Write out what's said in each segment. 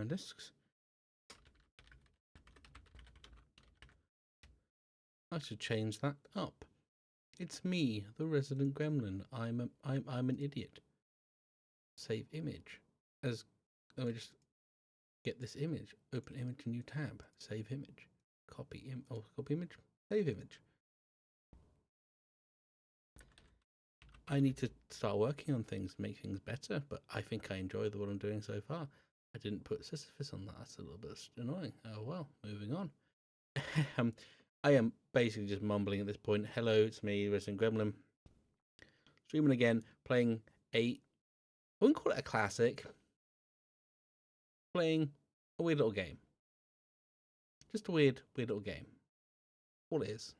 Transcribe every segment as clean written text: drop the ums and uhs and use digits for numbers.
Gremlin discs. I should change that up. It's me, the resident Gremlin. I'm an idiot. Save image. Let me just get this image. Open image, new tab. Save image. Copy image. Save image. I need to start working on things, make things better, but I think I enjoy what I'm doing so far. I didn't put Sisyphus on that. That's a little bit annoying. Oh well, moving on. I am basically just mumbling at this point. Hello, it's me, Resident Gremlin. Streaming again, playing I wouldn't call it a classic. Playing a weird little game. Just a weird little game. All it is.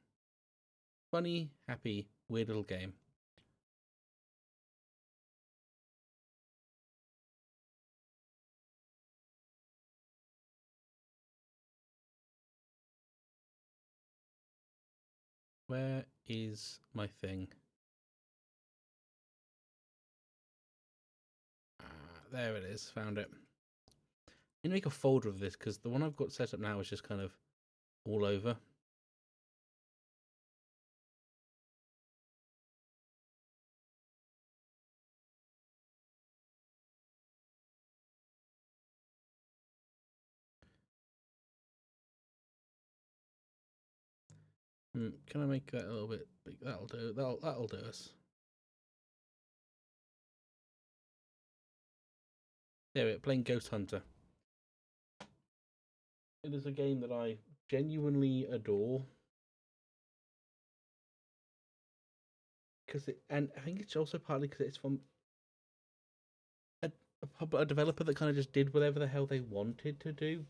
Funny, happy, weird little game. Where is my thing? There it is. Found it. I need to make a folder of this because the one I've got set up now is just kind of all over. Can I make that a little bit big? That'll do. That'll do us. There we go. Playing Ghosthunter. It is a game that I genuinely adore. And I think it's also partly because it's from a developer that kind of just did whatever the hell they wanted to do.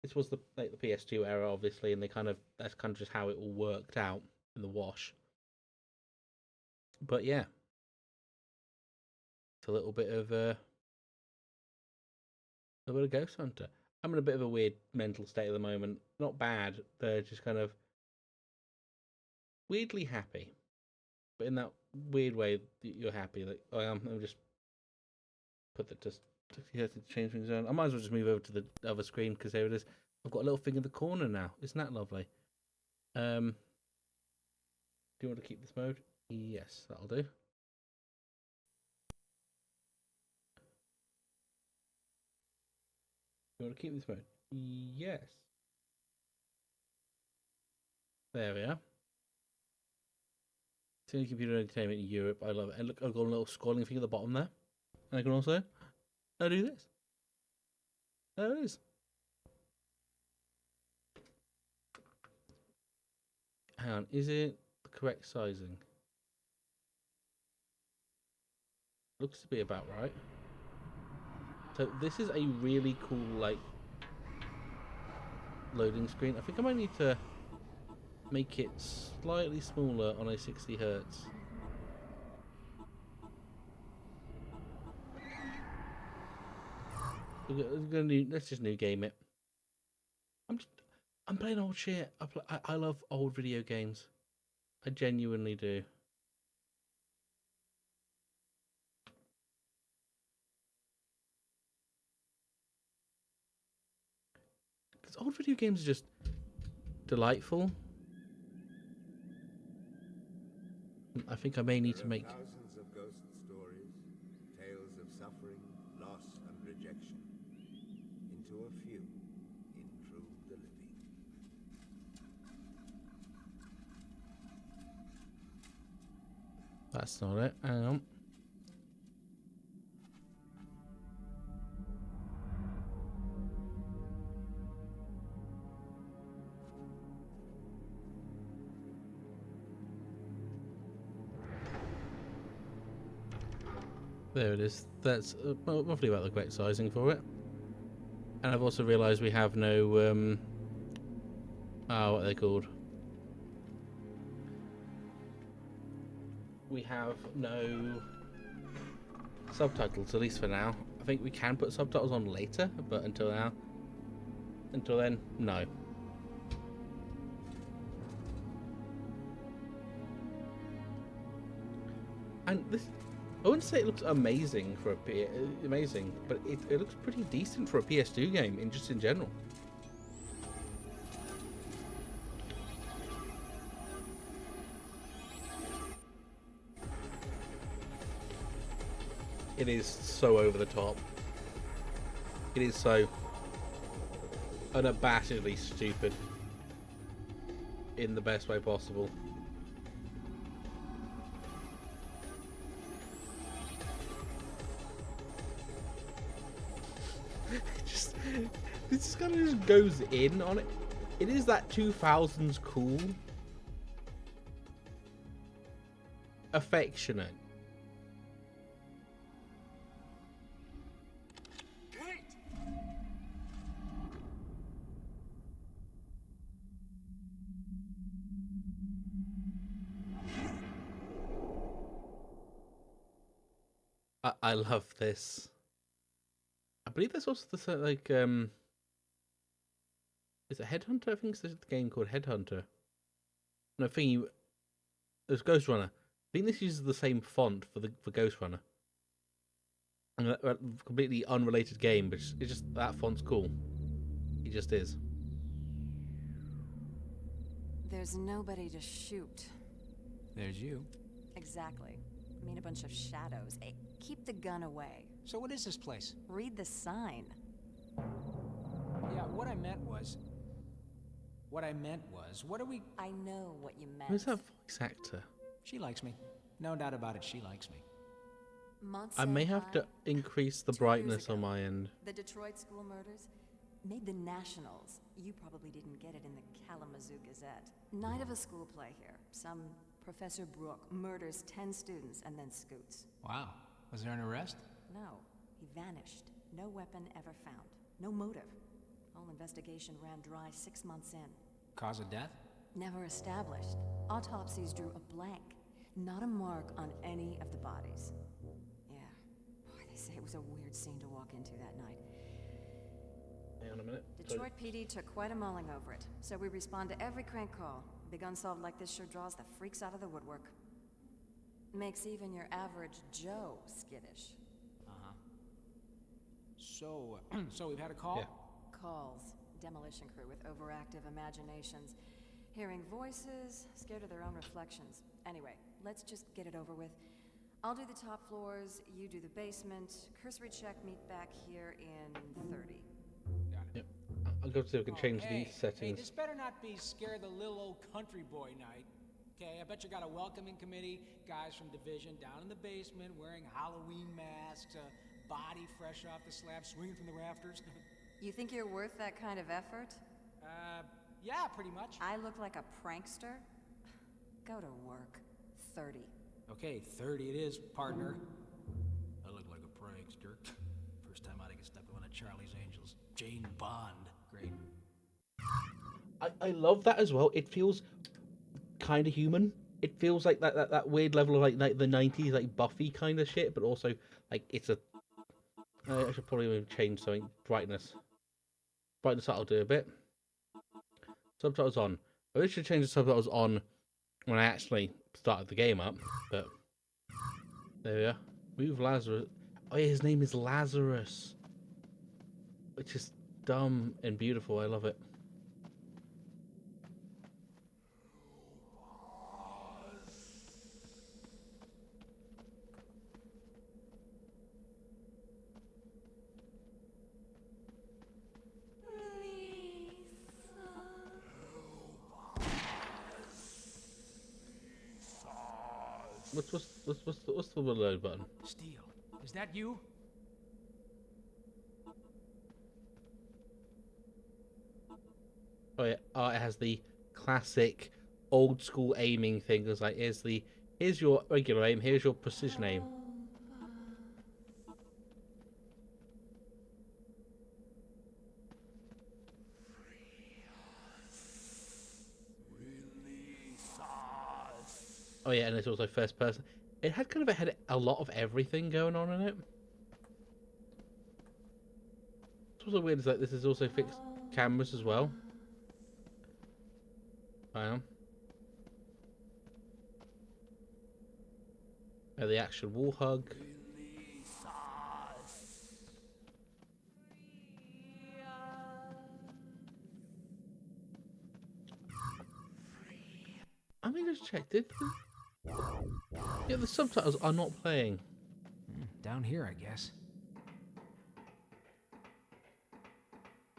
This was the PS2 era, obviously, and that's kind of just how it all worked out in the wash. But yeah, it's a little bit of Ghosthunter. I'm in a bit of a weird mental state at the moment. Not bad. They're just kind of weirdly happy, but in that weird way that you're happy. Like I'm just put that to change things around. I might as well just move over to the other screen because there it is. I've got a little thing in the corner now. Isn't that lovely? Do you want to keep this mode? Yes, that'll do. You want to keep this mode? Yes. There we are. Sony Computer Entertainment in Europe. I love it. And look, I've got a little scrolling thing at the bottom there. And I can also do this. There it is. Hang on, is it the correct sizing? Looks to be about right. So this is a really cool, like, loading screen. I think I might need to make it slightly smaller on a 60 hertz. Let's just new game it. I'm playing old shit. I love old video games. I genuinely do. Because old video games are just delightful. I think I may need to make thousands of ghost stories, tales of suffering, loss, and rejection, into a few in True the Living. That's not it. Hang on. There it is. That's roughly about the correct sizing for it. And I've also realised we have no what are they called? We have no subtitles, at least for now. I think we can put subtitles on later, but until then, no. And this I wouldn't say it looks amazing for amazing, but it looks pretty decent for a PS2 game in just in general. It is so over the top. It is so unabashedly stupid in the best way possible. It just kind of just goes in on it. It is that 2000s cool, affectionate. I love this. I believe there's also this like is it Headhunter? I think it's a game called Headhunter. No, I think there's Ghostrunner. I think this uses the same font for Ghostrunner. And a completely unrelated game, but it's just that font's cool. It just is. There's nobody to shoot. There's you. Exactly. I mean, a bunch of shadows. Hey, keep the gun away. So what is this place? Read the sign. Yeah, what I meant was, what are we... I know what you meant. Who's that voice actor? She likes me. No doubt about it, she likes me. I may have to increase the brightness on my end. The Detroit school murders made the nationals. You probably didn't get it in the Kalamazoo Gazette. Night of a school play here. Some Professor Brooke murders 10 students and then scoots. Wow. Was there an arrest? No. He vanished. No weapon ever found. No motive. Whole investigation ran dry 6 months in. Cause of death? Never established. Autopsies drew a blank. Not a mark on any of the bodies. Yeah. Boy, they say it was a weird scene to walk into that night. Hang on a minute. Detroit PD took quite a mulling over it, so we respond to every crank call. Big unsolved like this sure draws the freaks out of the woodwork. Makes even your average Joe skittish. Uh-huh. So we've had a call? Yeah. Calls. Demolition crew with overactive imaginations. Hearing voices, scared of their own reflections. Anyway, let's just get it over with. I'll do the top floors, you do the basement. Cursory check, meet back here in 30. Got it. Yep. I'll go to see if I can change these settings. Hey, this better not be scare the little old country boy night. Okay, I bet you got a welcoming committee, guys from division down in the basement wearing Halloween masks, a body fresh off the slab, swinging from the rafters. You think you're worth that kind of effort? Yeah, pretty much. I look like a prankster? Go to work. 30. Okay, 30 it is, partner. I look like a prankster. First time I get stuck with one of Charlie's Angels. Jane Bond. Great. I love that as well. It feels kind of human. It feels like that weird level of like the 90s like Buffy kind of shit, but also like it's a. I should probably change something. Brightness. Brightness that'll do a bit. Subtitles on. I should change the subtitles on when I actually started the game up, but there we are. Move Lazarus. Oh yeah, his name is Lazarus, which is dumb and beautiful. I love it. What's the reload button? Steel, is that you? Oh yeah, oh, it has the classic old school aiming thing. It's like here's your regular aim, here's your precision aim. Oh yeah, and it's also first person. It had a lot of everything going on in it. What's also weird is that this is also fixed cameras as well. I am. The actual wall hug. Let me just check. Yeah, the subtitles are not playing. Down here, I guess.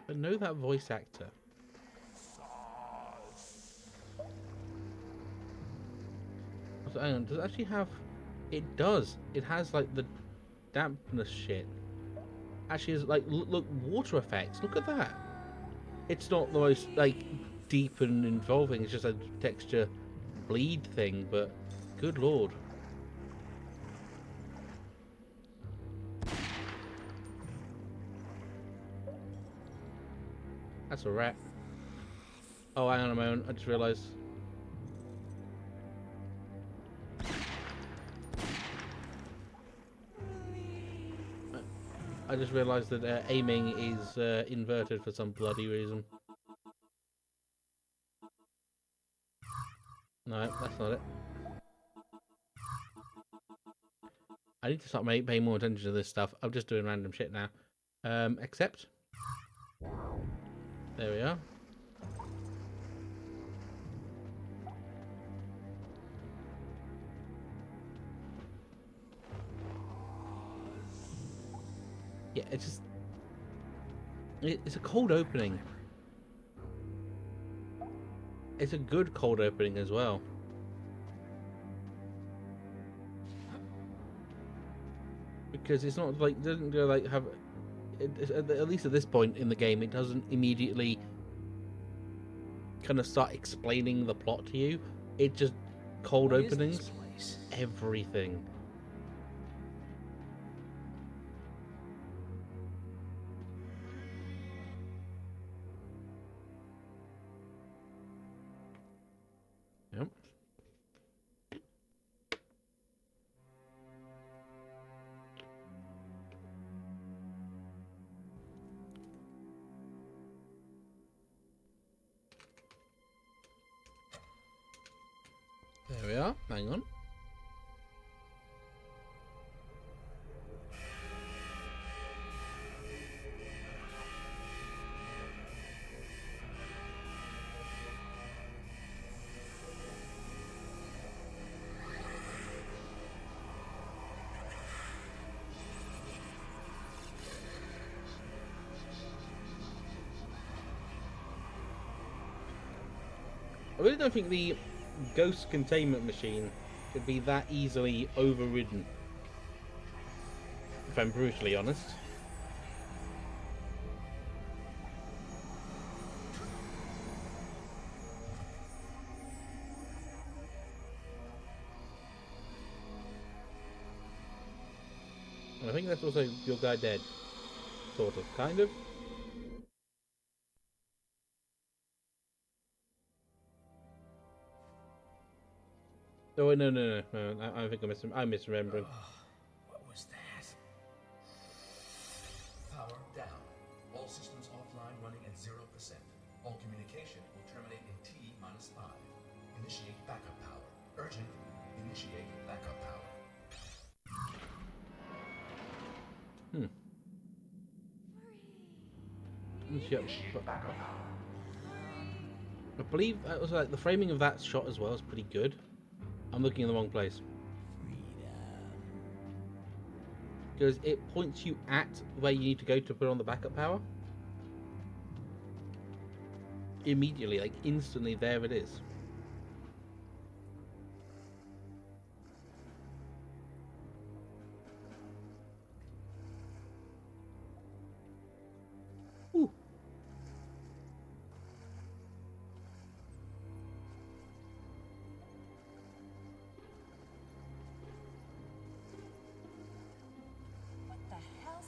I know that voice actor. So, hang on, does it actually have... It does. It has, like, the dampness shit. Actually, is like, look, water effects. Look at that. It's not the most, like, deep and involving. It's just a texture bleed thing, but good lord. That's a rat. Oh, hang on a moment. I just realised. I just realised that aiming is inverted for some bloody reason. No, that's not it. I need to start paying more attention to this stuff. I'm just doing random shit now. Accept. There we are. Yeah, it's just... It's a cold opening. It's a good cold opening as well. Because it's not like... It doesn't go like have... at least at this point in the game, it doesn't immediately kind of start explaining the plot to you. It just... Cold openings. Everything. Yep. There we are. Hang on. I really don't think the ghost containment machine could be that easily overridden, if I'm brutally honest. And I think that's also your guy dead. Sort of, kind of. Oh, no. I think I'm misremembering. What was that? Power down. All systems offline running at 0%. All communication will terminate in T-5. Initiate backup power. Urgent. Initiate backup power. Initiate backup power. I believe that was like the framing of that shot as well is pretty good. I'm looking in the wrong place. Because it points you at where you need to go to put on the backup power. Immediately, like instantly, there it is. Ooh.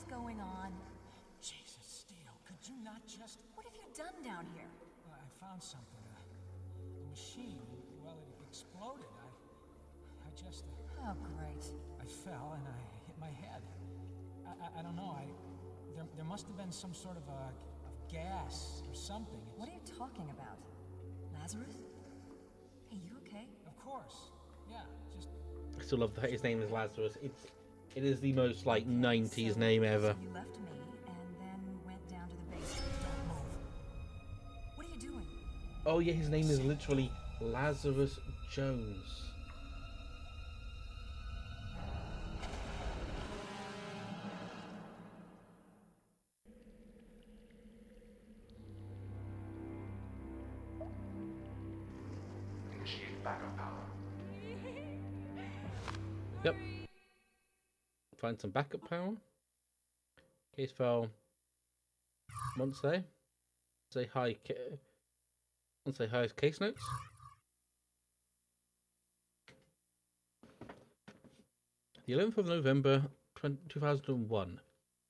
Going on? Jesus, Steele, could you not just... What have you done down here? I found something. A machine. Well, it exploded. I just... Oh, great. I fell and I hit my head. I don't know. There must have been some sort of a gas or something. What are you talking about? Lazarus? Hey, you okay? Of course. Yeah, just I still love that his name is Lazarus. It is the most like 90s name ever. So you left me and then went down to the basement. Don't move. What are you doing? Oh yeah, his name is literally Lazarus Jones. Initiate backup power. Yep. Find some backup power. Case file. Want to say hi. Want to say hi. Case notes. The 11th of November, 2001.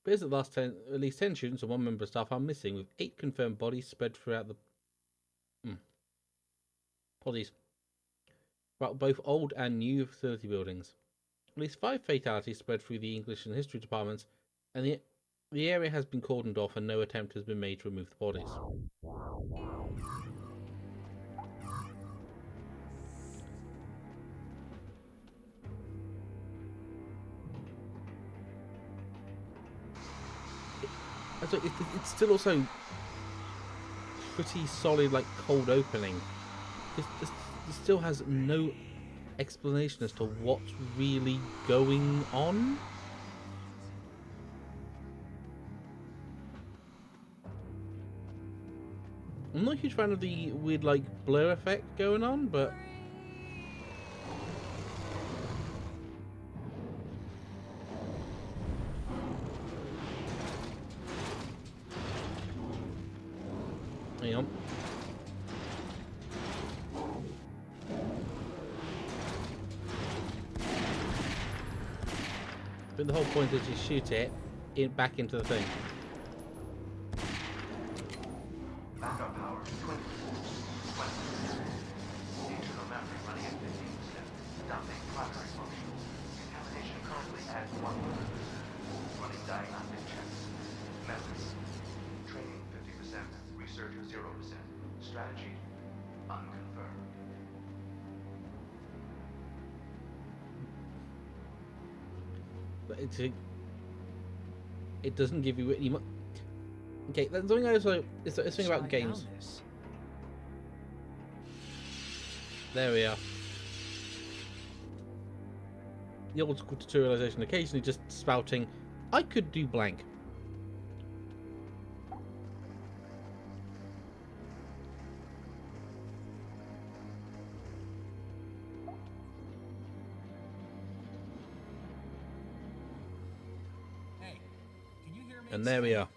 Appears that at least 10 students and one member of staff are missing, with 8 confirmed bodies spread throughout the bodies throughout both old and new facility buildings. At least 5 fatalities spread through the English and History departments, and the area has been cordoned off and no attempt has been made to remove the bodies. It's still also pretty solid, like cold opening. This still has no explanation as to what's really going on. I'm not a huge fan of the weird like blur effect going on, but hang on. But the whole point is you shoot it back into the thing. Backup power 20%. 20%. Internal memory running at 15%. Dumping primary function. Contamination currently at 100%. Running diagnostic checks. Methods. Training 50%. Research 0%. Strategy unconfirmed. But it doesn't give you any. Okay, that's something I also. It's a thing about games. There we are. The old school tutorialization occasionally just spouting, I could do blank. hey, can you hear me? And there we are.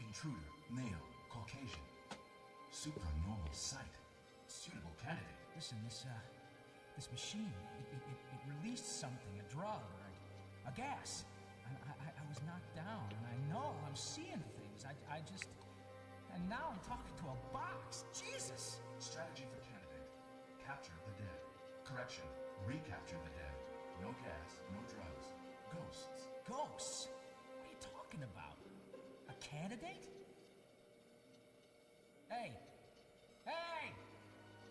Intruder, male, Caucasian. Supernormal sight. Suitable candidate. Listen, this machine, it released something, a drug or a gas. I was knocked down, and I know I'm seeing things. I just, and now I'm talking to a box. Jesus! Strategy for candidate. Capture the dead. Correction. Recapture the dead. No gas, no drugs. Ghosts. Ghosts? What are you talking about? A candidate? Hey! Hey!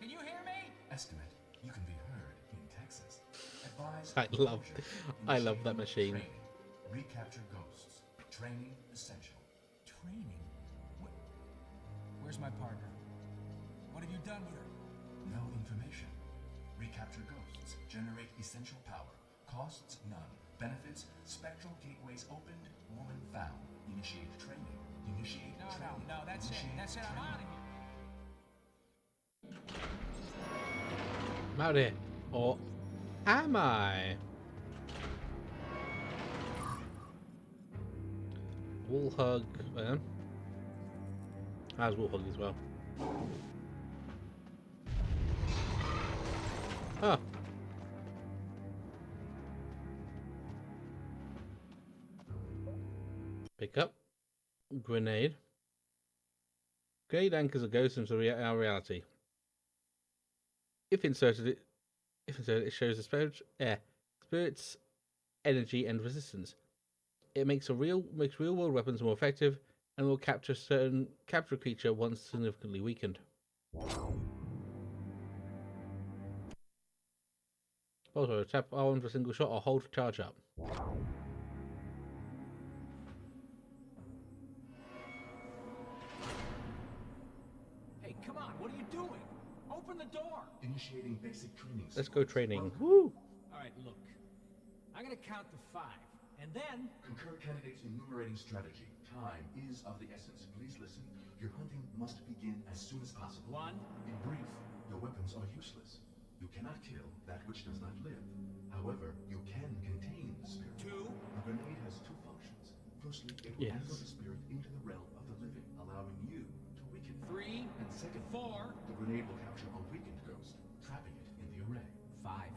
Can you hear me? Estimate. You can be heard in Texas. Advise. I love that machine. Training. Recapture ghosts. Training essential. Training? Where's my partner? What have you done with her? No information. Recapture ghosts. Generate essential power. Costs none. Benefits. Spectral gateways opened. Woman found. Initiate training. Initiate training. No, that's it. That's it. I'm out of here. I'm out here. Or am I? Wall hug. Has wall hug as well. Ah. Pick up. Grenade. Grenade anchors a ghost into our reality. If inserted, it shows the spirit's energy and resistance. It makes real world weapons more effective and will capture a creature once significantly weakened. Also, tap R1 for a single shot or hold to charge up. Hey, come on, what are you doing? Open the door! Initiating basic training. Let's go training. Welcome. Woo! Alright, look. I'm gonna count to 5, and then... Concur candidates enumerating strategy. Time is of the essence. Please listen. Your hunting must begin as soon as possible. 1, In brief, your weapons are useless. You cannot kill that which does not live. However, you can contain the spirit. 2, A grenade has two functions. Firstly, it will Yes. anchor the spirit into the realm of the living, allowing you to weaken it. 3, And second, 4, the grenade will capture a weakened ghost, trapping it in the array. 5.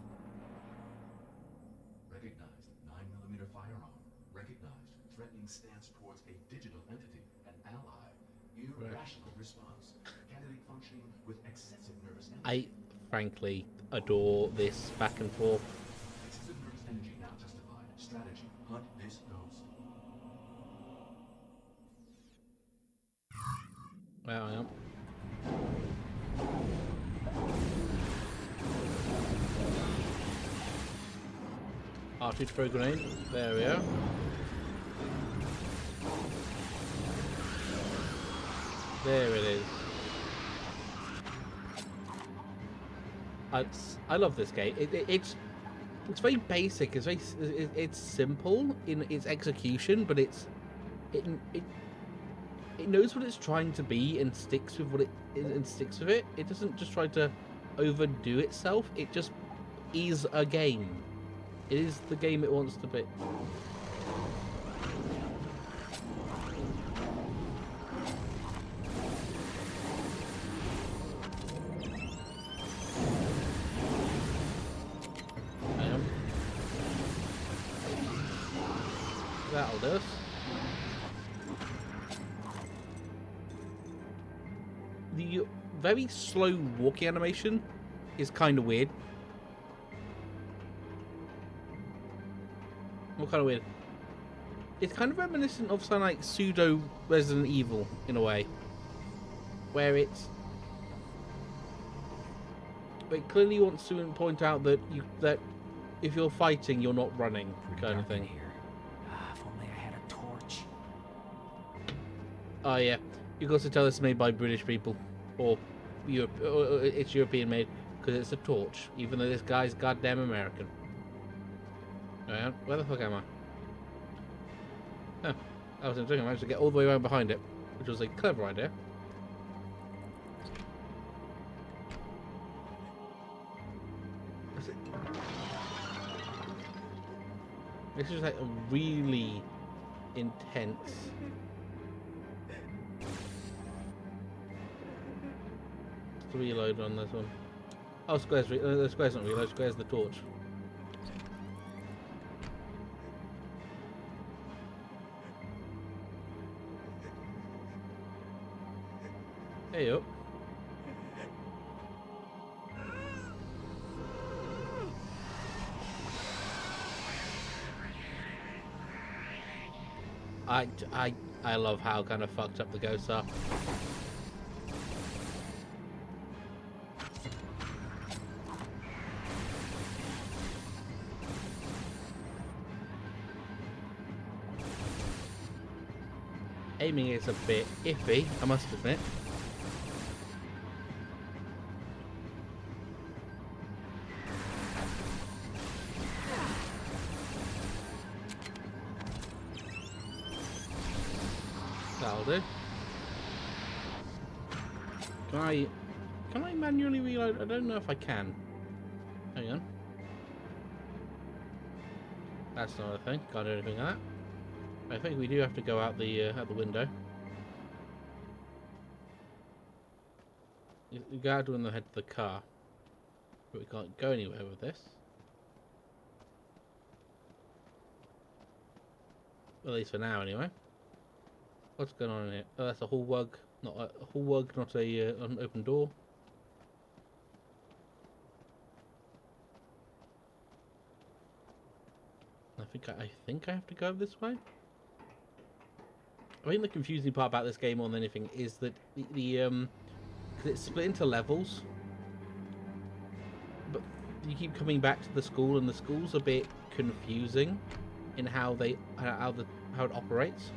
Recognized 9mm firearm. Recognized threatening stance towards a digital entity, an ally. Irrational response. Candidate functioning with excessive nervous I energy. frankly adore this back and forth. Excessive nervous energy now justified. Strategy. Hunt this ghost. Well, I am. R2 to throw grenade. There we are. There it is. I love this game. It's very basic. It's simple in its execution, but it knows what it's trying to be and sticks with what it sticks with it. It doesn't just try to overdo itself. It just is a game. It is the game it wants to be. That'll do us. The very slow walking animation is kind of weird. What kind of weird? It's kind of reminiscent of something like pseudo Resident Evil in a way, where it clearly wants to point out that if you're fighting, you're not running, kind of thing. Here. If only I had a torch. Oh yeah, you've got to tell it's made by British people, or Europe, or it's European made, because it's a torch, even though this guy's goddamn American. Alright, where the fuck am I? Oh, I was doing. I managed to get all the way around behind it, which was a clever idea. This is like a really intense. Let's reload on this one. Oh, square's square's not reload. Square's the torch. Hey up. I love how kind of fucked up the ghosts are. Aiming is a bit iffy, I must admit. That'll do. Can I manually reload? I don't know if I can. Hang on. That's not a thing. Can't do anything like that. I think we do have to go out the window. You go out in the head of the car, but we can't go anywhere with this. At least for now, anyway. What's going on in here? Oh, that's a hall wug, not a hall wug, not an open door. I think I have to go this way. I think the confusing part about this game more than anything is that because it's split into levels, but you keep coming back to the school, and the school's a bit confusing in how it operates.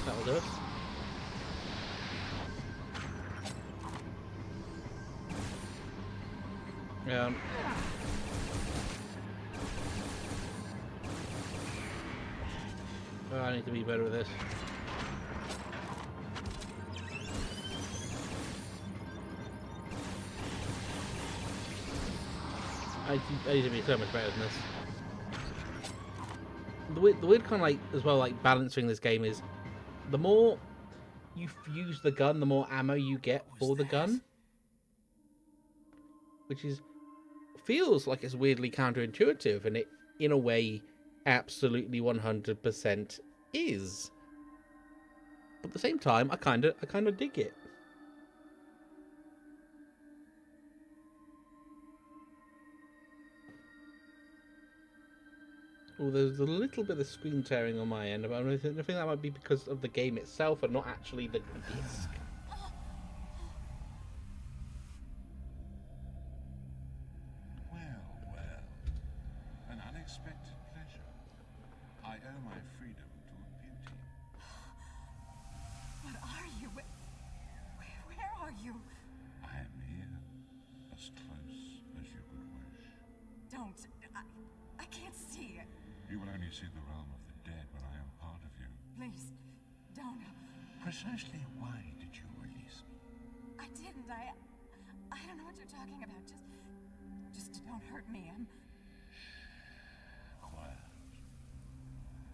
That'll do it. Oh, I need to be better with this. I need to be so much better than this. The weird kind of like as well, like balancing this game is the more you use the gun, the more ammo you get for the gun, which feels like it's weirdly counterintuitive, and it in a way absolutely 100% is. But at the same time, I kind of dig it. Oh, there's a little bit of screen tearing on my end, but I think that might be because of the game itself and not actually the disc. Well, an unexpected pleasure. I owe my freedom to a beauty. What are you? Where are you? I am here, as close as you could wish. Don't. I can't see it. You will only see the realm of the dead when I am part of you. Please, don't. Precisely why did you release me? I didn't. I don't know what you're talking about. Just don't hurt me. Quiet.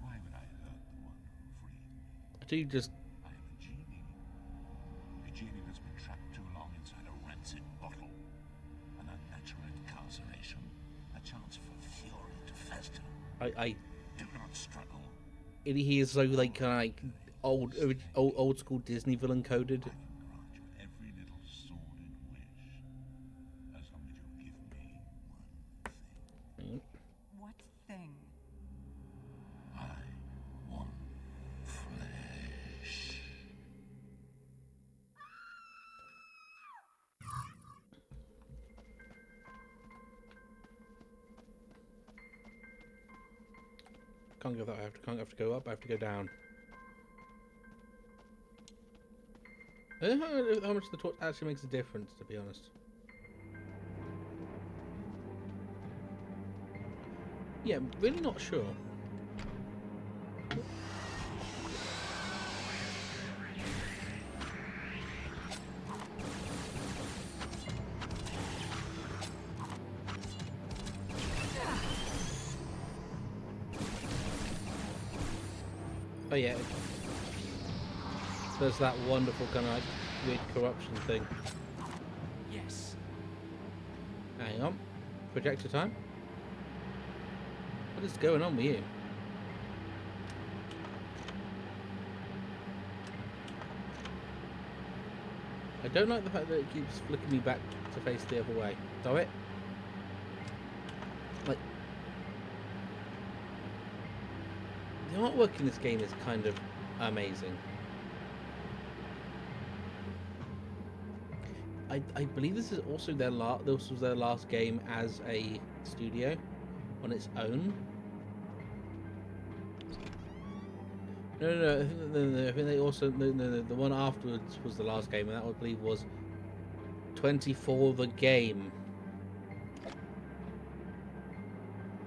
Why would I hurt the one who freed me? Do you just... I am a genie. A genie that's been trapped too long inside a rancid bottle. An unnatural incarceration. A chance for fury to fester. Do not struggle. He is so like kind of like old school Disney villain coded. I can grant you every little sordid wish, as long as you give me one thing. What thing? I want flesh. Can't go that way. Can't have to go up. I have to go down. I don't know how much the torch actually makes a difference, to be honest. Yeah, I'm really not sure. Oh yeah, there's that wonderful kind of like weird corruption thing. Yes. Hang on, projector time. What is going on with you? I don't like the fact that it keeps flicking me back to face the other way. Do it. Like, the artwork in this game is kind of amazing. I believe this is also their this was their last game as a studio on its own. No. I think they also the one afterwards was the last game, and that I believe was 24 the game.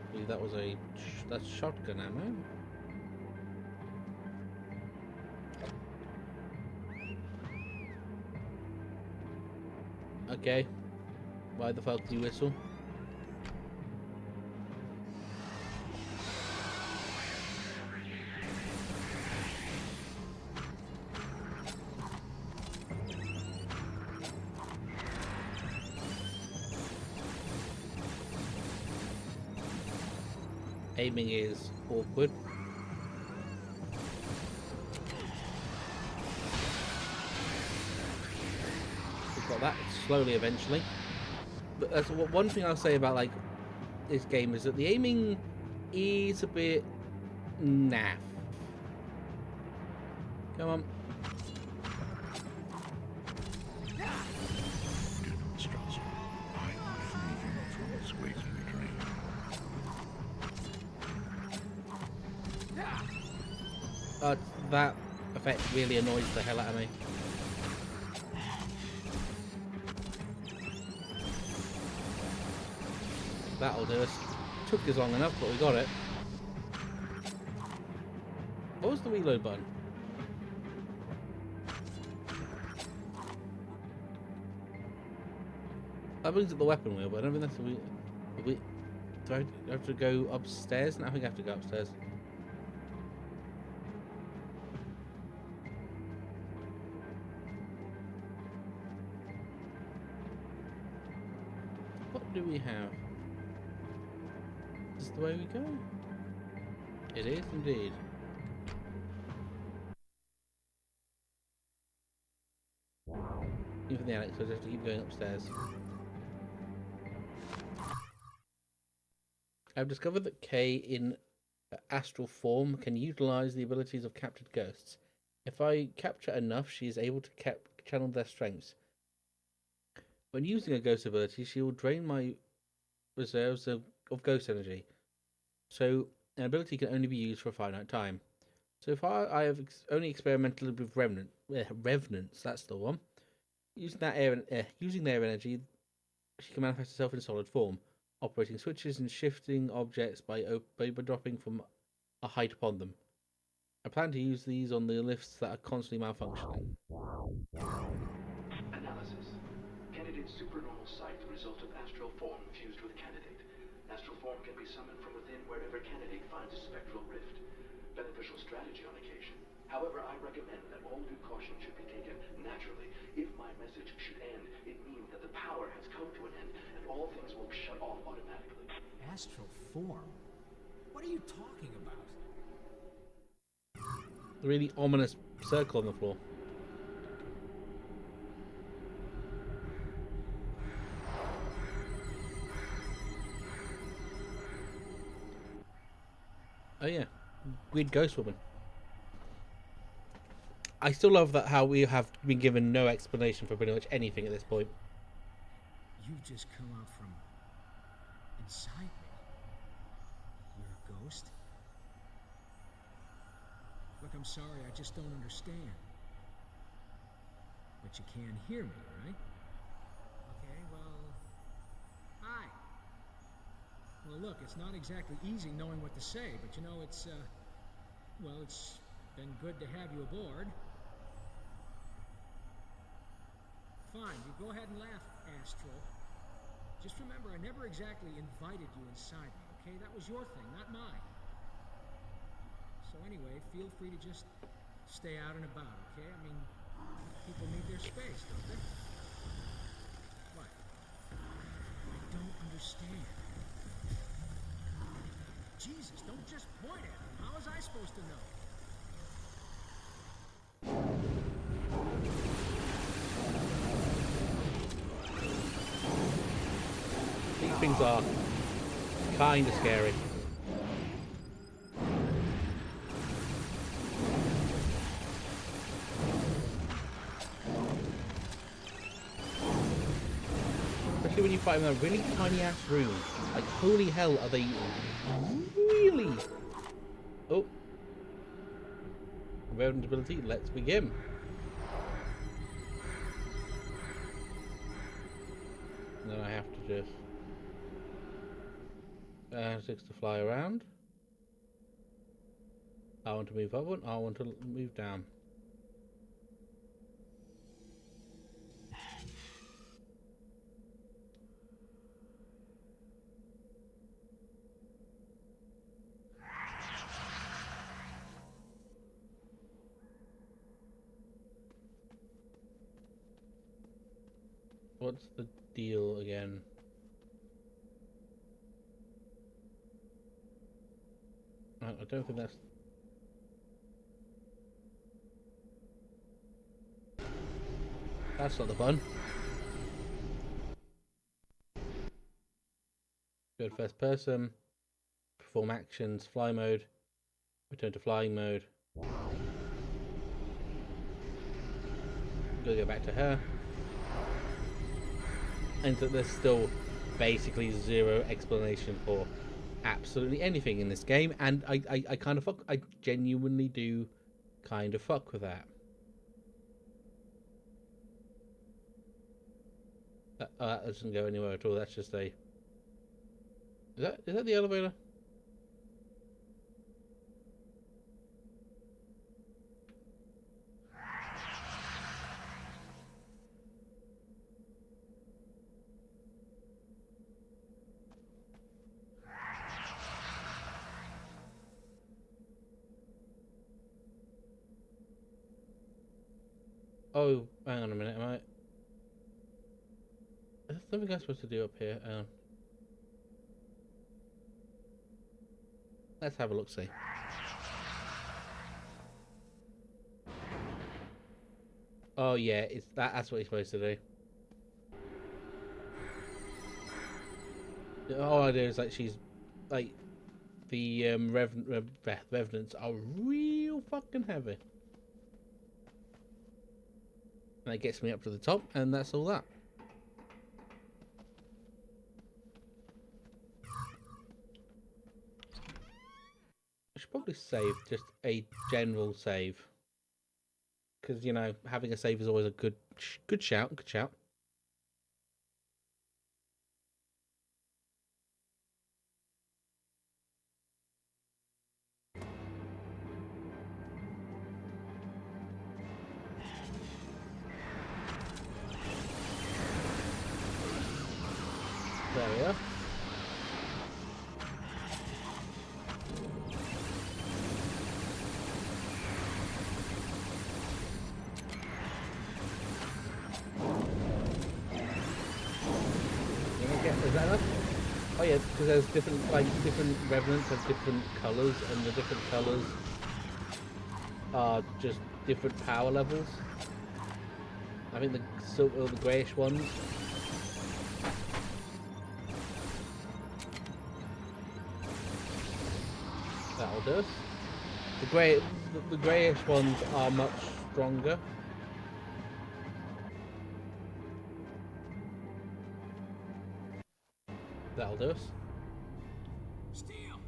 I believe that was that's shotgun ammo. Okay. Why the fuck do you whistle? Aiming is awkward. We've got that slowly eventually. But that's one thing I'll say about like this game is that the aiming is a bit naff. Come on. Strasser, I will free him from his waiting dream. That effect really annoys the hell out of me. That'll do us. Took us long enough, but we got it. What was the reload button? That brings up the weapon wheel, but I don't think that's the wheel. Do I have to go upstairs? No, I think I have to go upstairs. What do we have? Is this the way we go? It is indeed. Even the Alex, so I just have to keep going upstairs. I've discovered that Kay in astral form can utilize the abilities of captured ghosts. If I capture enough, she is able to channel their strengths. When using a ghost ability, she will drain my reserves of ghost energy. So, an ability can only be used for a finite time. So far, I have only experimented with revenants, that's the one. Using their energy, she can manifest herself in solid form, operating switches and shifting objects by dropping from a height upon them. I plan to use these on the lifts that are constantly malfunctioning. Analysis. Candidate's supernormal sight the result of astral form fused with candidate. Astral form can be summoned from within wherever candidate finds a spectral rift. Beneficial strategy on occasion. However, I recommend that all due caution should be taken naturally. If my message should end, it means that the power has come to an end and all things will shut off automatically. Astral form? What are you talking about? The really ominous circle on the floor. Oh yeah, weird ghost woman. I still love that how we have been given no explanation for pretty much anything at this point. You've just come out from inside me. You're a ghost? Look, I'm sorry, I just don't understand. But you can hear me, right? Okay, well... Hi! Well, look, it's not exactly easy knowing what to say, but you know, it's been good to have you aboard. Fine, you go ahead and laugh, Astral. Just remember, I never exactly invited you inside me, okay? That was your thing, not mine. So anyway, feel free to just stay out and about, okay? I mean, people need their space, don't they? What? I don't understand. Jesus, don't just point at me. How was I supposed to know? These things are kind of scary. Especially when you fight in a really tiny ass room. Like, holy hell, are they really? Oh. Revenant ability, let's begin. And then I have to just 6 to fly around. I want to move upward, I want to move down. What's the deal again? I don't think that's... That's not the button. Go to first person, perform actions, fly mode, return to flying mode. Go back to her. And there's still basically zero explanation for absolutely anything in this game, and I kind of fuck. I genuinely do kind of fuck with that. That doesn't go anywhere at all. That's just a. Is that the elevator? Oh, hang on a minute. Am I? There's something I'm supposed to do up here. Let's have a look. See. Oh yeah, it's that's what you're supposed to do. All I do is like she's like the revenants are real fucking heavy. And that gets me up to the top, and that's all that. I should probably save just a general save, because you know having a save is always a good shout. Good shout. There we are. Is that enough? Oh yeah, because there's different revenants have different colours, and the different colours are just different power levels. I think the silver or the greyish ones. That'll do us. The greyish ones are much stronger. That'll do us. Steal.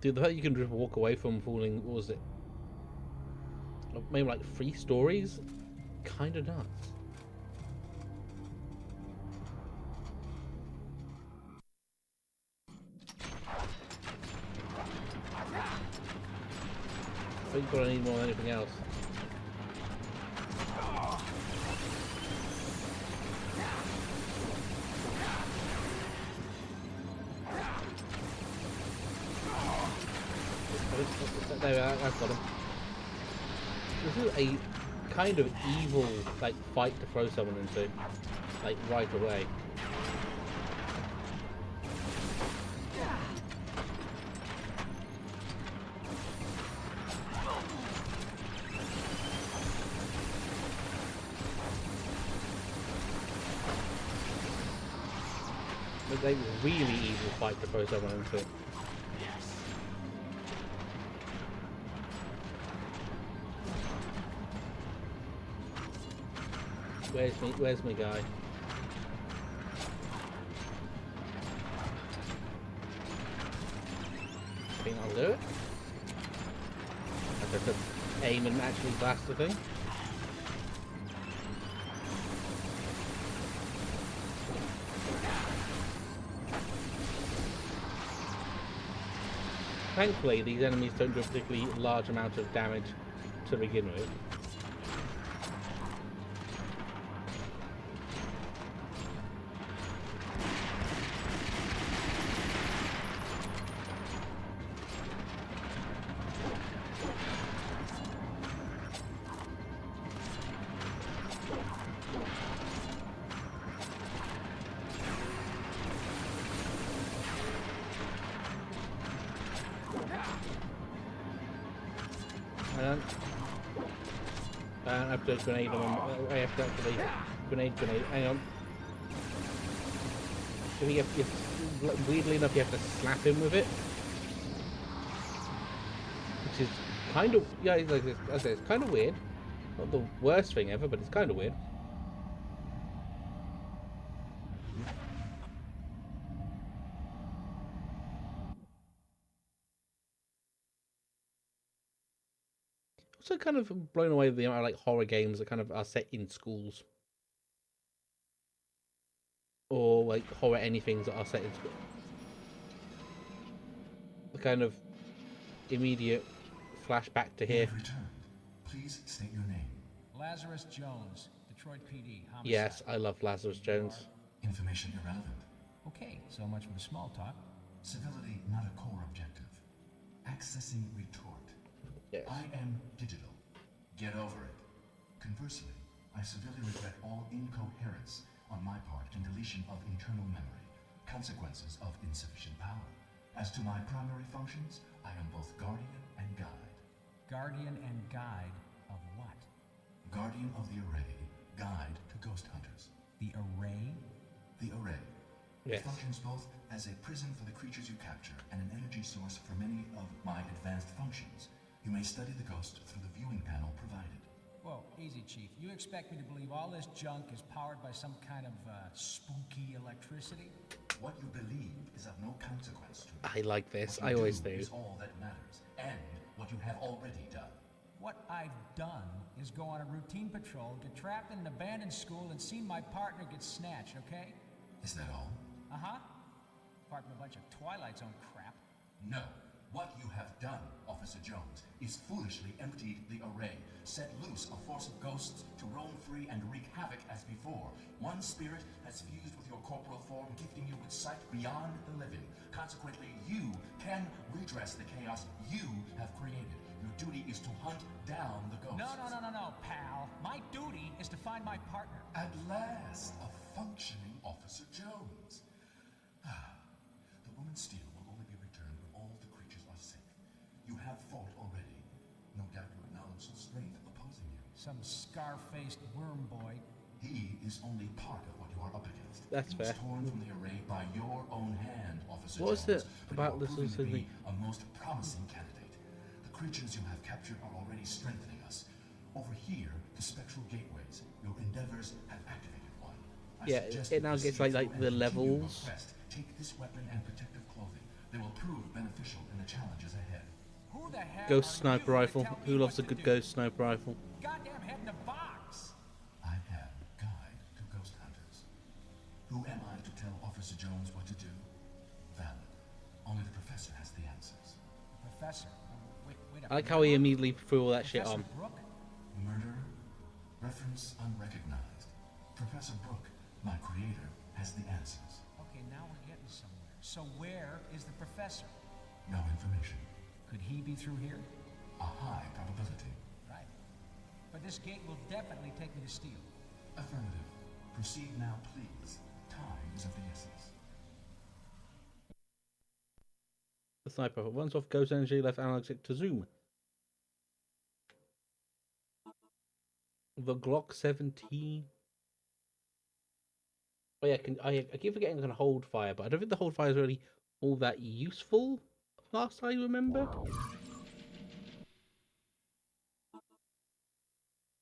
Dude, the fact you can just walk away from falling, what was it? Maybe like 3 stories? Kinda nuts. I think I need more than anything else. There we are, I've got him. This is a kind of evil like fight to throw someone into, like right away. It's a really evil fight to throw someone into. Where's my guy? I think I'll do it. I have to aim and actually blast the thing. Thankfully, these enemies don't do a particularly large amount of damage to begin with. Hang on. I have to grenade him. I have to activate grenade. Hang on. So weirdly enough, you have to slap him with it, which is kind of like I say, it's kind of weird. Not the worst thing ever, but it's kind of weird. Also, kind of blown away with the amount of like horror games that kind of are set in schools, or like horror anythings that are set in school. The kind of immediate flashback to here. Returned. Please state your name. Lazarus Jones, Detroit PD, homicide. Yes, I love Lazarus Jones. Information irrelevant. Okay, so much for the small talk. Civility not a core objective. Accessing retort. Yes. I am digital. Get over it. Conversely, I severely regret all incoherence on my part and deletion of internal memory, consequences of insufficient power. As to my primary functions, I am both guardian and guide. Guardian and guide of what? Guardian of the array, guide to ghost hunters. The array? The array. Yes. It functions both as a prison for the creatures you capture and an energy source for many of my advanced functions. You may study the ghost through the viewing panel provided. Whoa, easy, Chief. You expect me to believe all this junk is powered by some kind of spooky electricity? What you believe is of no consequence to me. I like this. What I you always do. is all that matters, and what you have already done. What I've done is go on a routine patrol, get trapped in an abandoned school, and seen my partner get snatched, okay? Is that all? Uh-huh. Apart from a bunch of Twilight Zone crap. No. What you have done, Officer Jones, is foolishly emptied the array, set loose a force of ghosts to roam free and wreak havoc as before. One spirit has fused with your corporal form, gifting you with sight beyond the living. Consequently, you can redress the chaos you have created. Your duty is to hunt down the ghosts. No, pal. My duty is to find my partner. At last, a functioning Officer Jones. The woman's steel will only be returned when all the creatures are safe. You have fought already. No doubt you acknowledge the strength opposing you. Some scar-faced worm boy. He is only part of what you are up against. That's he was fair. torn from the array by your own hand, Officer What was Jones. it but about you are this proving to thing? be a most promising candidate. The creatures you have captured are already strengthening us. Over here, the spectral gateways. Your endeavors have activated one. Yeah, it now gets like the levels. Take this weapon and protective clothing. They will prove beneficial in the challenges ahead. Who the hell Ghost are sniper you to rifle. tell me Who what loves a to good do? ghost sniper rifle? Goddamn head in a box. I am guide to ghost hunters. Who am I to tell Officer Jones what to do? Valid. Only the professor has the answers. Professor. Wait a I like how he immediately threw all that shit Professor on. Brooke? Murderer? Reference unrecognized. Professor Brooke, my creator, has the answers. Okay, now we're getting somewhere. So where is the professor? No information. Could he be through here? A high probability. Right. But this gate will definitely take me to Steel. Affirmative. Proceed now, please. Time is of the essence. The sniper rifle. Once off ghost energy, left analog stick to zoom. The Glock 17. Oh yeah, I keep forgetting I can hold fire, but I don't think the hold fire is really all that useful. Last I remember.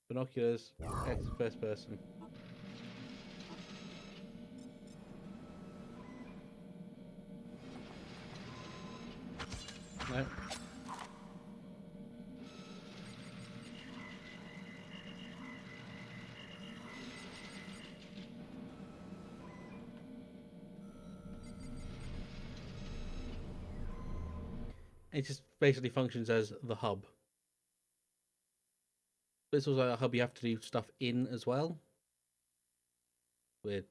Binoculars, first person. No. It just basically functions as the hub. But it's also a hub you have to do stuff in as well. Weird.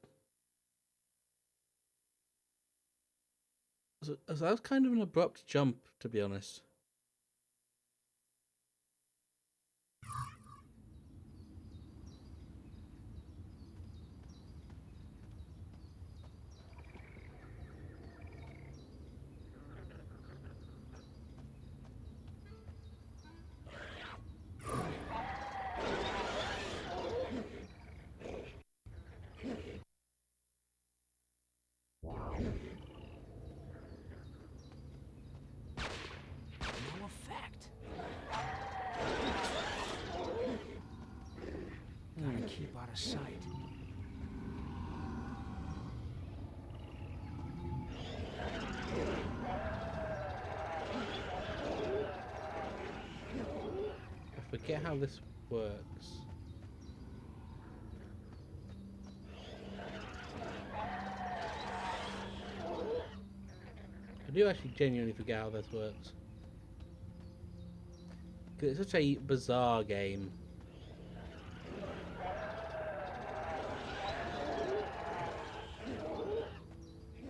So that was kind of an abrupt jump, to be honest. of sight. I forget how this works. I do actually genuinely forget how this works. 'Cause it's such a bizarre game.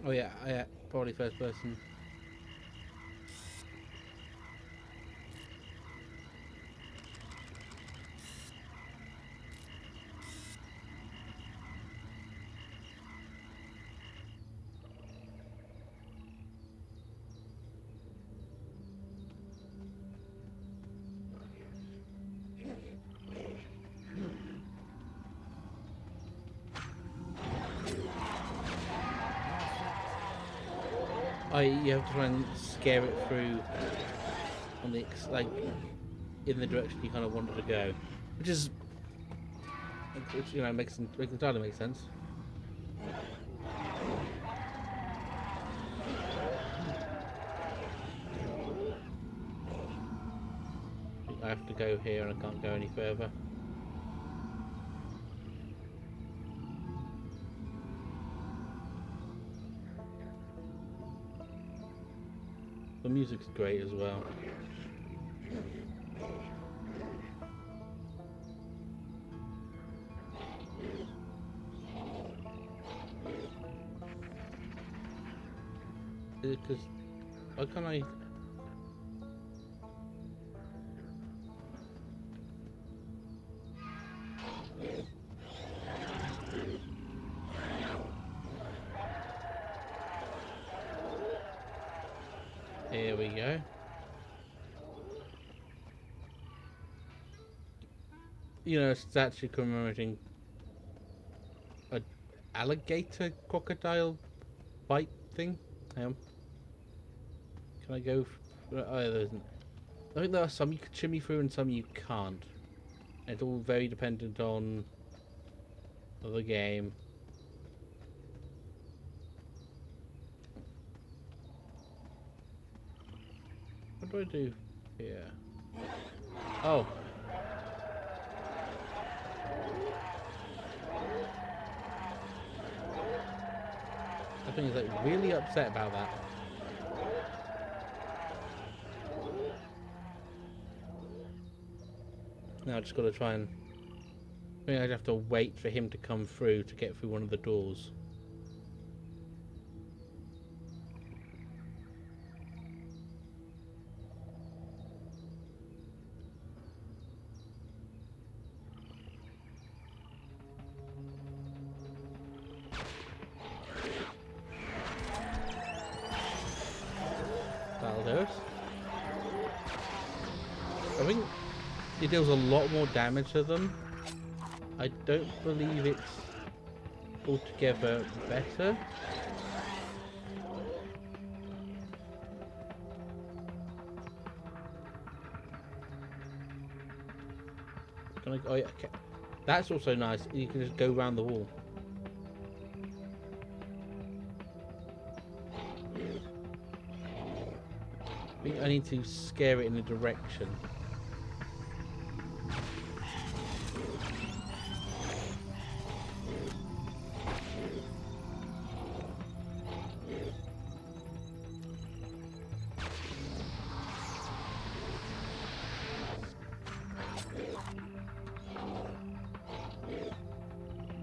Oh yeah, probably first person. You have to try and scare it through on the like in the direction you kind of wanted to go, which is, you know, makes entirely makes sense. I have to go here and I can't go any further. The music's great as well. Because why can't I? Here we go. You know, it's actually commemorating a alligator crocodile fight thing. Hang on. Can I go? Oh, there isn't. I think there are some you can shimmy through and some you can't. It's all very dependent on the game. What do I do here? Oh. I think he's like really upset about that. Now I just got to try and. I think I'd have to wait for him to come through to get through one of the doors. That'll do it. I think it deals a lot more damage to them. I don't believe it's altogether better. Can I? Oh yeah, okay. That's also nice. You can just go around the wall. I think I need to scare it in a direction.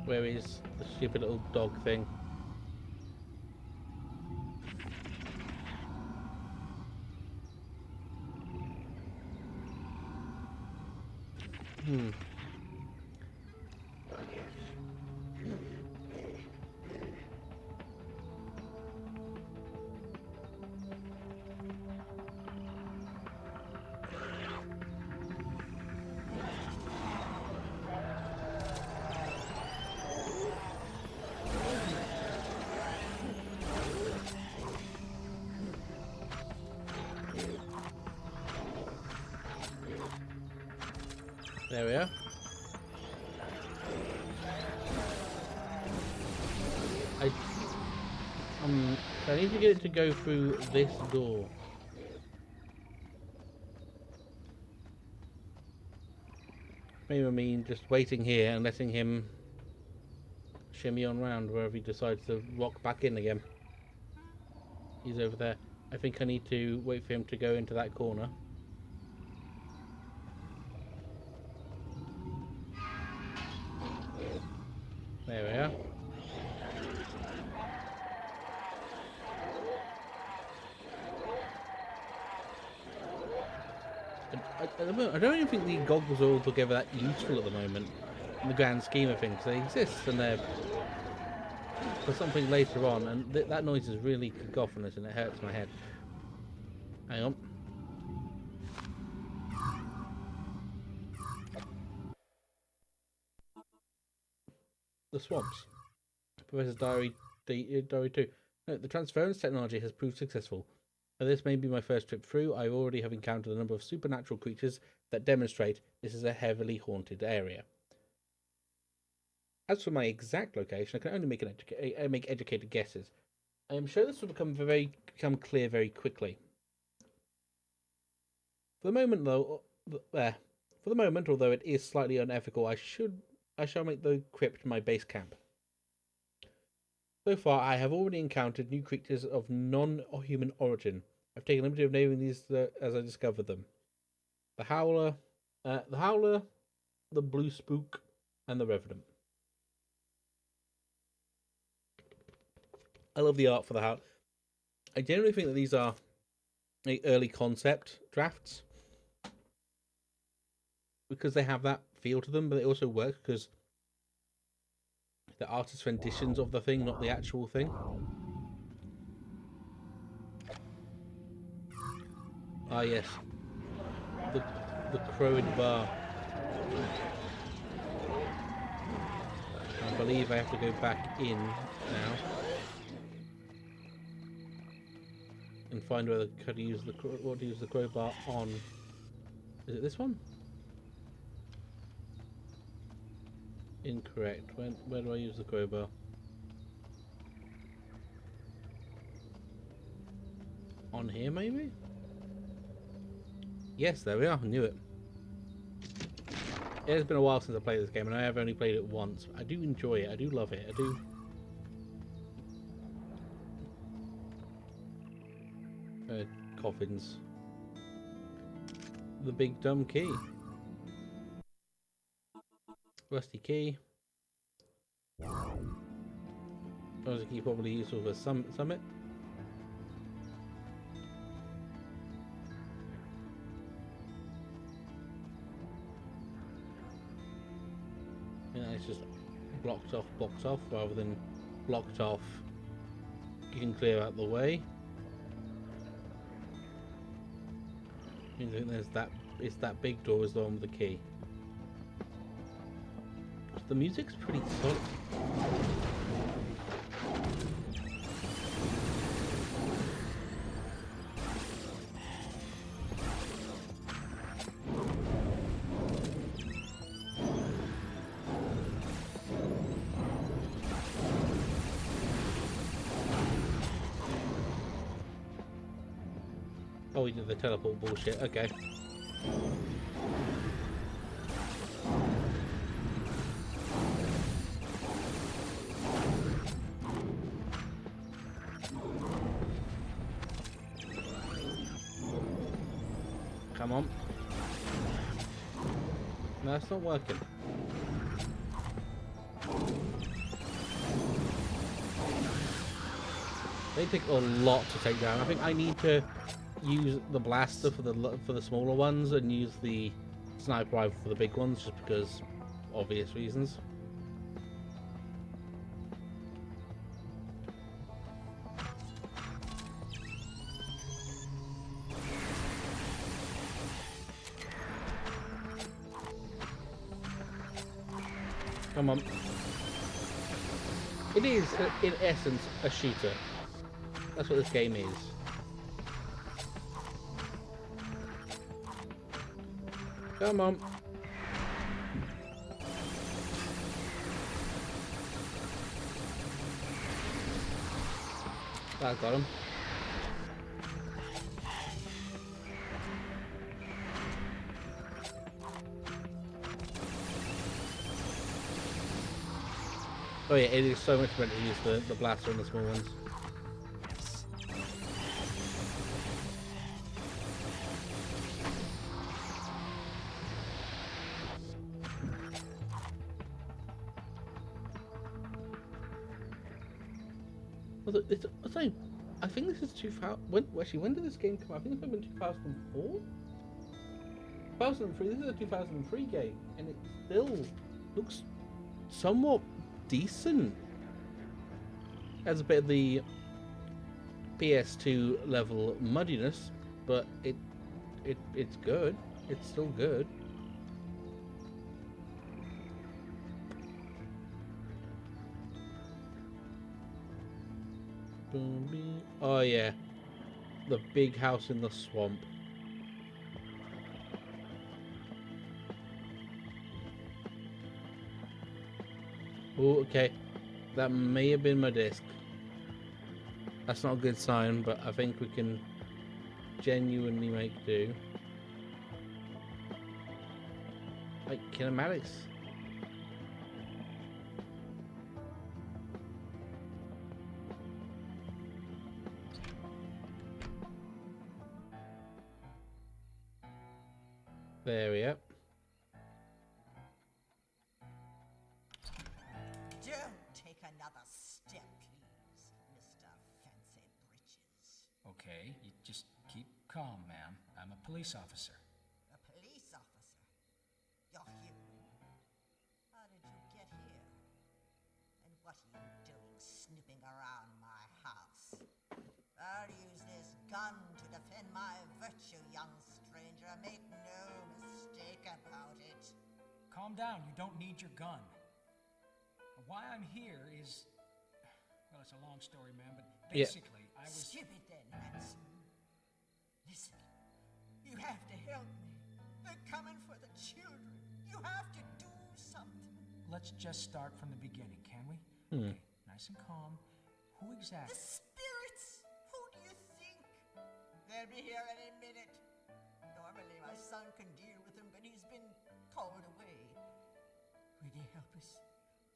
Where is the stupid little dog thing? There we are. I need to get it to go through this door. Maybe I mean just waiting here and letting him shimmy on round wherever he decides to rock back in again. He's over there. I think I need to wait for him to go into that corner. There we are. At the moment, I don't even think the goggles are altogether that useful at the moment in the grand scheme of things. They exist and they're for something later on, and that noise is really cacophonous and it hurts my head. Hang on. The swamps. Professor's Diary 2. No, the transference technology has proved successful. Though this may be my first trip through, I already have encountered a number of supernatural creatures that demonstrate this is a heavily haunted area. As for my exact location, I can only make educated guesses. I am sure this will become clear very quickly. For the moment, although it is slightly unethical, I shall make the crypt my base camp. So far, I have already encountered new creatures of non-human origin. I've taken liberty of naming these as I discovered them: the Howler, the Blue Spook, and the Revenant. I love the art for the Howler. I generally think that these are early concept drafts because they have that feel to them, but they also work because the artist's renditions of the thing, not the actual thing. Ah, yes. The crow in the bar. I believe I have to go back in now and find whether to use the crowbar on. Is it this one? Incorrect. Where do I use the crowbar? On here, maybe? Yes, there we are. I knew it. It has been a while since I played this game, and I have only played it once. I do enjoy it. I do love it. I do. Coffins. The big dumb key. Rusty key. Rusty key probably useful for summit. Yeah, it's just blocked off, rather than blocked off. You can clear out the way. I think there's that. It's that big door is the one with the key. The music's pretty solid. Oh, we did the teleport bullshit. Okay. Come on. No, it's not working. They take a lot to take down. I think I need to use the blaster for the smaller ones and use the sniper rifle for the big ones, just because obvious reasons. Come on. It is, in essence, a shooter. That's what this game is. Come on. That got him. Oh yeah, it is so much better to use the blaster on the small ones. I think this is 2000. When did this game come out? I think it's in 2004? 2003. This is a 2003 game, and it still looks somewhat decent. Has a bit of the PS2 level muddiness, but it's good. It's still good. Oh yeah, the big house in the swamp. Oh, okay. That may have been my disc. That's not a good sign, but I think we can genuinely make do. Like kinematics. There we are. Don't take another step, please, Mr. Fancy Britches. Okay, you just keep calm, ma'am. I'm a police officer. A police officer? You're human. How did you get here? And what are you doing snooping around my house? I'll use this gun to defend my virtue, young stranger. Make no mistake about it. Calm down, you don't need your gun. Why I'm here is... Well, it's a long story, ma'am, but basically, I was... Stupid then, Hanson. Listen, you have to help me. They're coming for the children. You have to do something. Let's just start from the beginning, can we? Okay, nice and calm. Who exactly... The spirits! Who do you think? They'll be here any minute. Normally my son can deal with them, but he's been called away. Will you help us?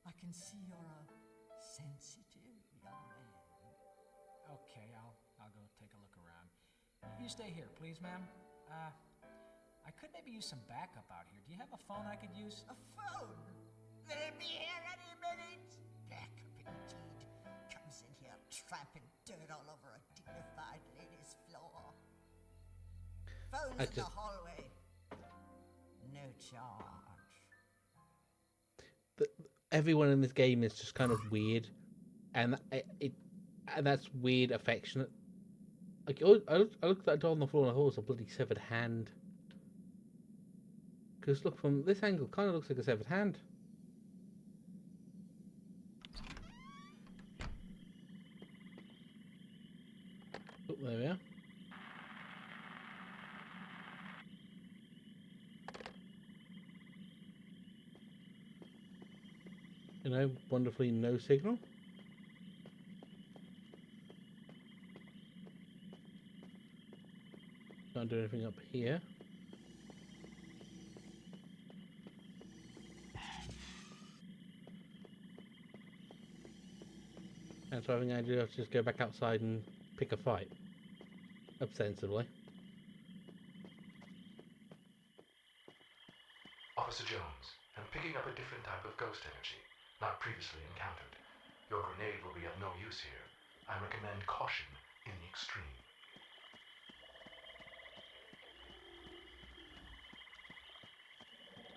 I can see you're a sensitive young man. Okay, I'll go take a look around. You stay here, please, ma'am. I could maybe use some backup out here. Do you have a phone I could use? A phone? They'll be here any minute. Backup indeed. Comes in here tramping dirt all over a dignified lady's floor. Phone's in the hallway. No charge. Everyone in this game is just kind of weird, and that's weird affectionate. Like I looked at that door on the floor and I thought it was a bloody severed hand. Because look, from this angle, kind of looks like a severed hand. Oh, there we are. You know, wonderfully no signal. Can't do anything up here. And so I think I do have to just go back outside and pick a fight. Ostensibly. Officer Jones, I'm picking up a different type of ghost energy, not previously encountered. Your grenade will be of no use here. I recommend caution in the extreme.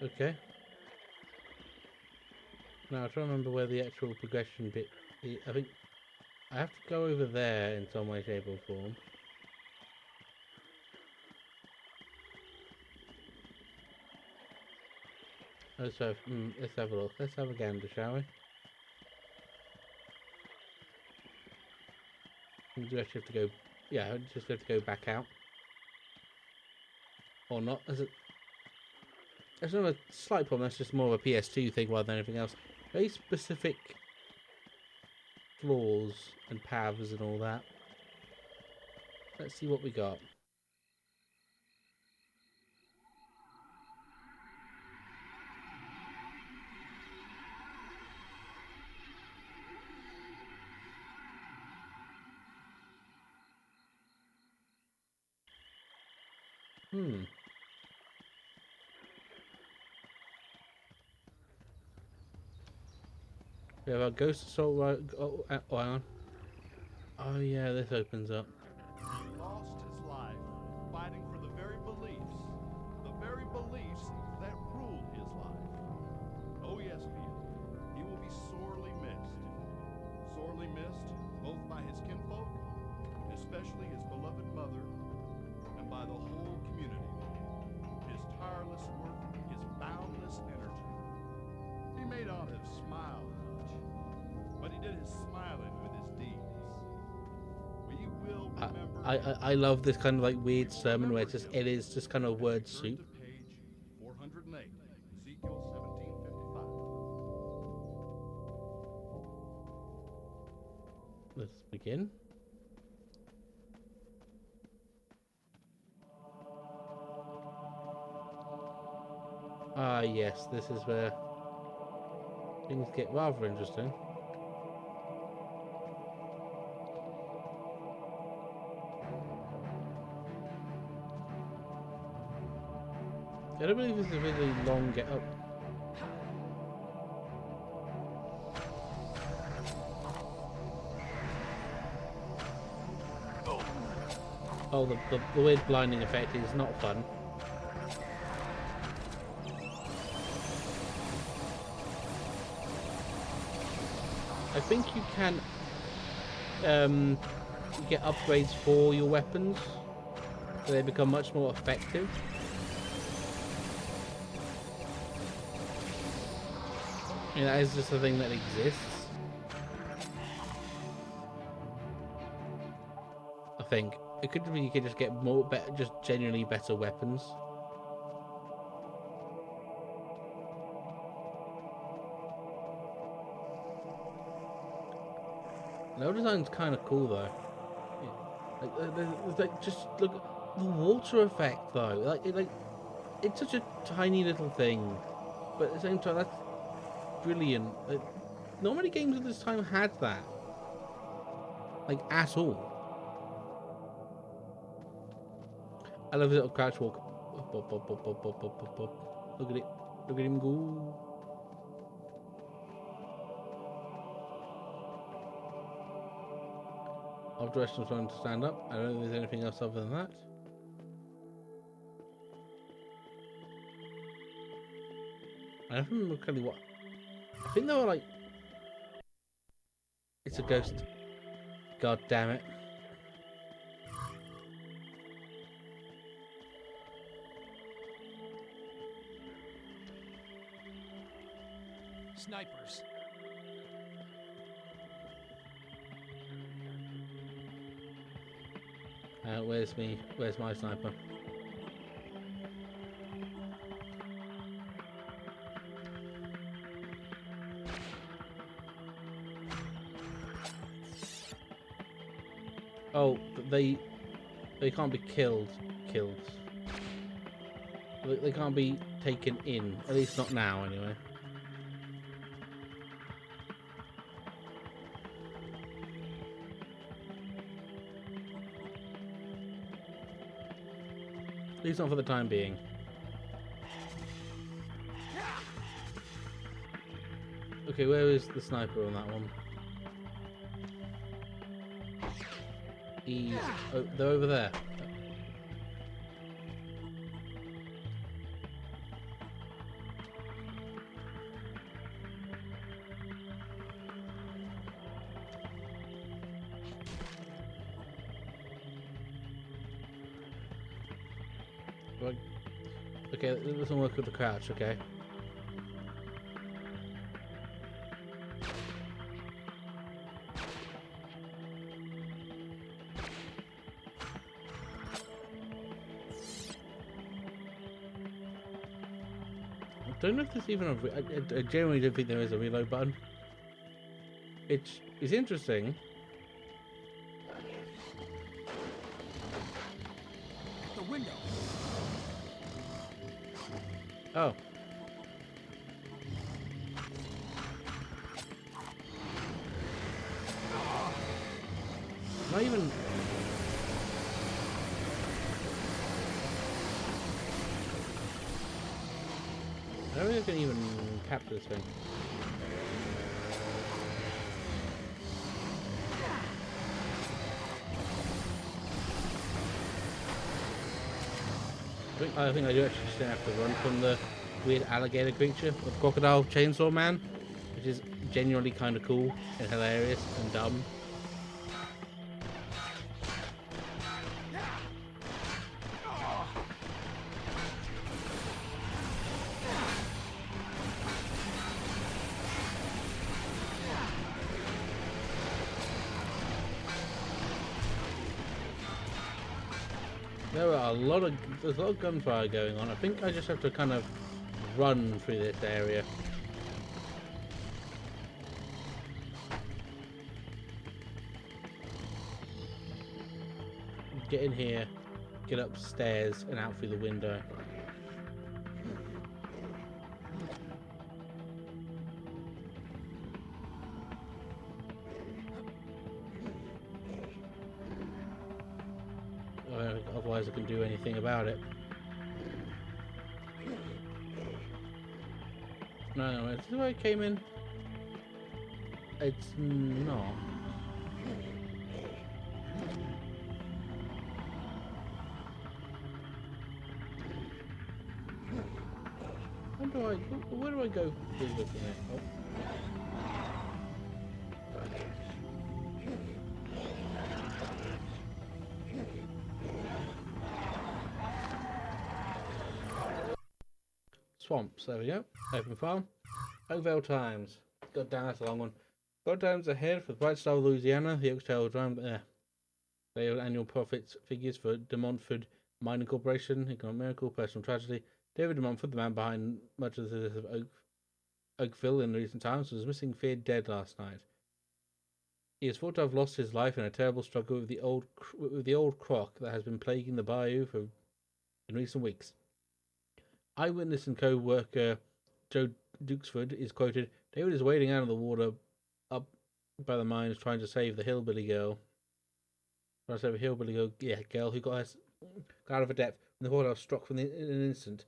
Okay. Now, I'm trying to remember where the actual progression bit is. I think I have to go over there in some way, shape or form. Let's have a look. Let's have a gander, shall we? We do actually have to go... Yeah, I just have to go back out. Or not. There's not a slight problem, that's just more of a PS2 thing rather than anything else. Very specific floors and paths and all that. Let's see what we got. We have our ghost assault right. Oh, hang on. Oh yeah, this opens up. He lost his life fighting for the very beliefs that rule his life. Oh yes, Peter, he will be sorely missed. Sorely missed both by his kinfolk, especially his beloved mother, and by the whole community. His tireless work, his boundless energy. He may not have smiled much, but he did his smiling with his deeds. We will remember. I love this kind of like weird sermon where it is just kind of word Turn soup. to page 408, Ezekiel 17:55. Let's begin. Ah yes, this is where things get rather interesting. I don't believe this is a really long get up. Oh, the weird blinding effect is not fun. I think you can get upgrades for your weapons, so they become much more effective. And that is just a thing that exists. I think it could be you could just get more better, just genuinely better weapons. Level design's kind of cool though. Like just look the water effect though. It's such a tiny little thing, but at the same time that's brilliant. Not many games at this time had that, like at all. I love the little crouch walk. Bop, bop, bop, bop, bop, bop, bop, bop. Look at it. Look at him go. After rest, I'm trying to stand up. I don't think there's anything else other than that. I don't remember exactly what. I think they were like. It's a ghost. God damn it. Snipers. Where's my sniper? Oh, they can't be killed. They can't be taken in. At least not now, anyway. At least not for the time being. Okay, where is the sniper on that one? Oh, they're over there. Okay, it doesn't work with the crouch, okay. I don't know if there's even I genuinely don't think there is a reload button. It's interesting. window. Oh. Not even... I don't think I can even capture this thing. I think I do actually just have to run from the weird alligator creature, the crocodile chainsaw man, which is genuinely kind of cool and hilarious and dumb. There's a lot of gunfire going on. I think I just have to kind of run through this area. Get in here, get upstairs and out through the window. Otherwise I can do anything about it. No, is this where I came in? It's not. Where do I go? Please look at it. Oh. Swamps, there we go. Open farm. Oakville Times. God damn, that's a long one. God times ahead for the Bright Star of Louisiana. The Oaktail Drum. Their annual profits figures for De Montfort Mining Corporation. Economic miracle, personal tragedy. David De Montfort, the man behind much of the success of Oakville in recent times, was missing, feared dead last night. He is thought to have lost his life in a terrible struggle with the old croc that has been plaguing the bayou in recent weeks. Eyewitness and co-worker Joe Dukesford is quoted, "David is wading out of the water up by the mines trying to save the hillbilly girl. Trying to save a hillbilly girl who got out of her depth when the water struck in an instant.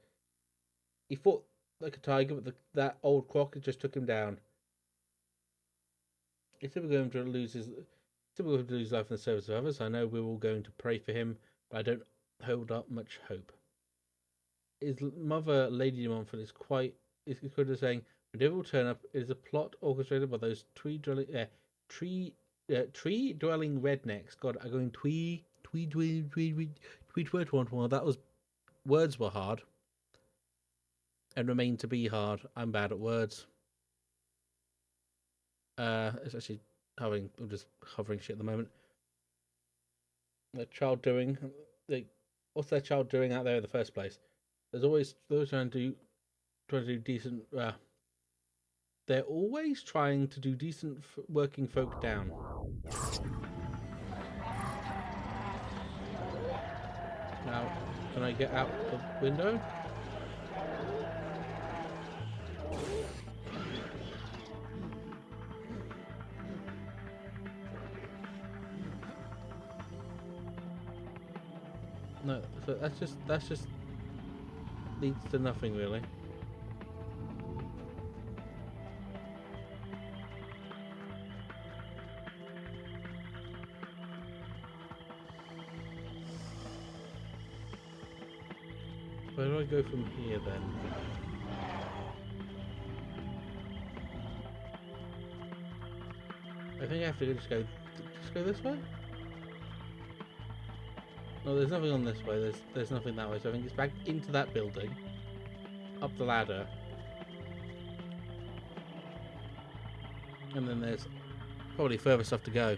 He fought like a tiger, but that old croc just took him down. It's typical of him to lose his life in the service of others. I know we're all going to pray for him, but I don't hold up much hope." His mother, Lady De Montfort, is quoted as saying, "When David will turn up, it is a plot orchestrated by those tree-dwelling rednecks." God, I'm going tweet. That was, words were hard. And remain to be hard. I'm bad at words. It's actually I'm just hovering shit at the moment. What's their child doing out there in the first place? There's always those trying to do decent. They're always trying to do decent working folk down. Now, can I get out the window? No, so that's just leads to nothing really. Where do I go from here then? I think I have to just go this way? No, there's nothing on this way. There's nothing that way. So I think it's back into that building, up the ladder, and then there's probably further stuff to go.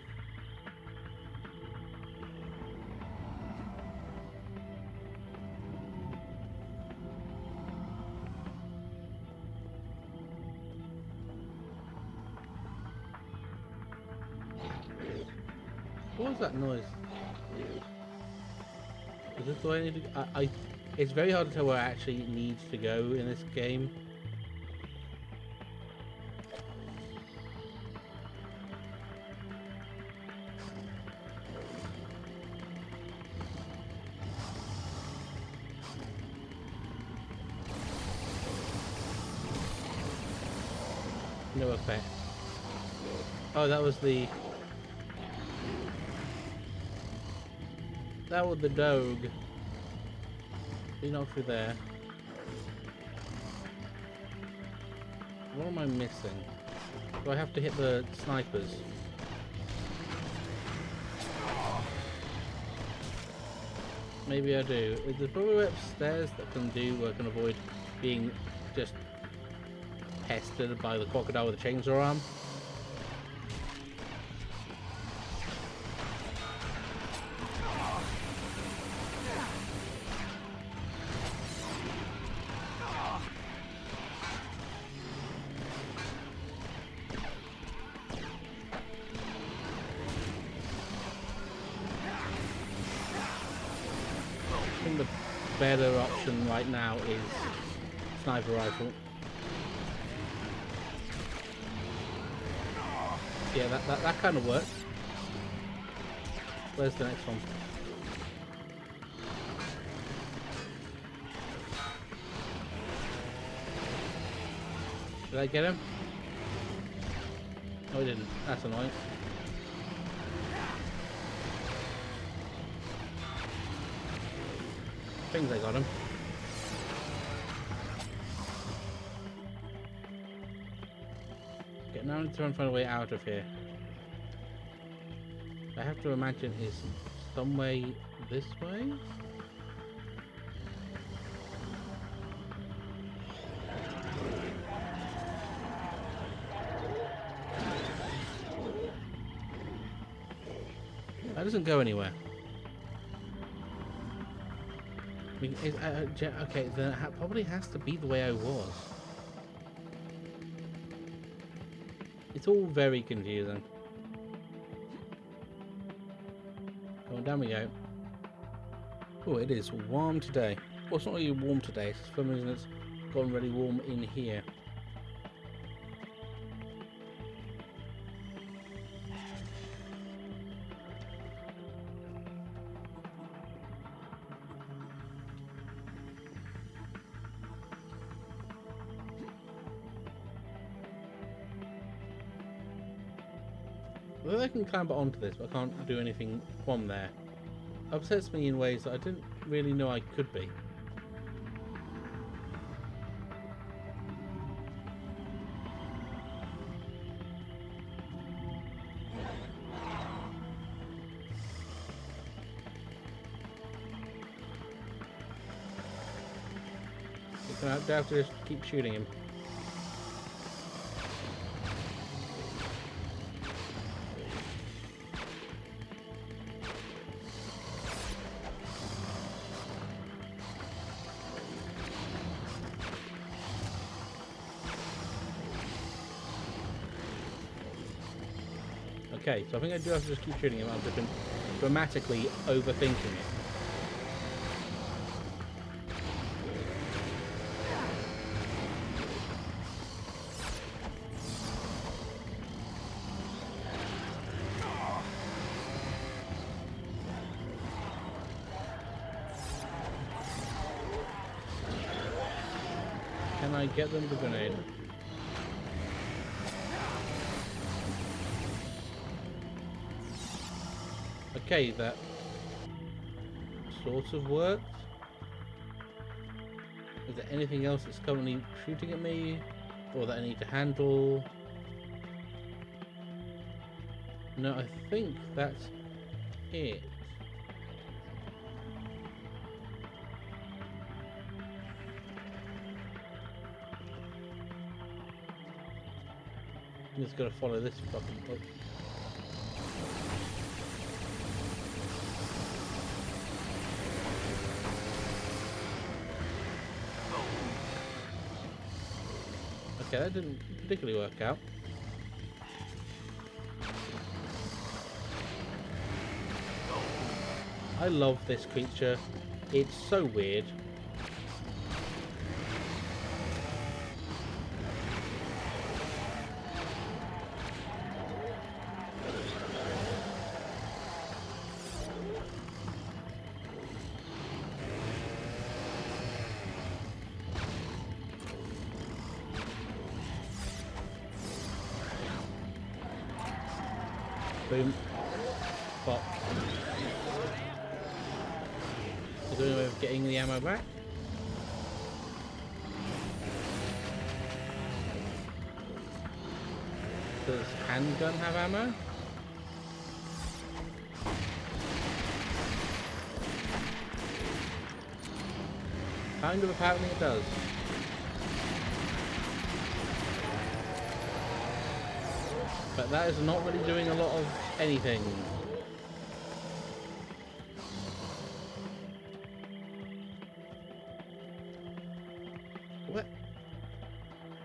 What was that noise? Is this the way I need to? It's very hard to tell where I actually need to go in this game. No effect. Oh, that was the... That was the dog. He's not through there. What am I missing? Do I have to hit the snipers? Maybe I do. There's probably a way upstairs that can do where I can avoid being just pestered by the crocodile with a chainsaw arm. I think the better option right now is sniper rifle. Yeah, that kind of works. Where's the next one? Did I get him? No, I didn't. That's annoying. I think I got him. Okay, now I need to try and find a way out of here. I have to imagine is some way this way? That doesn't go anywhere. Okay, then it probably has to be the way I was. It's all very confusing. Going down we go. Oh, it is warm today. Well, it's not really warm today. It's for some reason it's gotten really warm in here. Well, I can climb onto this, but I can't do anything from there. Upsets me in ways that I didn't really know I could be. Do I have to just keep shooting him? Okay, so I think I do have to just keep shooting him. I've just been dramatically overthinking it. Can I get them the grenade? Okay, that sort of worked. Is there anything else that's currently shooting at me? Or that I need to handle? No, I think that's it. I'm just gonna follow this fucking hook. Okay, that didn't particularly work out. I love this creature. It's so weird. Boom. Pop. Is there any way of getting the ammo back? Does handgun have ammo? Kind of, apparently it does. But that is not really doing a lot of anything. What?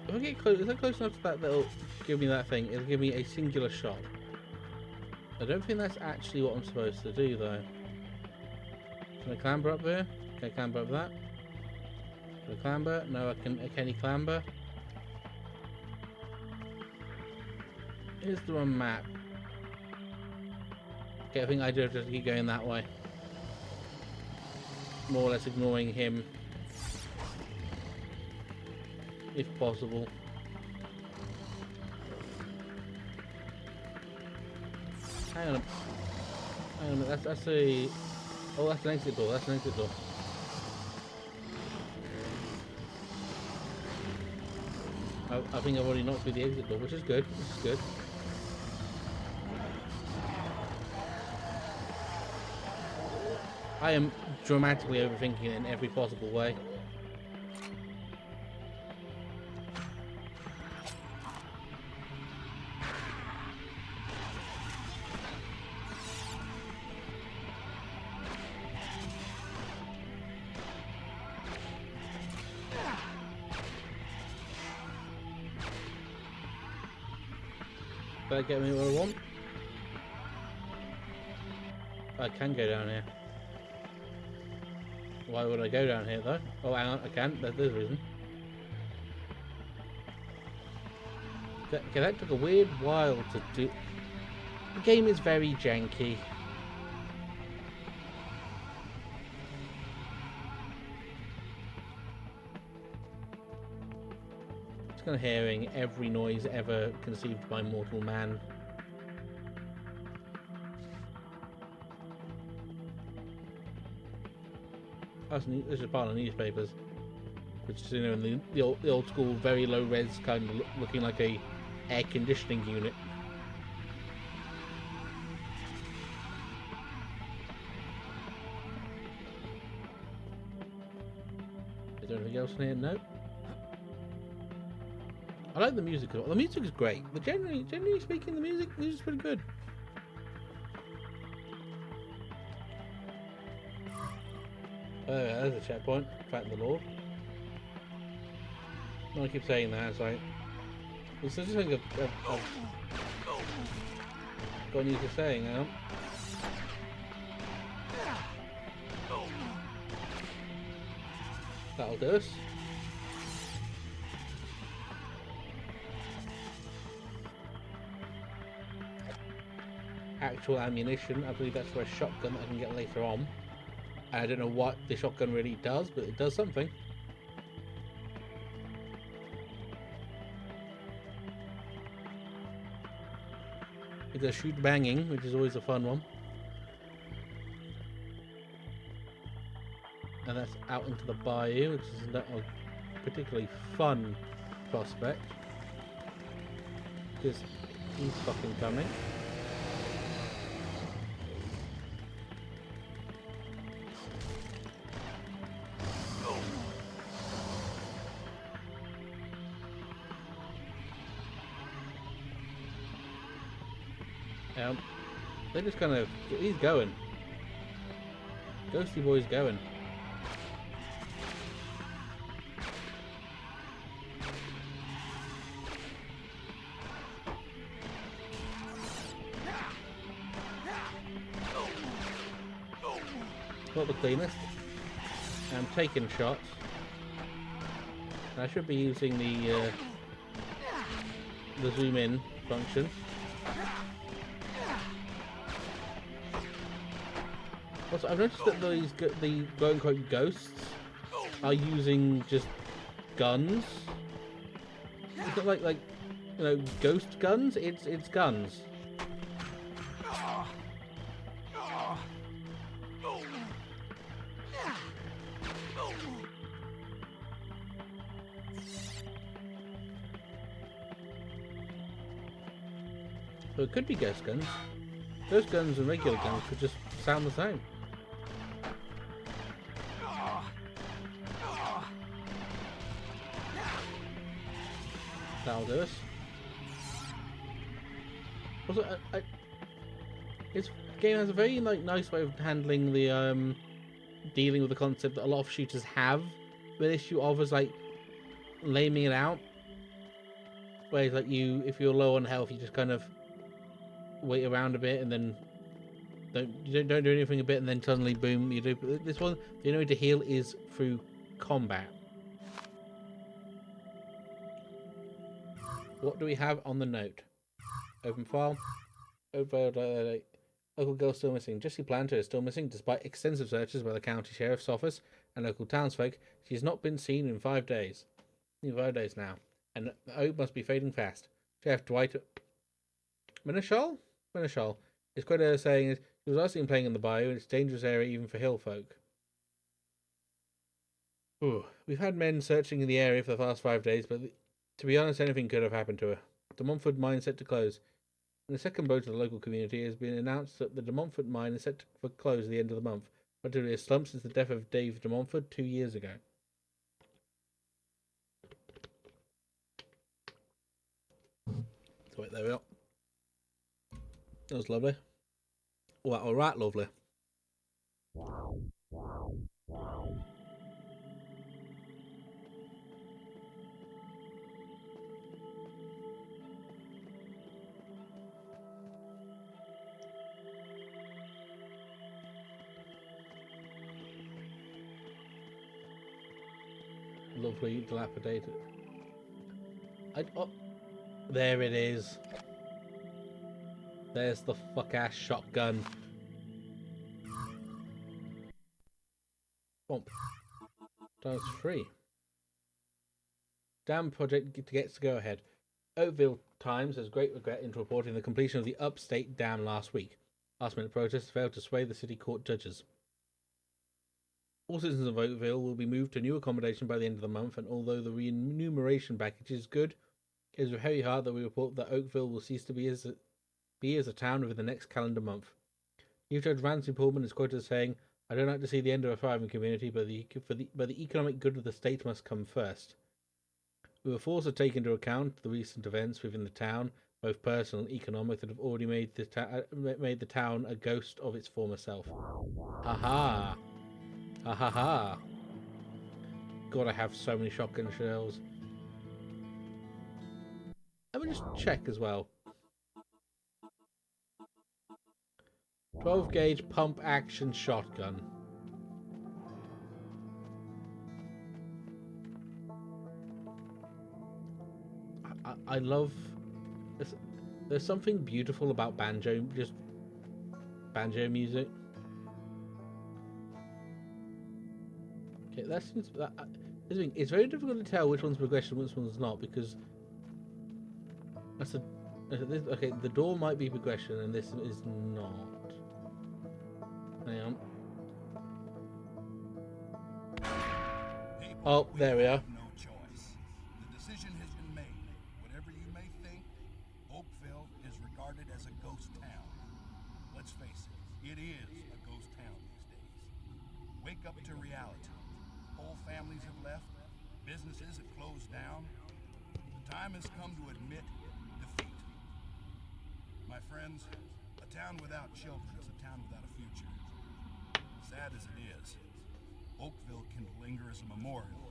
If I get close, is that close enough to that that'll give me that thing? It'll give me a singular shot. I don't think that's actually what I'm supposed to do though. Can I clamber up there? Can I clamber up that? Can I clamber? No, can he clamber? Here's the one map. Okay, I think I do have to keep going that way. More or less ignoring him. If possible. Hang on. Hang on, that's a... Oh, that's an exit door, that's an exit door. I think I've already knocked through the exit door, which is good, which is good. I am dramatically overthinking it in every possible way. Better get me what I want. I can go down here. Why would I go down here though? Oh, hang on, I can't. There's a reason. Okay, that took a weird while to do. The game is very janky. It's kind of hearing every noise ever conceived by mortal man. This is a pile of newspapers, which is, you know, in the old school, very low res kind of looking like a air conditioning unit. Is there anything else in here? No. I like the music. The music is great, but generally speaking, the music's pretty good. There's a checkpoint. Thank the Lord. I keep saying that. It's like it's just like I've gotten used to saying now. That'll do us. Actual ammunition. I believe that's for a shotgun that I can get later on. I don't know what the shotgun really does, but it does something. It does shoot banging, which is always a fun one. And that's out into the bayou, which is not a particularly fun prospect. Because he's fucking coming. They're just kind of... He's going. Ghosty boy's going. Not the cleanest. I'm taking shots. I should be using the zoom in function. Also, I've noticed that the quote unquote ghosts are using just guns. It's not like you know, ghost guns. It's guns. So it could be ghost guns. Ghost guns and regular guns could just sound the same. That'll do us. Also, this game has a very nice way of handling the dealing with the concept that a lot of shooters have the issue of, is like laming it out. Whereas like if you're low on health, you just kind of wait around a bit and then don't do anything a bit, and then suddenly boom, you do. But this one, the only way to heal is through combat. What do we have on the note? Open file. Open local girl still missing. Jessie Planter is still missing despite extensive searches by the county sheriff's office and local townsfolk. She has not been seen in 5 days. In 5 days now, and the hope must be fading fast. Sheriff Dwight Minishal is quoted as saying he was last seen playing in the bayou, and it's a dangerous area even for hill folk. Ooh. We've had men searching in the area for the past 5 days, but to be honest, anything could have happened to her. The Montfort mine is set to close. In the second blow to the local community, it has been announced that the De Montfort mine is set to close at the end of the month, relatively a slump since the death of Dave De Montfort 2 years ago. So wait, there we are. That was lovely. Well, alright, lovely. Lovely, dilapidated. Oh, there it is. There's the fuck-ass shotgun. Bump. Times 3. Dam project gets to go ahead. Oakville Times has great regret into reporting the completion of the Upstate Dam last week. Last-minute protests failed to sway the city court judges. All citizens of Oakville will be moved to new accommodation by the end of the month, and although the remuneration package is good, it is with heavy heart that we report that Oakville will cease to be as a town within the next calendar month. Chief Judge Ramsey Pullman is quoted as saying, "I don't like to see the end of a thriving community, but the economic good of the state must come first. We were forced to take into account the recent events within the town, both personal and economic, that have already made the town a ghost of its former self." Aha! Ha ha ha! God, I have so many shotgun shells. Let me just check as well. 12 gauge pump action shotgun. I love. There's something beautiful about banjo music. Okay, it's very difficult to tell which one's progression and which one's not, because okay, the door might be progression and this is not. Hang on. Oh, there we are. No choice. The decision has been made. Whatever you may think, Oakville is regarded as a ghost town. Let's face it, it is a ghost town these days. Wake up to reality. Whole families have left. Businesses have closed down. The time has come to admit defeat. My friends, a town without children is a town without a future. Sad as it is, Oakville can linger as a memorial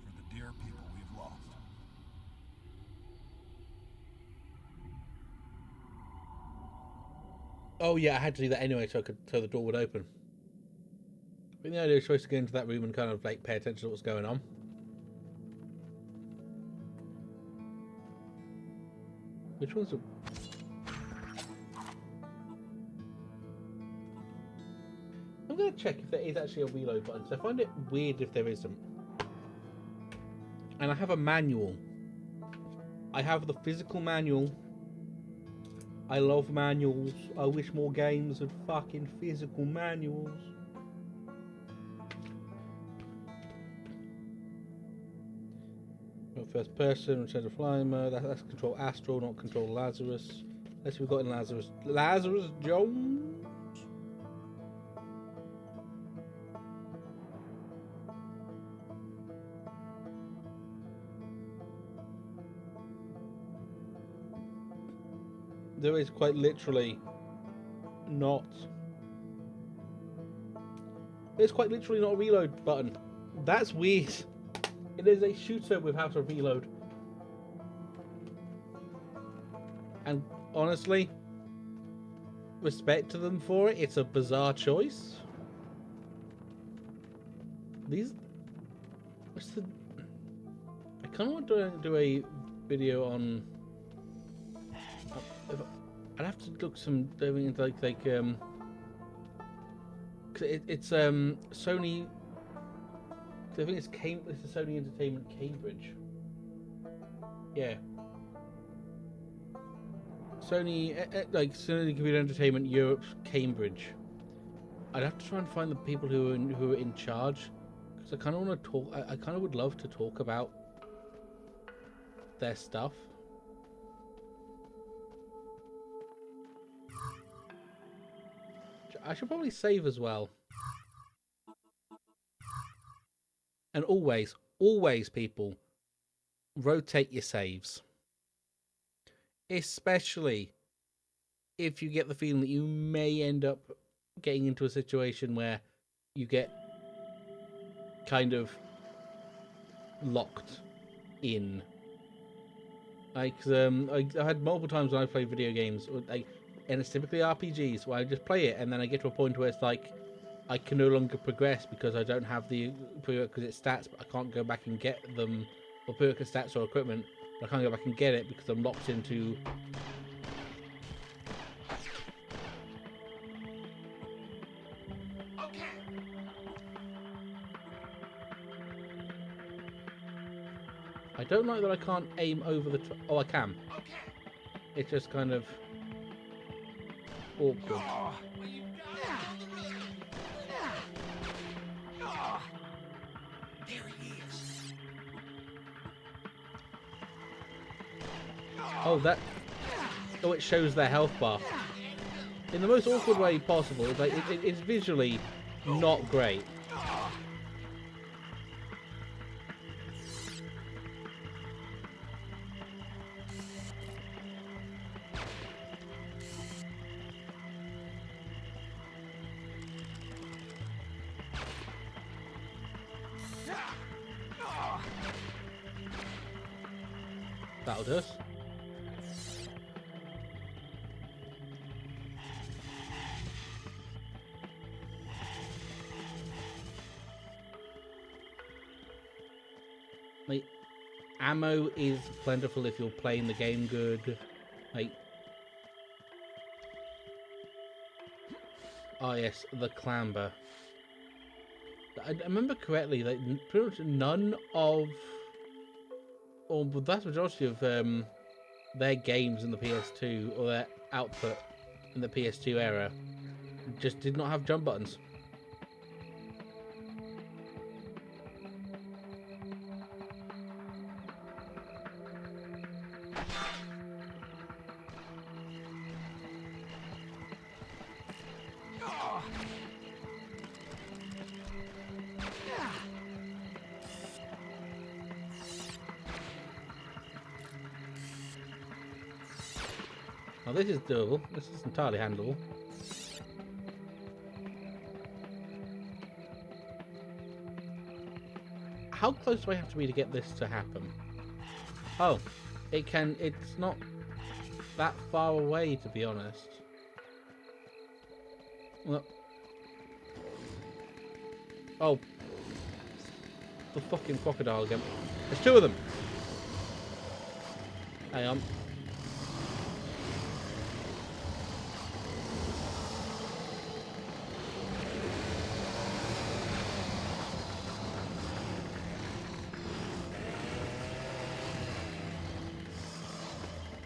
for the dear people we've lost. Oh yeah, I had to do that anyway so the door would open. But the idea of choice to go into that room and kind of like pay attention to what's going on. Which one's a... I'm going to check if there is actually a reload button, so I find it weird if there isn't. And I have a manual. I have the physical manual. I love manuals. I wish more games had fucking physical manuals. First person, return to flying mode. That's control Astral, not control Lazarus. Let's see what we've got in Lazarus. Lazarus Jones. There is quite literally not. There's quite literally not a reload button. That's weird. It is a shooter without a reload. And honestly, respect to them for it. It's a bizarre choice. These... What's the... I kind of want to do a video on... I'd have to look some... it's Sony... I think it's the Sony Entertainment Cambridge. Yeah. Sony Computer Entertainment Europe Cambridge. I'd have to try and find the people who are in charge, because I kind of want to talk. I kind of would love to talk about their stuff. I should probably save as well. And always, people, rotate your saves. Especially if you get the feeling that you may end up getting into a situation where you get kind locked in. Like, I had multiple times when I played video games, and it's typically RPGs, where I just play it, and then I get to a point where it's like, I can no longer progress because I don't have the prerequisite stats, but I can't go back and get them, or prerequisite stats or equipment, but I can't go back and get it because I'm locked into... Okay. I don't like that I can't aim over the... Oh, I can. Okay. It's just kind of awkward. Oh, well, you oh. There he is. Oh, that... Oh, it shows their health bar. In the most awkward way possible. It's like, it's visually not great. That'll do us. Like, ammo is plentiful if you're playing the game good. Like, oh yes, the clamber. I remember correctly that pretty much none of, or the vast majority of their games in the PS2, or their output in the PS2 era, just did not have jump buttons. Now this is doable. This is entirely handleable. How close do I have to be to get this to happen? Oh, it can... It's not that far away, to be honest. Well, Oh. The fucking crocodile again. There's two of them. Hang on.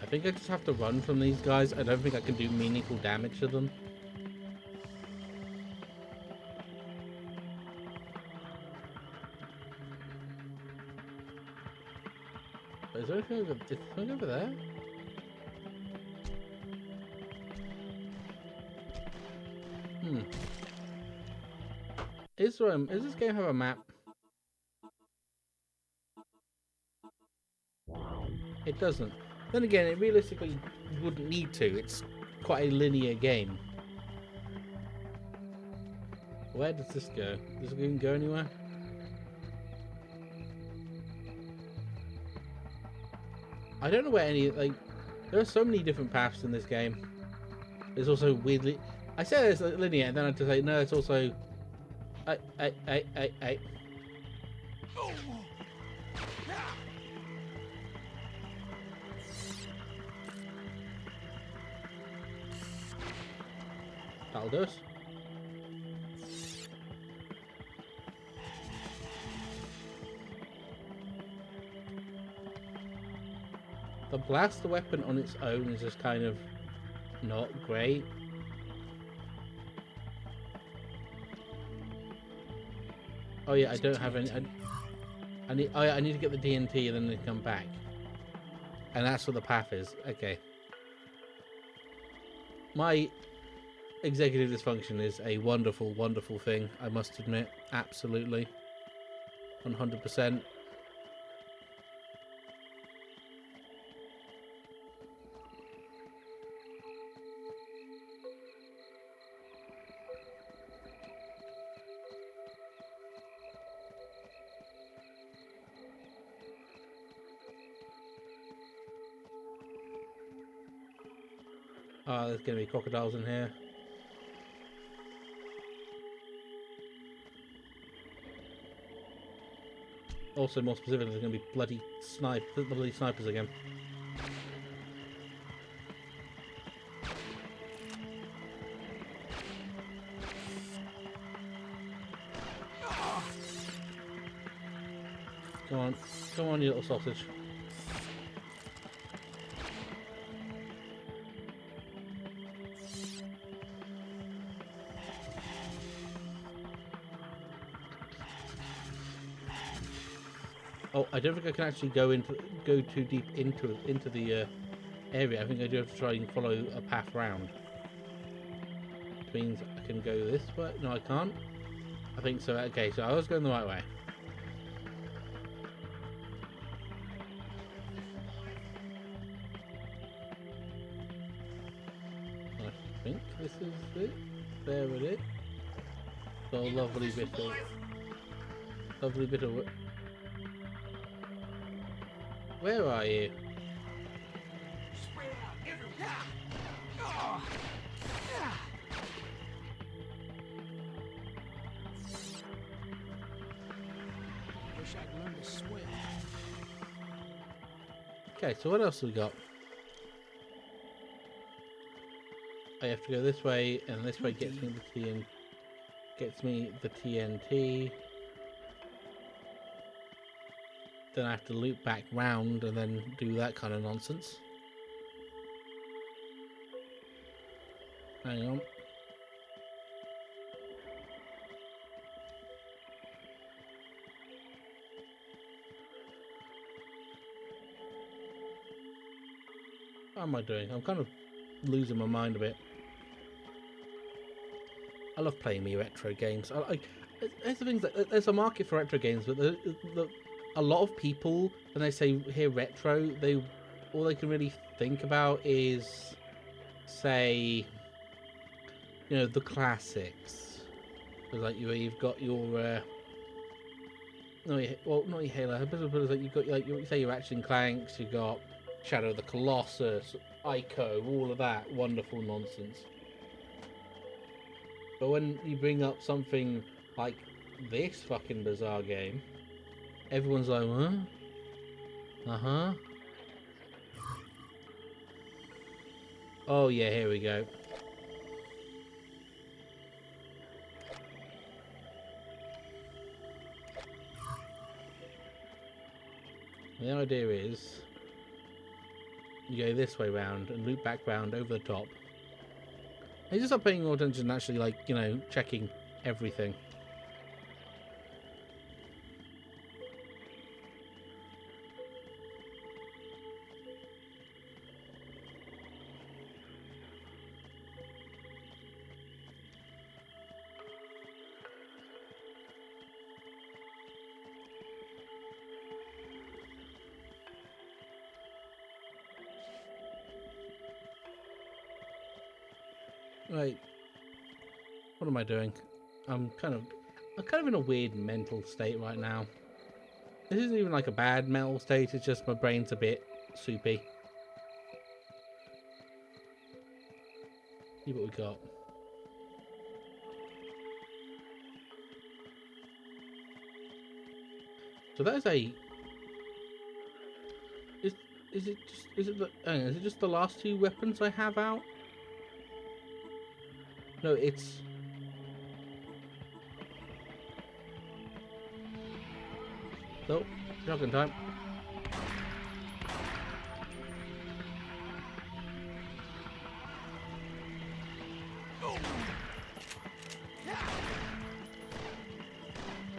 I think I just have to run from these guys. I don't think I can do meaningful damage to them. Is there anything over there? Does this game have a map? It doesn't. Then again, it realistically wouldn't need to. It's quite a linear game. Where does this go? Does it even go anywhere? I don't know where any, like, there are so many different paths in this game. There's also weirdly, I said it's linear, and then I just say, no, it's also, That'll do us. The blaster weapon on its own is just kind of not great. Oh yeah, I don't have any. I need. Oh yeah, I need to get the DNT and then they come back. And that's what the path is. Okay. My executive dysfunction is a wonderful, wonderful thing. I must admit, absolutely, 100%. Oh, there's going to be crocodiles in here. Also, more specifically, there's going to be bloody snipers again. Come on, you little sausage. Oh, I don't think I can actually go too deep into the area. I think I do have to try and follow a path round. Which means I can go this way. No, I can't. I think so. Okay, so I was going the right way. I think this is it. There it is. So lovely bit of. Where are you? Wish I'd learned to swim. Okay, so what else we got? I have to go this way, and this way gets me the TNT. Then I have to loop back round and then do that kind of nonsense. Hang on. What am I doing? I'm kind of losing my mind a bit. I love playing me retro games. There's the things that there's a market for retro games, but a lot of people, when they hear retro, all they can really think about is, say, you know, the classics. Like you've got your not your Halo, but like you've got like your Ratchet and Clanks, you've got Shadow of the Colossus, Ico, all of that wonderful nonsense. But when you bring up something like this fucking bizarre game. Everyone's like, huh? Uh-huh. Oh yeah, here we go. The idea is you go this way round and loop back round over the top. I just start paying more attention and actually, like, you know, checking everything. Right. What am I doing? I'm kind of in a weird mental state right now. This isn't even like a bad mental state, it's just my brain's a bit soupy. See what we got. So that's a... Is it just the last two weapons I have out? No, it's... Nope, shotgun time.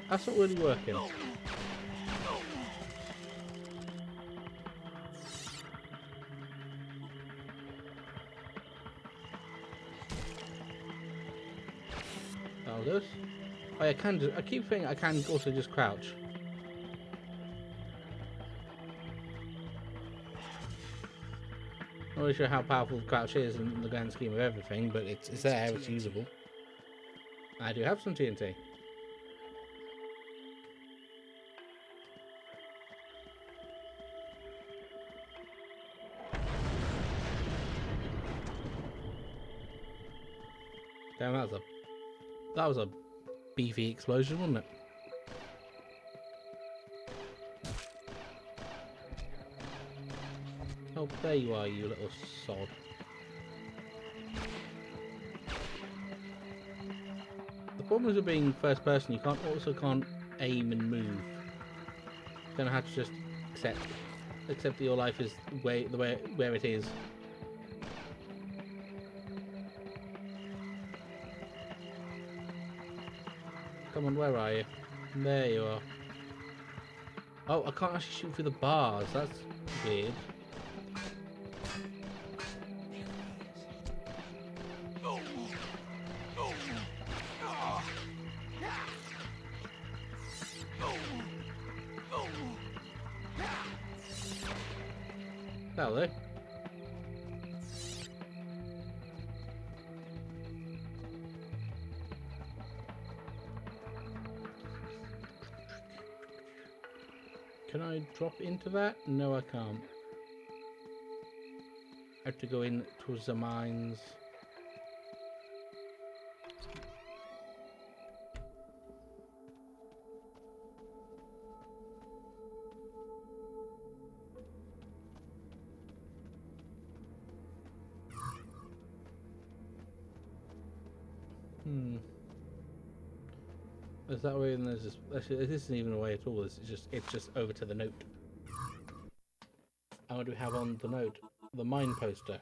That's not really working. That'll do it. Oh, I keep thinking I can also just crouch. Not really sure how powerful crouch is in the grand scheme of everything, but it's there, it's usable. I do have some TNT. Damn, that was a beefy explosion, wasn't it? Oh, there you are, you little sod. The problem with being first person, you can't aim and move. You're gonna have to just accept that your life is where it is. Come on, where are you? There you are. Oh, I can't actually shoot through the bars. That's weird. Hello. Can I drop into that? No, I can't. I have to go in towards the mines. Is that way? And there's this. Actually, this isn't even a way at all. It's just over to the note. And what do we have on the note? The mine poster.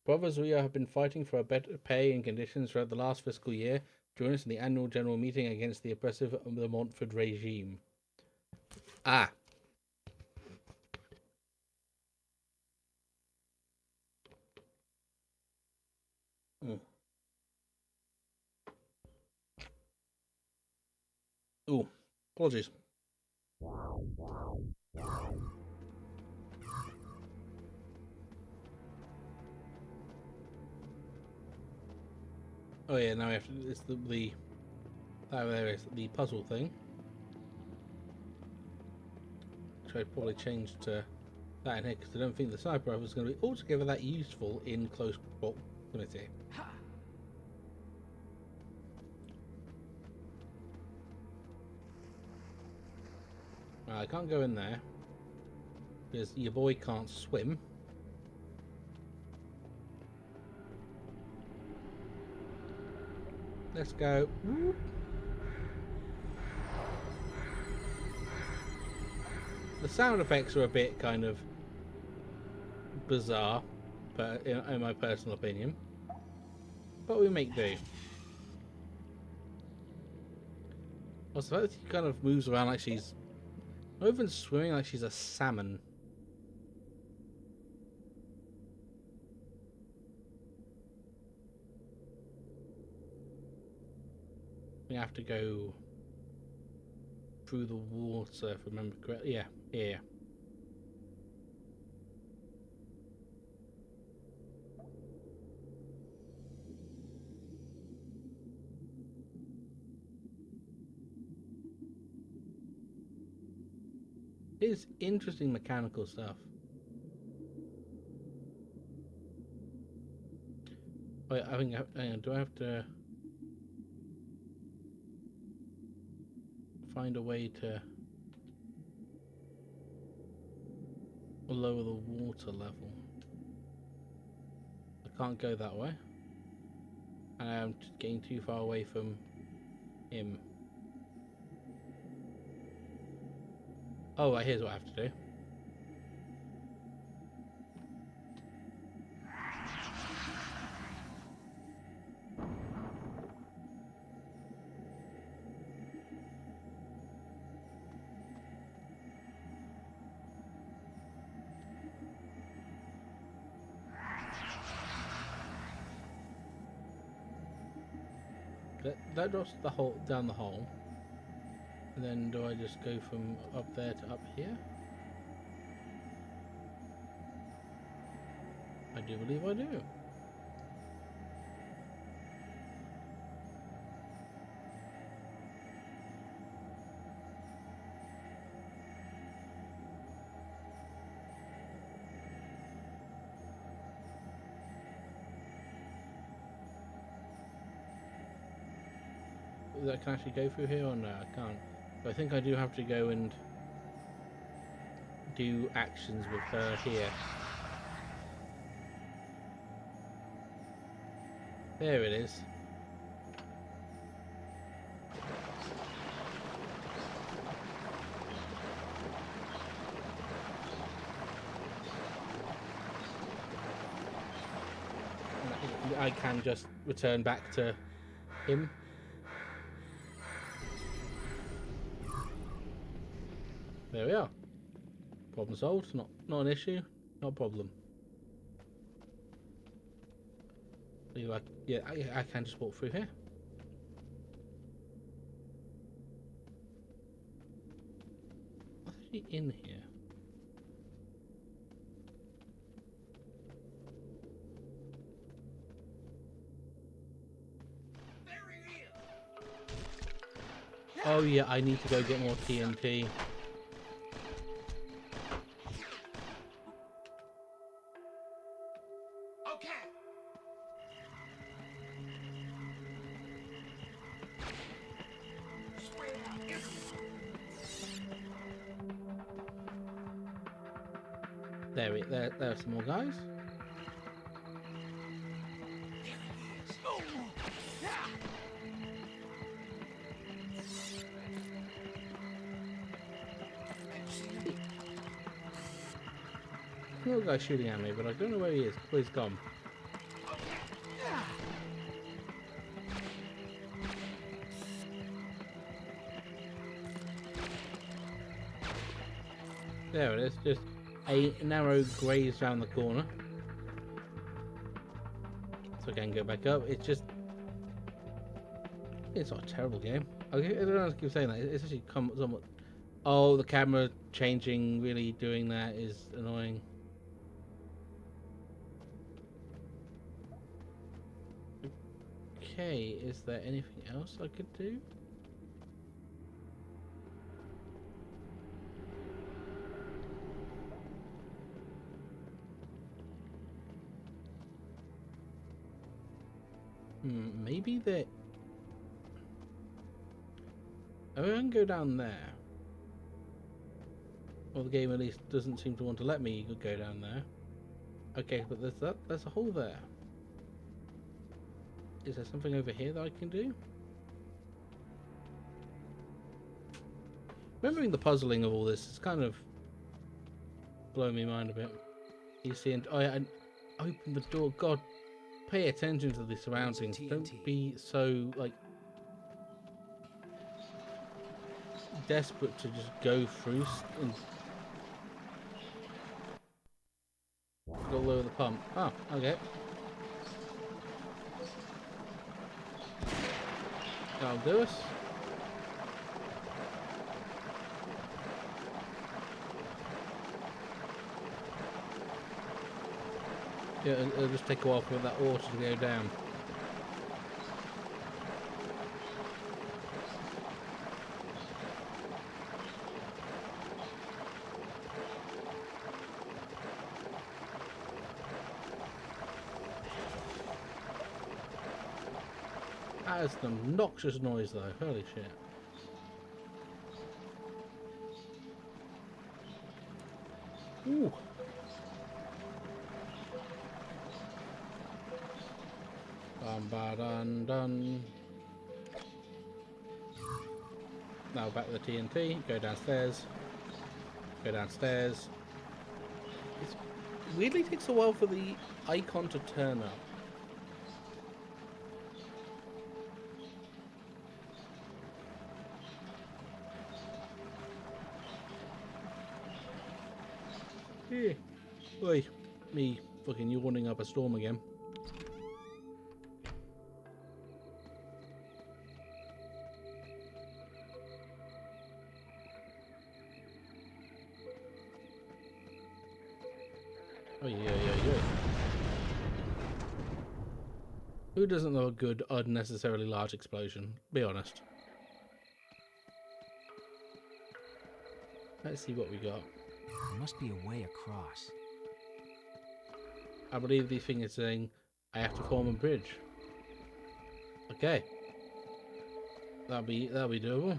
Brothers, we have been fighting for a better pay and conditions throughout the last fiscal year. Join us in the annual general meeting against the oppressive the Montford regime. Ah. Ooh, apologies. Oh yeah, now we have to. It's there is the puzzle thing, which I probably changed to that in here because I don't think the sniper rifle is going to be altogether that useful in close proximity. I can't go in there because your boy can't swim. Let's go. Whoop. The sound effects are a bit kind of bizarre, but in my personal opinion. But we make do. Also, she kind of moves around like she's not even swimming, like she's a salmon. We have to go through the water, if I remember correctly. Yeah, yeah. It's interesting mechanical stuff. Wait, I think. Hang on, do I have to find a way to lower the water level? I can't go that way. I'm getting too far away from him. Oh, right, here's what I have to do. That drops the hole down the hole. And then do I just go from up there to up here? I do believe I do. That can actually go through here or no? I can't. But I think I do have to go and do actions with her here. There it is. I can just return back to him. There we are. Problem solved. Not an issue. Not a problem. Like, yeah, I can just walk through here. What's actually in here? Oh yeah, I need to go get more TNT. There are some more guys. Another guy shooting at me, but I don't know where he is. Where he's gone. There it is. Just a narrow graze around the corner. So I can go back up. It's just... It's not a terrible game. I don't know if I keep saying that. It's actually somewhat... Oh, the camera changing, really doing that is annoying. Okay, is there anything else I could do? Maybe that... Oh, I can go down there. Well, the game at least doesn't seem to want to let me go down there. Okay, but there's a hole there. Is there something over here that I can do? Remembering the puzzling of all this is kind of blowing my mind a bit. You see, and I open the door. God, pay attention to the surroundings. Don't be so like desperate to just go through and go lower the pump. Oh, okay. That'll do us. Yeah, it'll just take a while for that water to go down. That is an obnoxious noise though, holy shit. Ooh. Dun dun. Now back to the TNT, go downstairs. Go downstairs. It weirdly takes a while for the icon to turn up. Yeah. Oi, me fucking yawning up a storm again. Oh yeah. Who doesn't know a good, unnecessarily large explosion? Be honest. Let's see what we got. There must be a way across. I believe the thing is saying I have to form a bridge. Okay. That'll be doable.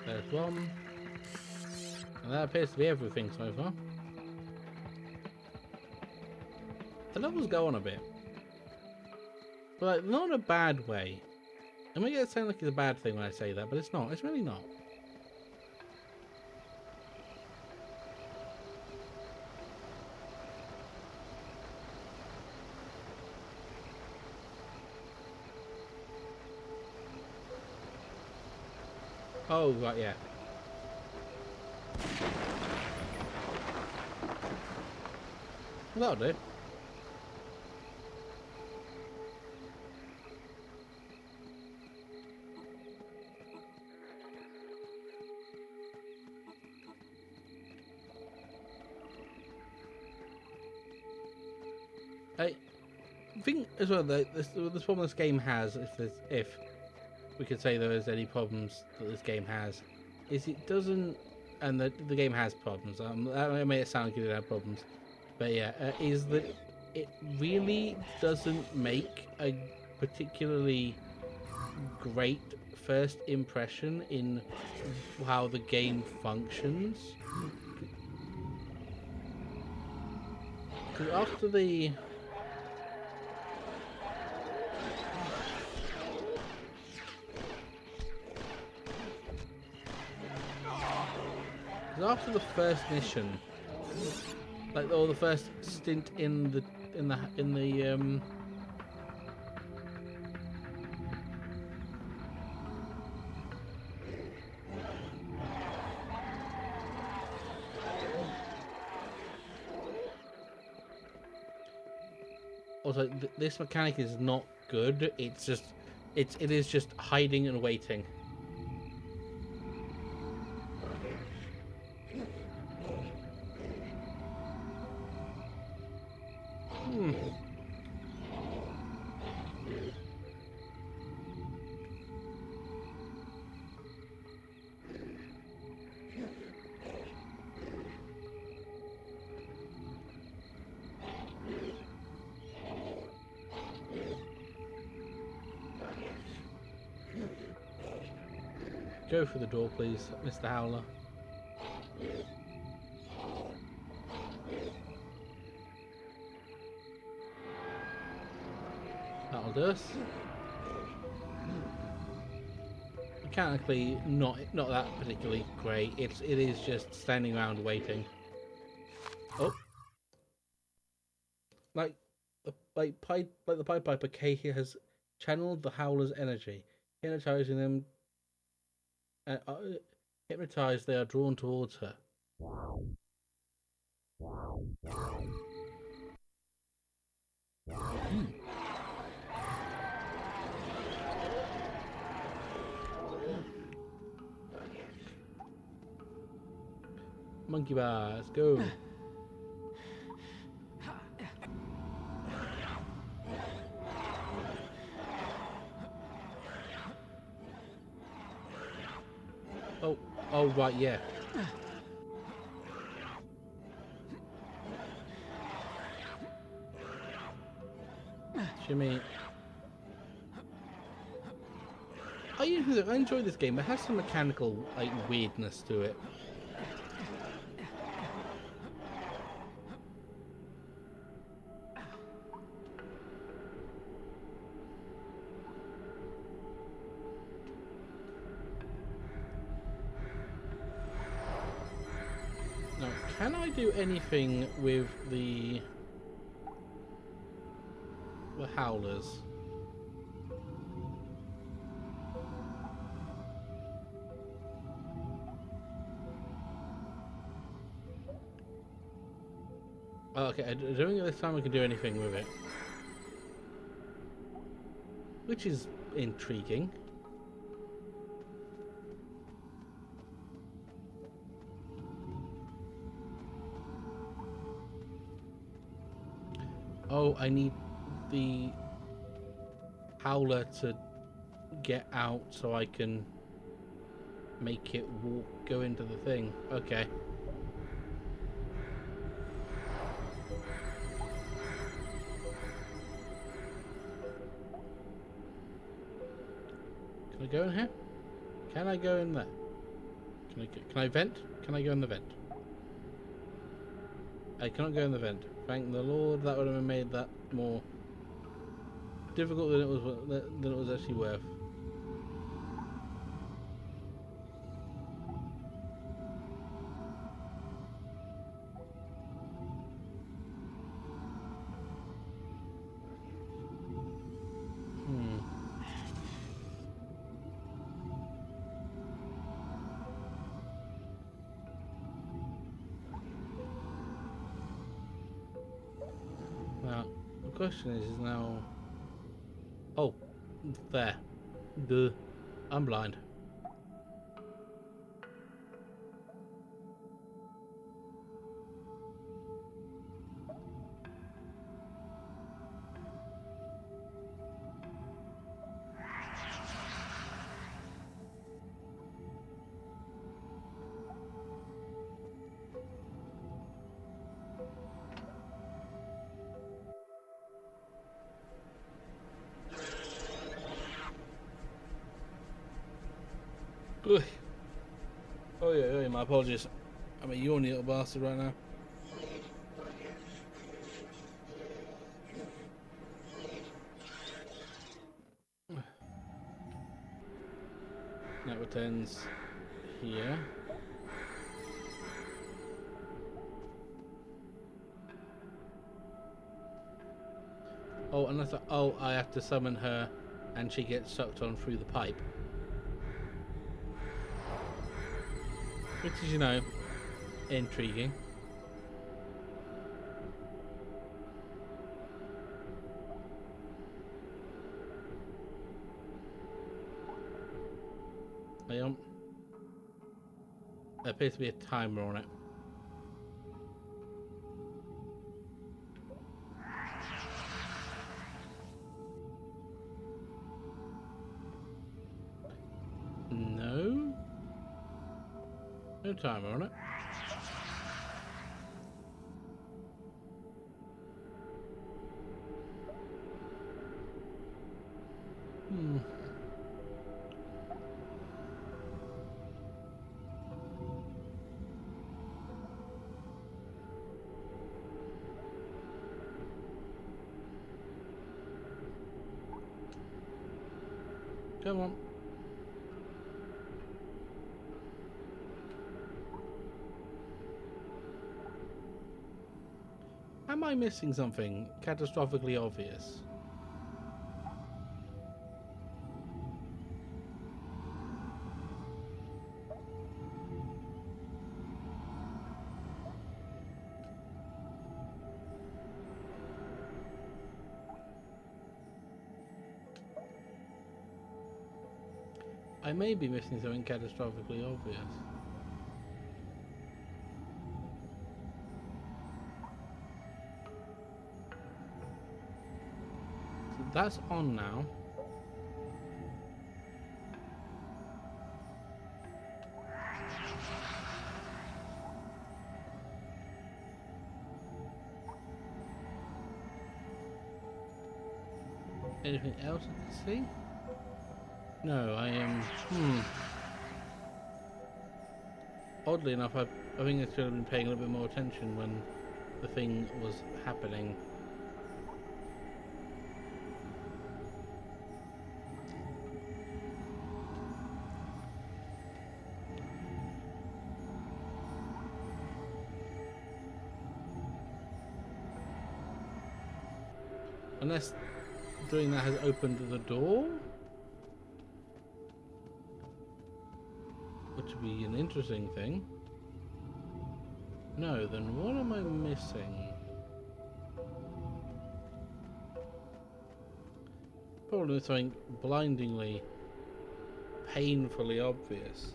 There's one. And that appears to be everything so far. The levels go on a bit. But like, not in a bad way. I make it sound like it's a bad thing when I say that, but it's not. It's really not. Oh, right, yeah. That'll do. I think as well that this problem this game has, if we could say there is any problems that this game has, is it doesn't, and the game has problems. That may sound like it didn't have problems, but yeah, is that it really doesn't make a particularly great first impression in how the game functions. Because after the first mission, like or the first stint in the also this mechanic is not good. It's just it is just hiding and waiting. Go through the door, please, Mr. Howler. That'll do us. Mechanically, not that particularly great. It is just standing around waiting. Oh, like the Pied Piper, Kay has channeled the Howler's energy, hypnotizing them. Hypnotized, they are drawn towards her. Monkey bars, go. Oh right, yeah. Jimmy. I enjoy this game. It has some mechanical weirdness to it. Now, can I do anything with the howlers? Oh, okay, I don't think this time we can do anything with it. Which is intriguing. Oh, I need the howler to get out so I can make it go into the thing. Okay. Can I go in here? Can I go in there? Can I vent? Can I go in the vent? I cannot go in the vent. Thank the Lord, that would have made that more difficult than it was actually worth. Now, the question is now... Oh, there. Duh. I'm blind. Ugh. Oh yeah, my apologies. I'm a yawny little bastard right now. That returns here. Oh, and I thought, oh, I have to summon her, and she gets sucked on through the pipe. Which is, you know, intriguing. There appears to be a timer on it. No? No timer on it. Come on. Am I missing something catastrophically obvious? I may be missing something catastrophically obvious. So that's on now. Anything else I can see? No, I am. Oddly enough, I think I should have been paying a little bit more attention when the thing was happening. Unless doing that has opened the door? Which would be an interesting thing. No, then what am I missing? Probably something blindingly, painfully obvious.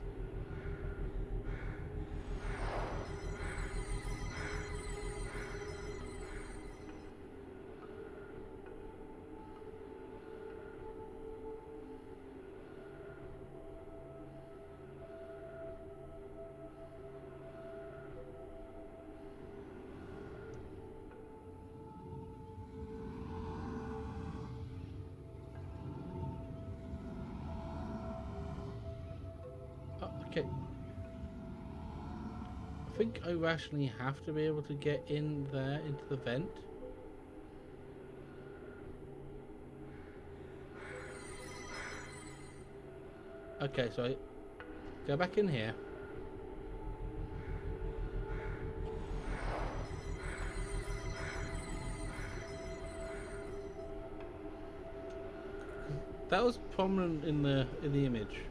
Okay. I think I rationally have to be able to get in there into the vent. Okay, so I go back in here. That was prominent in the image.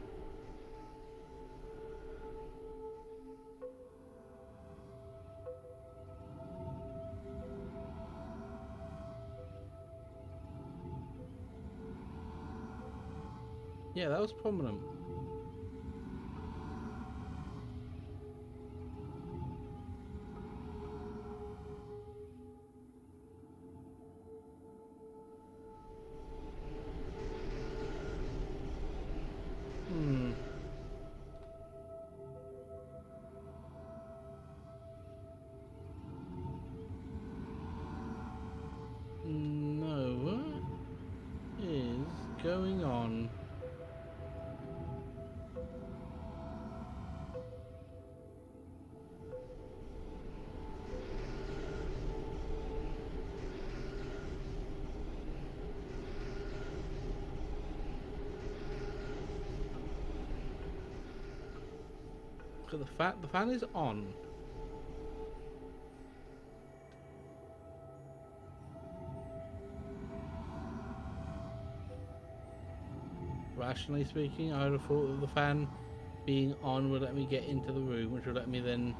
Yeah, that was prominent. No, what is going on? So the fan is on. Rationally speaking, I would have thought that the fan being on would let me get into the room, which would let me then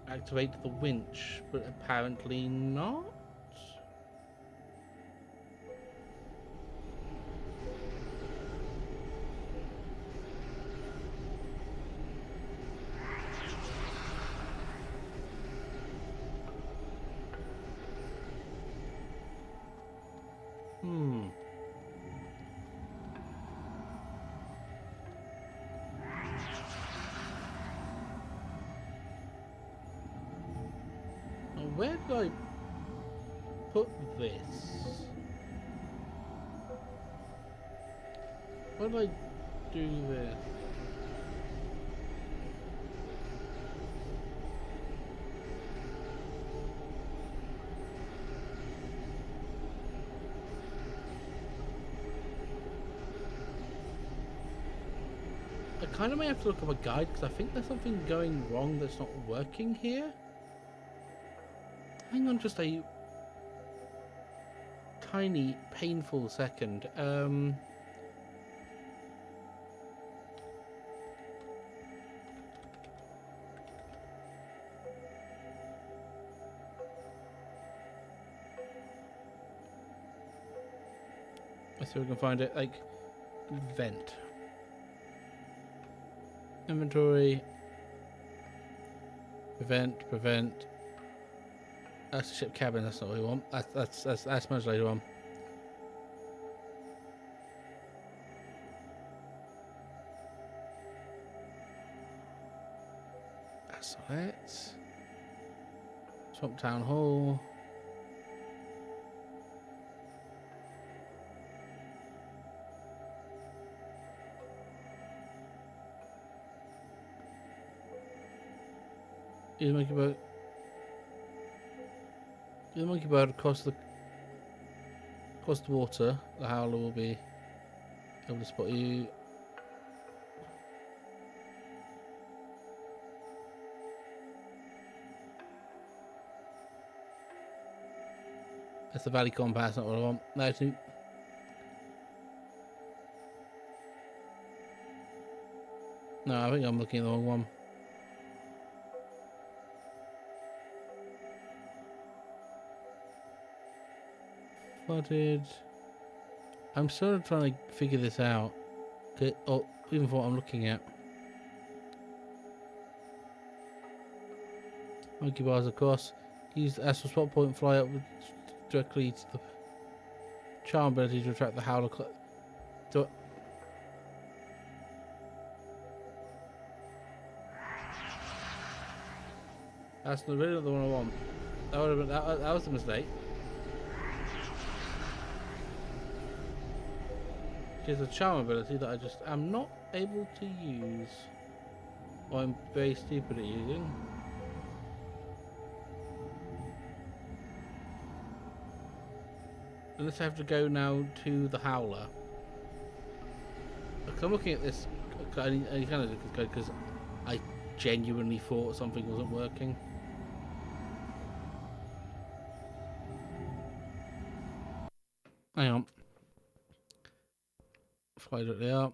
activate the winch, but apparently not. Where did I put this? Where did I do this? I kind of may have to look up a guide because I think there's something going wrong that's not working here. Hang on just a tiny, painful second. Let's see if we can find it. Like, vent. Inventory. Prevent. That's the ship cabin. That's not what we want. That's much later on. That's not it. Swamp Town Hall. Use the monkey boat. Use the monkey boat across the water. The howler will be able to spot you. That's the valley compass, not what I want. No, too. No, I think I'm looking at the wrong one. Flooded. I'm sort of trying to figure this out. Oh, even for what I'm looking at. Monkey bars across. Use the astral spot point, fly up directly to the charm ability to attract the howler. That's really not the one I want. That would have been that was a mistake. There's a charm ability that I just am not able to use, or I'm very stupid at using. Unless I have to go now to the howler. Because I'm looking at this, I kind of did this because I genuinely thought something wasn't working. Hang on. Fly directly up.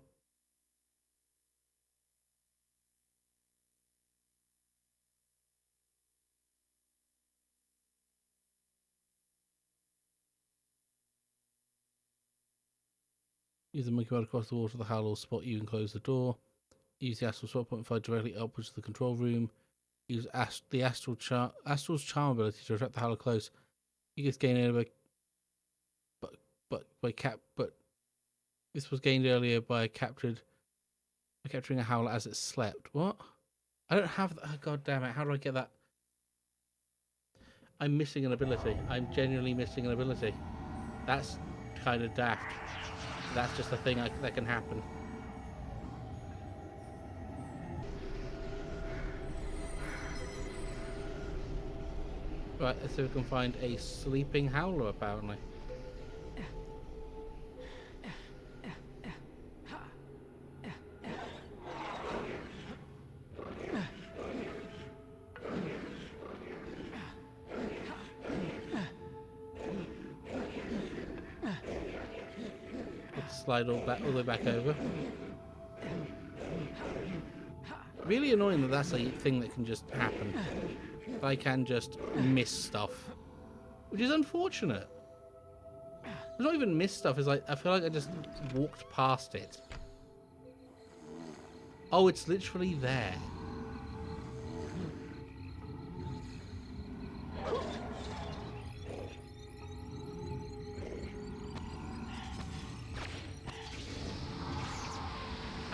Use the monkey bar across the water. The howler will spot you and close the door. Use the astral spot point, fly directly upwards to the control room. Use the astral's charm ability to attract the howler close. You get gained earlier but this was gained earlier by capturing a howler as it slept. What? I don't have that. Oh, God damn it! How do I get that? I'm missing an ability. I'm genuinely missing an ability. That's kind of daft. That's just a thing that can happen. Right, let's see if we can find a sleeping howler, apparently. Let's slide all the way back over. Really annoying that that's a thing that can just happen. I can just miss stuff, which is unfortunate. It's not even miss stuff. It's like I feel like I just walked past it. Oh, it's literally there.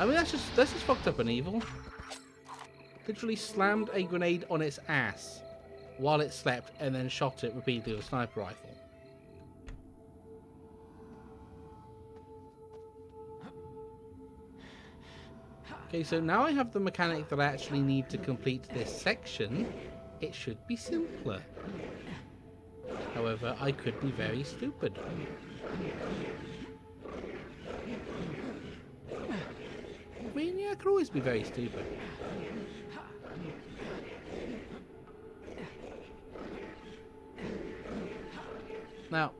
I mean, that's just fucked up and evil. Literally slammed a grenade on its ass while it slept and then shot it repeatedly with a sniper rifle. Okay, so now I have the mechanic that I actually need to complete this section. It should be simpler. However, I could be very stupid. I mean, yeah. I could always be very stupid. Now,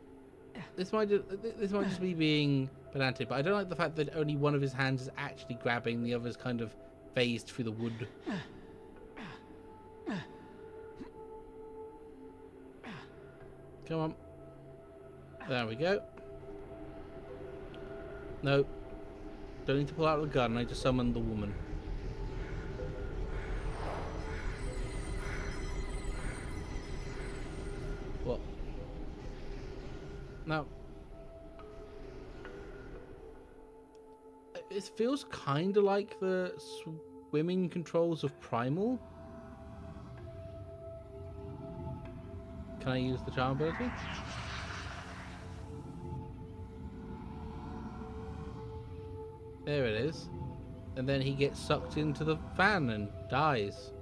this might just be being pedantic, but I don't like the fact that only one of his hands is actually grabbing, the other's kind of phased through the wood. Come on. There we go. No. Don't need to pull out the gun, I just summoned the woman. What? Now, it feels kind of like the swimming controls of Primal. Can I use the charm ability? There it is. And then he gets sucked into the fan and dies.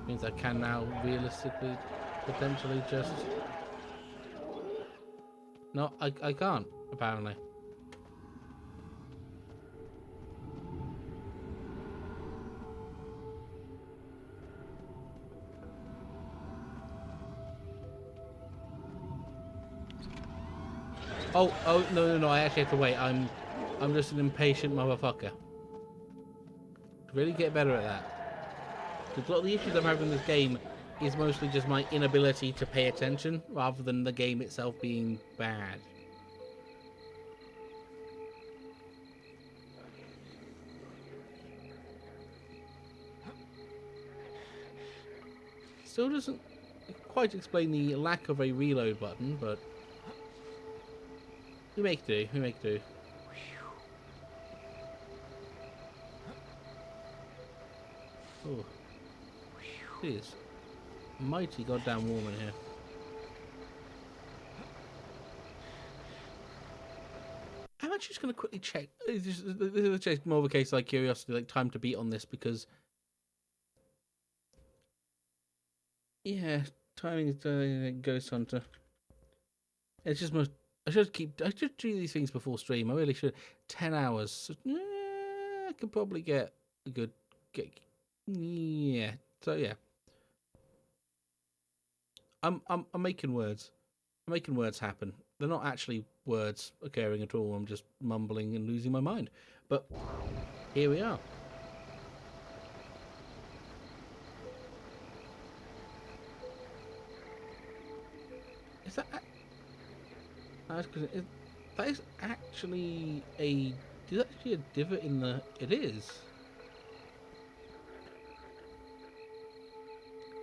Means I can now realistically, potentially just... No, I can't, apparently. Oh, no, I actually have to wait. I'm just an impatient motherfucker. Really get better at that. Because a lot of the issues I'm having in this game is mostly just my inability to pay attention, rather than the game itself being bad. Still doesn't quite explain the lack of a reload button, but... we make do, we make do. Oh. It is mighty goddamn warm in here. I'm actually just going to quickly check. This is more of a case like curiosity, like time to beat on this, because... yeah, timing is Ghosthunter. It's just most... I should do these things before stream. I really should. 10 hours. So, I could probably get a good... yeah. So, yeah. I'm making words. I'm making words happen. They're not actually words occurring at all. I'm just mumbling and losing my mind. But here we are. Is that... that is actually a... is that actually a divot in the... it is.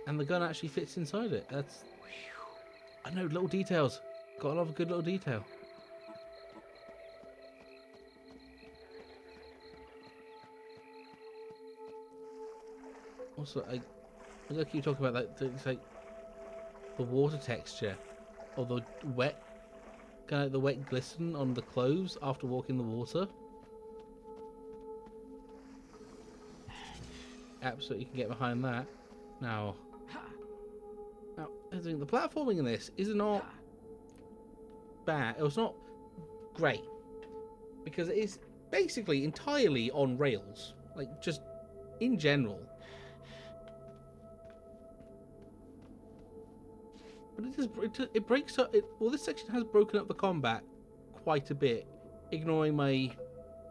And the gun actually fits inside it. That's... I know, little details. Gotta love a good little detail. Also, I gotta keep talking about that. It's like the water texture, or the wet, kind of the wet glisten on the clothes after walking the water. Absolutely, can get behind that. Now, the platforming in this is not bad. It was not great because it is basically entirely on rails, like just in general. But it breaks up. Well, this section has broken up the combat quite a bit, ignoring my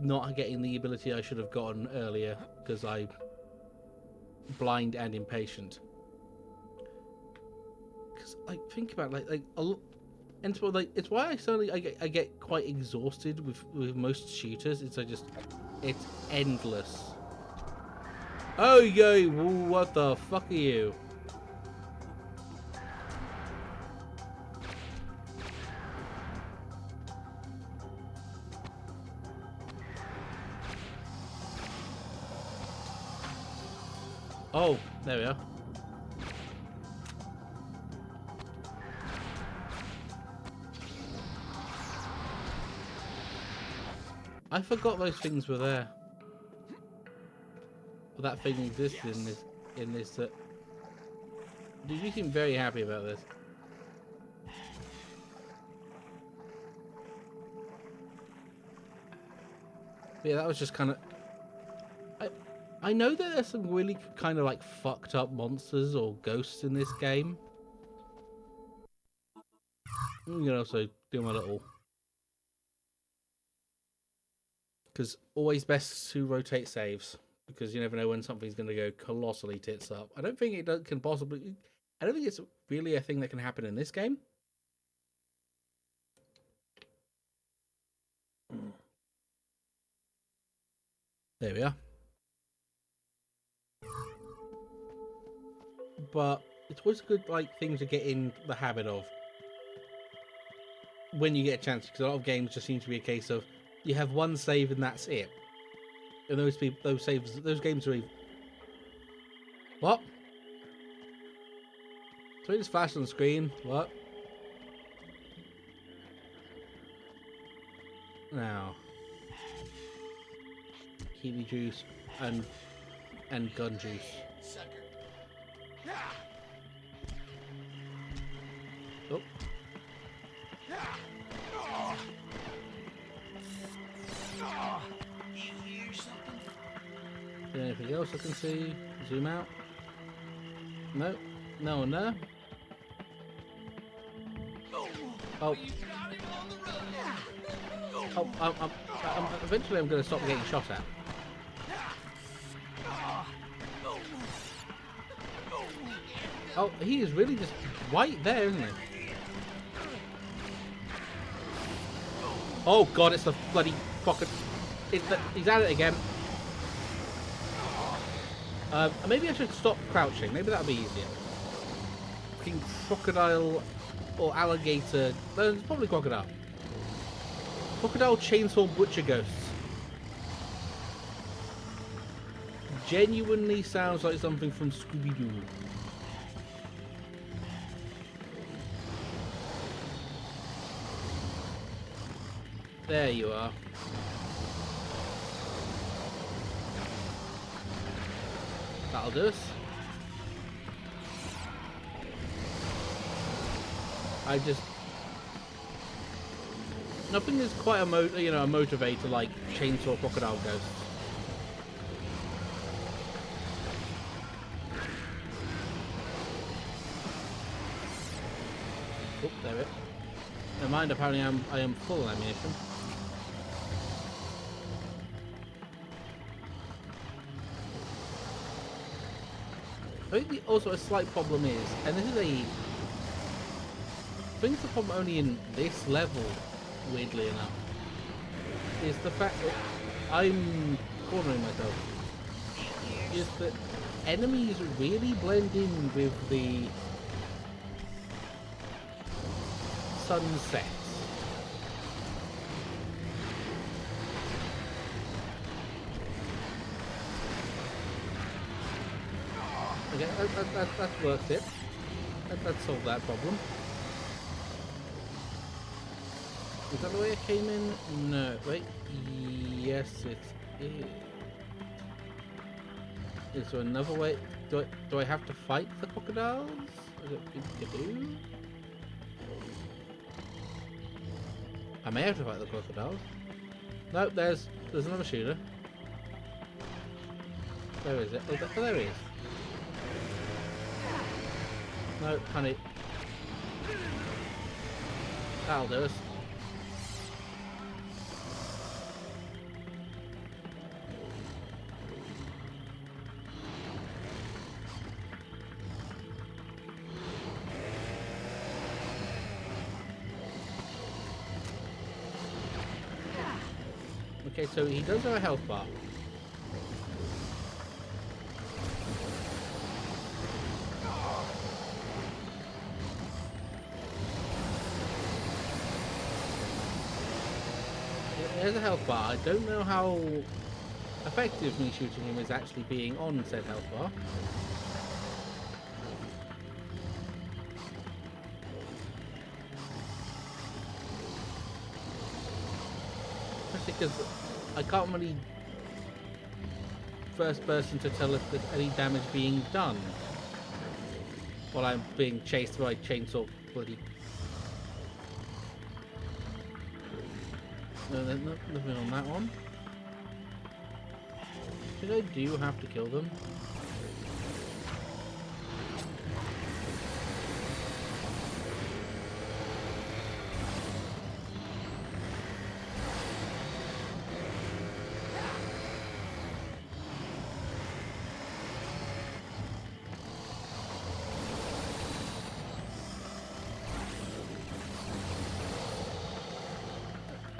not getting the ability I should have gotten earlier because I'm blind and impatient. Because like think about and so like it's why I get quite exhausted with most shooters. It's endless. Oh yo, what the fuck are you? Oh, there we are. I forgot those things were there. Well, that thing existed in this. Dude, you seem very happy about this. Yeah, that was just kind of... I know that there's some really kind of like fucked up monsters or ghosts in this game. I'm gonna also do my little... Because always best to rotate saves. Because you never know when something's going to go colossally tits up. I don't think it can possibly... I don't think it's really a thing that can happen in this game. There we are. But it's always a good thing to get in the habit of when you get a chance, because a lot of games just seem to be a case of you have one save and that's it. And those games are even... What? So it just flashed on the screen. What? Now, kiwi juice and gun juice. Oh. Anything else I can see? Zoom out. No, no one there. Oh. Oh, eventually I'm going to stop getting shot at. Oh, he is really just right there, isn't he? Oh god, it's the bloody fucking... He's at it again. Maybe I should stop crouching. Maybe that'll be easier. Fucking crocodile or alligator. No, it's probably crocodile. Crocodile chainsaw butcher ghosts. Genuinely sounds like something from Scooby-Doo. There you are. That'll do us. Nothing is quite a motivator like chainsaw crocodile ghosts. Oh, there it is. Never mind, apparently I am full of ammunition. I think also a slight problem is, and this is I think it's a problem only in this level, weirdly enough, is the fact that I'm cornering myself. Is that enemies really blend in with the sunsets. Okay, that's worth it. That solved that problem. Is that the way I came in? No. Wait. Yes, it is. Is there another way? Do I have to fight the crocodiles? I don't think I do. I may have to fight the crocodiles. No, there's another shooter. Where is it? Oh, there he is. No, honey. That'll do us. Okay, so he does have a health bar. There's a health bar. I don't know how effective me shooting him is actually being on said health bar. Especially because I can't really first person to tell if there's any damage being done while I'm being chased by chainsaw bloody... No, there's nothing on that one. Did I do have to kill them?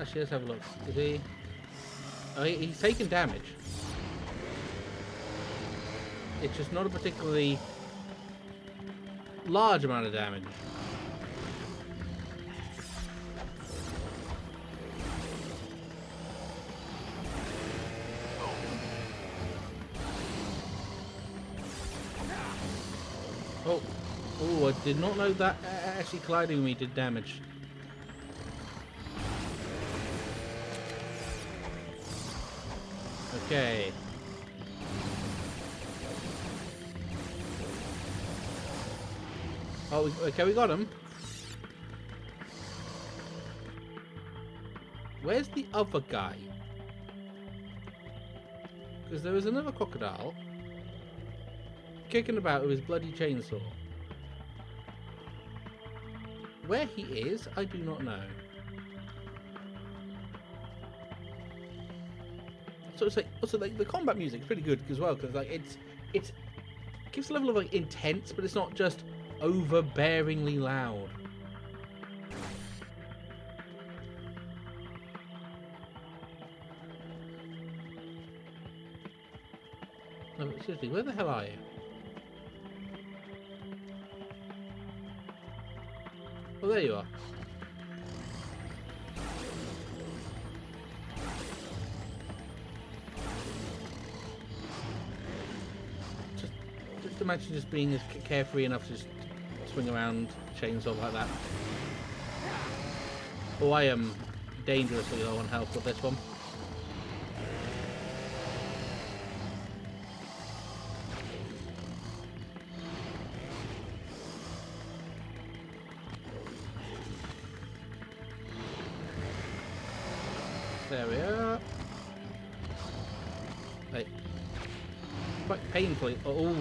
Actually, let's have a look. Is he... Oh, he's taken damage. It's just not a particularly large amount of damage. Oh, oh! I did not know that actually colliding with me did damage. Okay. Oh, okay, we got him. Where's the other guy? Because there was another crocodile kicking about with his bloody chainsaw. Where he is, I do not know. So it's like, also like the combat music's pretty good as well, because like it gives a level of like intense, but it's not just overbearingly loud. No, but seriously, where the hell are you? Oh, there you are. Just imagine just being as carefree enough to just swing around chainsaw like that. Oh, I am dangerously low on health with this one. There we are. Hey. Quite painfully. Oh.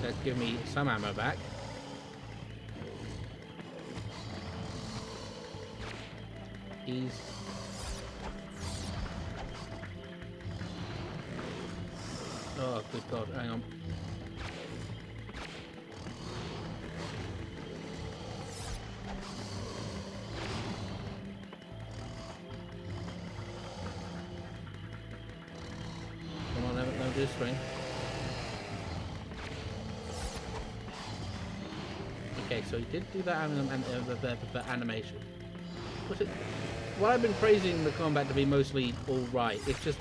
Let's give me some ammo back. He's... Oh, good God, hang on. Come on, let me do a swing. Okay, so he did do that animation. Well, I've been praising the combat to be mostly alright. It's just...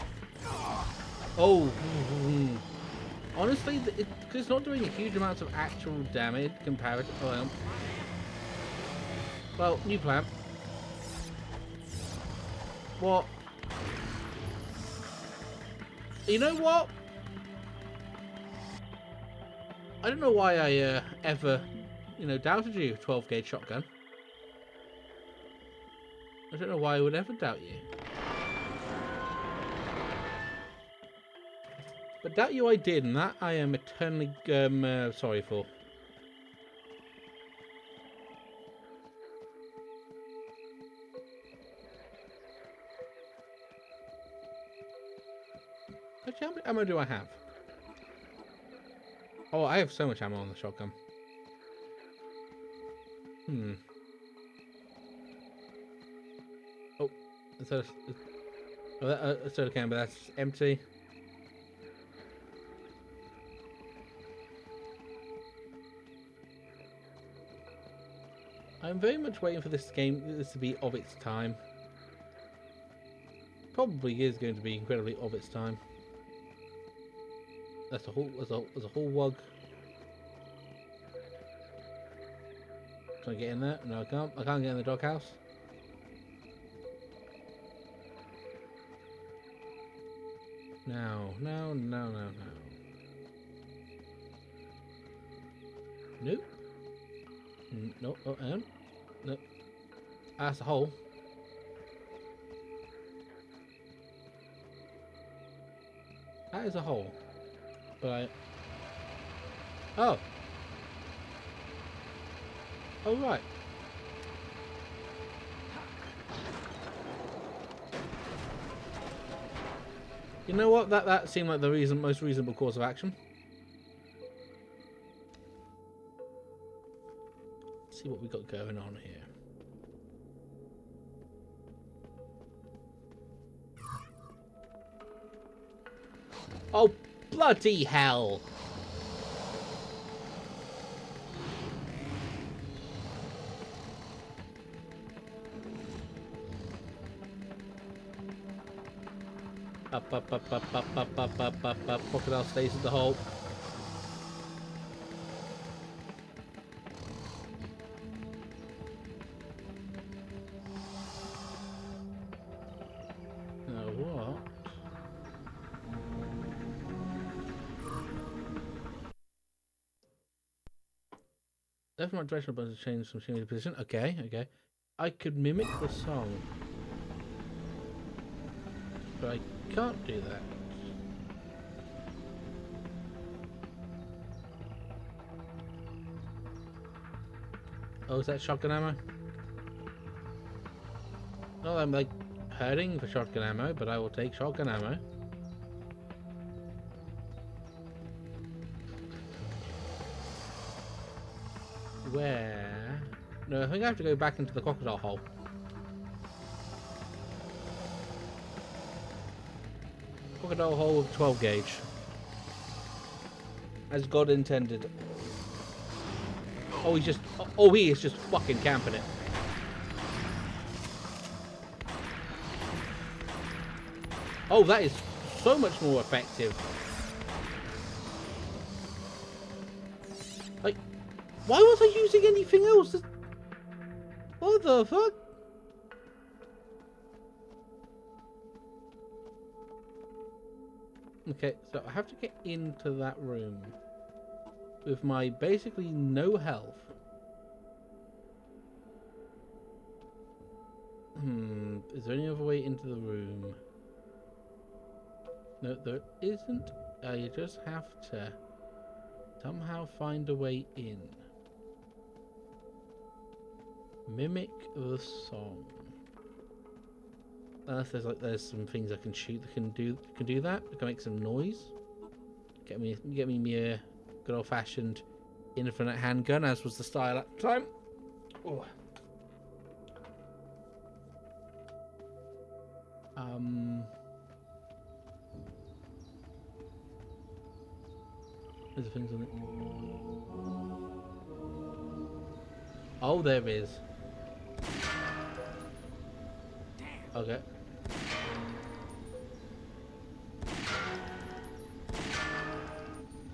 Oh! Honestly, because it's not doing a huge amount of actual damage compared to... Oh, well, new plan. What? You know what? I don't know why I ever, doubted you, 12 gauge shotgun. I don't know why I would ever doubt you. But doubt you I did, and that I am eternally sorry for. Actually, how much ammo do I have? Oh, I have so much ammo on the shotgun. Oh, a soda can, but that's empty. I'm very much waiting for this to be of its time. Probably is going to be incredibly of its time. That's a whole wug. Can I get in there? No, I can't. I can't get in the doghouse. No. Nope. No, oh, hang on. No. That's a hole. That is a hole. But I... Oh. Oh, right. You know what? That seemed like the most reasonable course of action. Let's see what we got going on here. Oh, bloody hell! Up. Crocodile stays in the hole. Now what? Left and right directional buttons change from shooting position. Okay. I could mimic the song, but I can't do that. Oh, is that shotgun ammo? Well, I'm like hurting for shotgun ammo, but I will take shotgun ammo. Where? No, I think I have to go back into the crocodile hole. Crocodile hole with 12 gauge. As God intended. Oh, he is just fucking camping it. Oh, that is so much more effective. Like, why was I using anything else? What the fuck? Okay, so I have to get into that room with my basically no health. Is there any other way into the room? No, there isn't. You just have to somehow find a way in. Mimic the song. Unless there's some things I can shoot that can do that. I can make some noise. Get me a good old fashioned infinite handgun, as was the style at the time. Oh. There's the things on it. Oh, there is. Okay.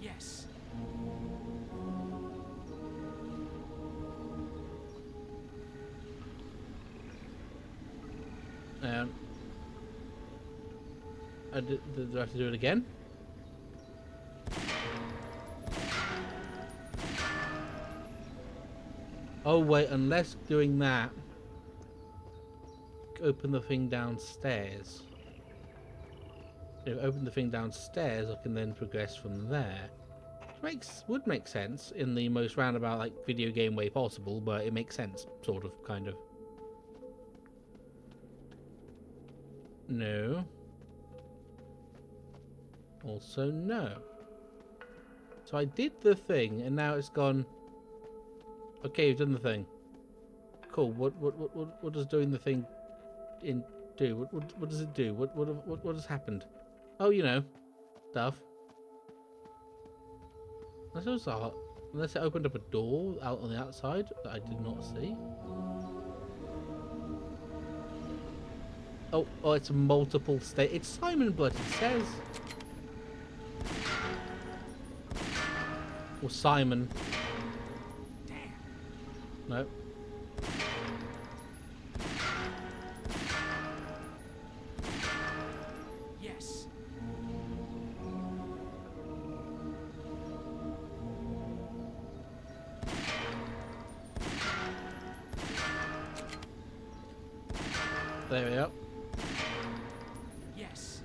Yes. Do I have to do it again? Oh wait, unless doing that, open the thing downstairs. If I open the thing downstairs, I can then progress from there. Would make sense in the most roundabout, like, video game way possible, but it makes sense, sort of, kind of. No. Also no. So I did the thing, and now it's gone. Okay, you've done the thing. Cool. What does doing the thing do? What does it do? What has happened? Oh, you know, stuff. Unless it opened up a door out on the outside that I did not see. Oh, it's multiple state. It's Simon Blood. It says. Or Simon. No. Yes. There we are. Yes.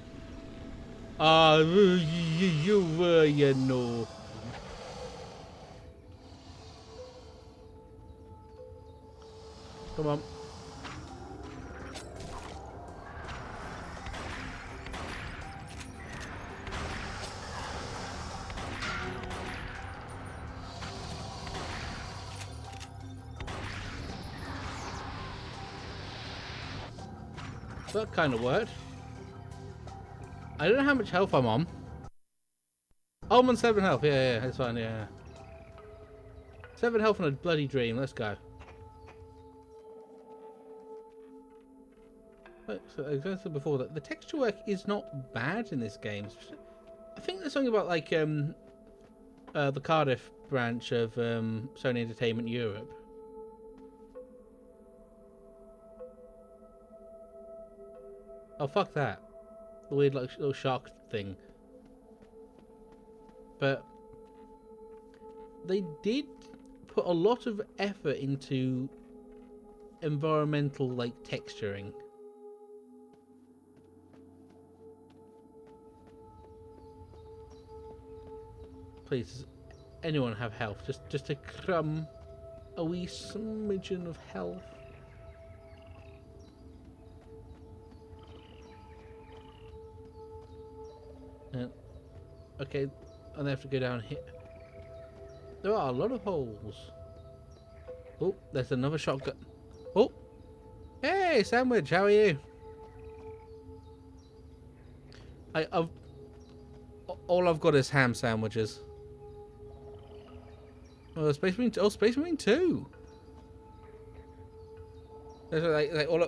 You know. Come on. That kind of worked. I don't know how much health I'm on. Oh, I'm on 7 health. Yeah, that's fine. Yeah. 7 health on a bloody dream. Let's go. So as I said before, that the texture work is not bad in this game. I think there's something about like the Cardiff branch of Sony Entertainment Europe. Oh fuck that! The weird like little shark thing. But they did put a lot of effort into environmental like texturing. Please, does anyone have health? Just a crumb, a wee smidgen of health. Okay, and they have to go down here. There are a lot of holes. Oh, there's another shotgun. Oh, hey, Sandwich, how are you? All I've got is ham sandwiches. Oh, Space Marine. Oh, Space Marine 2. There's like all.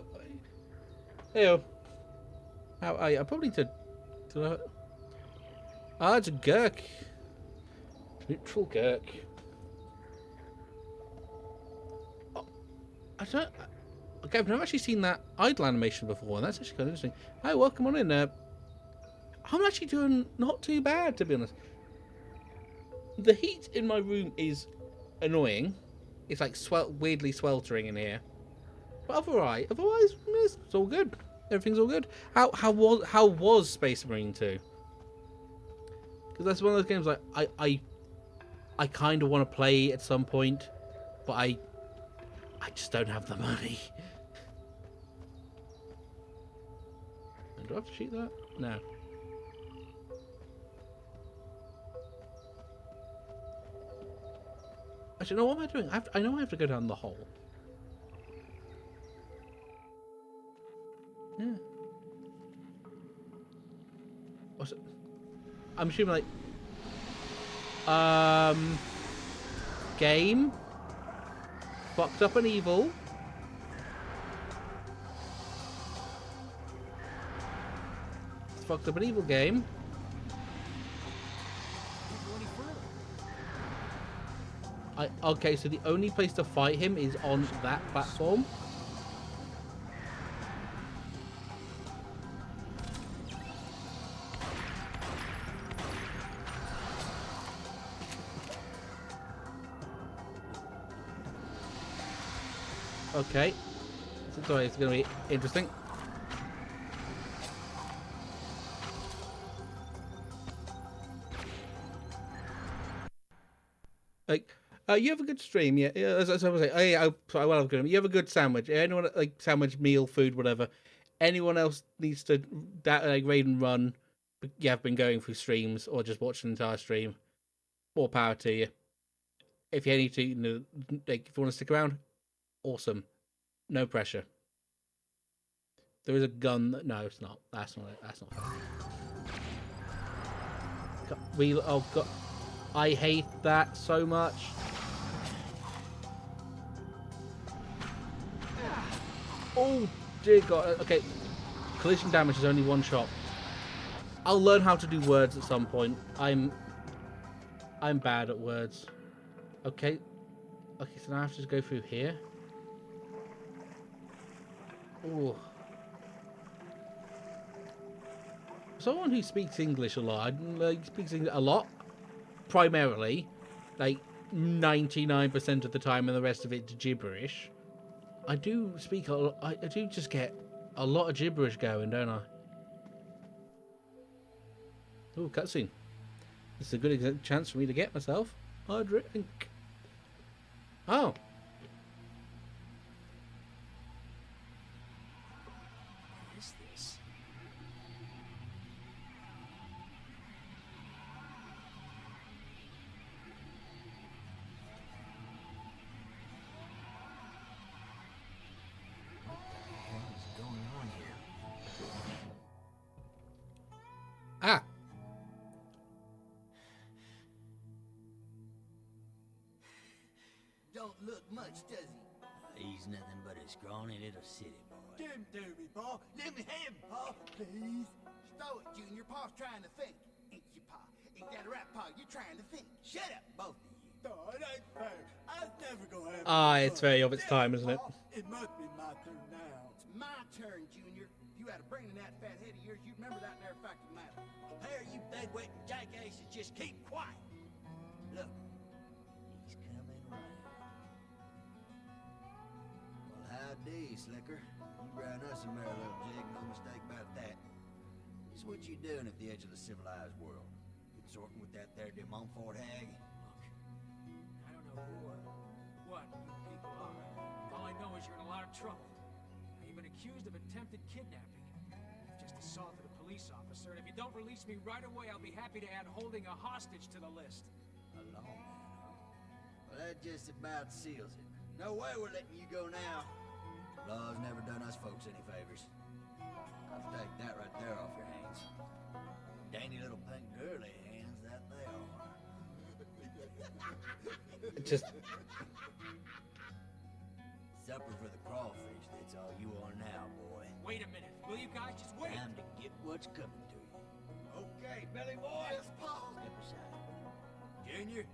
Hey, how are you? I probably need to. Ah, it's a Gurk. Neutral Gurk. Oh, I don't. Okay, I've never actually seen that idle animation before, and that's actually kind of interesting. Hi, welcome on in. I'm actually doing not too bad, to be honest. The heat in my room is annoying. It's like weirdly sweltering in here. But otherwise, it's all good. Everything's all good. How was Space Marine 2? Because that's one of those games like I kind of want to play at some point, but I just don't have the money. And do I have to shoot that? No. Actually, no, what am I doing? I know I have to go down the hole. Yeah. What's it? I'm assuming like... Game. Fucked up and evil. It's fucked up and evil game. Okay, so the only place to fight him is on that platform. Okay. Sorry, it's going to be interesting. Like... you have a good stream, yeah. As I was saying, you have a good sandwich. Anyone like sandwich, meal, food, whatever. Anyone else needs to like raid and run. You have been going through streams or just watching an entire stream. More power to you. If you need to, you know, like if you want to stick around, awesome. No pressure. There is a gun. No, it's not. That's not it. That's not fair. Oh god, I hate that so much. Oh dear god. Okay, collision damage is only one shot. I'll learn how to do words at some point. I'm bad at words. Okay, so now I have to just go through here. Oh, someone who speaks English a lot, speaks English a lot, primarily, like 99% of the time, and the rest of it gibberish. I do speak a lot. I do just get a lot of gibberish going, don't I? Oh, cutscene. This is a good chance for me to get myself a drink. Oh. What is this? What the hell is going on here? Ah. Don't look much, does he? He's nothing but a scrawny little city boy. Give him to me, Pa. Let me have him, Pa, please. Stow it, Junior. Pa's trying to think. Ain't you, Pa? Ain't that right, Pa? You're trying to think. Shut up, both of you. No, it ain't fair. I was never gonna have It's very of its time, isn't it? It must be my turn now. It's my turn, Junior. If you had a brain in that fat head of yours, you'd remember that there fact of the matter. Here, you bedwetting jackasses, just keep quiet. Look, he's coming around. Well, howdy, Slicker. You ran us a merry little jig, no mistake about that. This is what you doing at the edge of the civilized world. Consorting with that there de Montfort hag? I don't know what you people are. All I know is you're in a lot of trouble. You've been accused of attempted kidnapping. You've just assaulted a police officer, and if you don't release me right away, I'll be happy to add holding a hostage to the list. A lawman, huh? Well, that just about seals it. No way we're letting you go now. Law's never done us folks any favors. I'll take that right there off your hands. Dainty little pink girly hands that they are. Just Supper for the crawfish, that's all you are now, boy. Wait a minute. Will you guys just wait? Time to get what's coming to you. Okay, Billy boy. Yes, Pa. Step aside. Junior,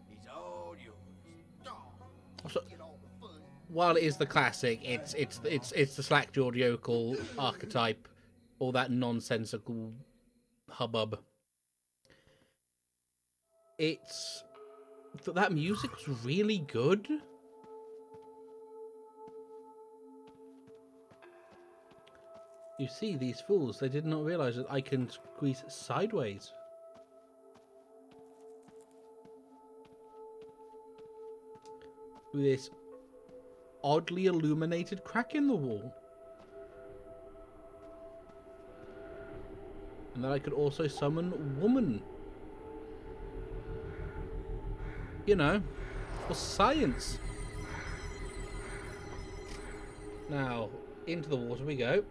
he's all yours. so, Get all the fun. while it is the classic, it's the slack-jawed yokel archetype, all that nonsensical hubbub. That music was really good. You see, these fools, they did not realize that I can squeeze sideways. With this oddly illuminated crack in the wall. And that I could also summon woman. You know, for science. Now, into the water we go.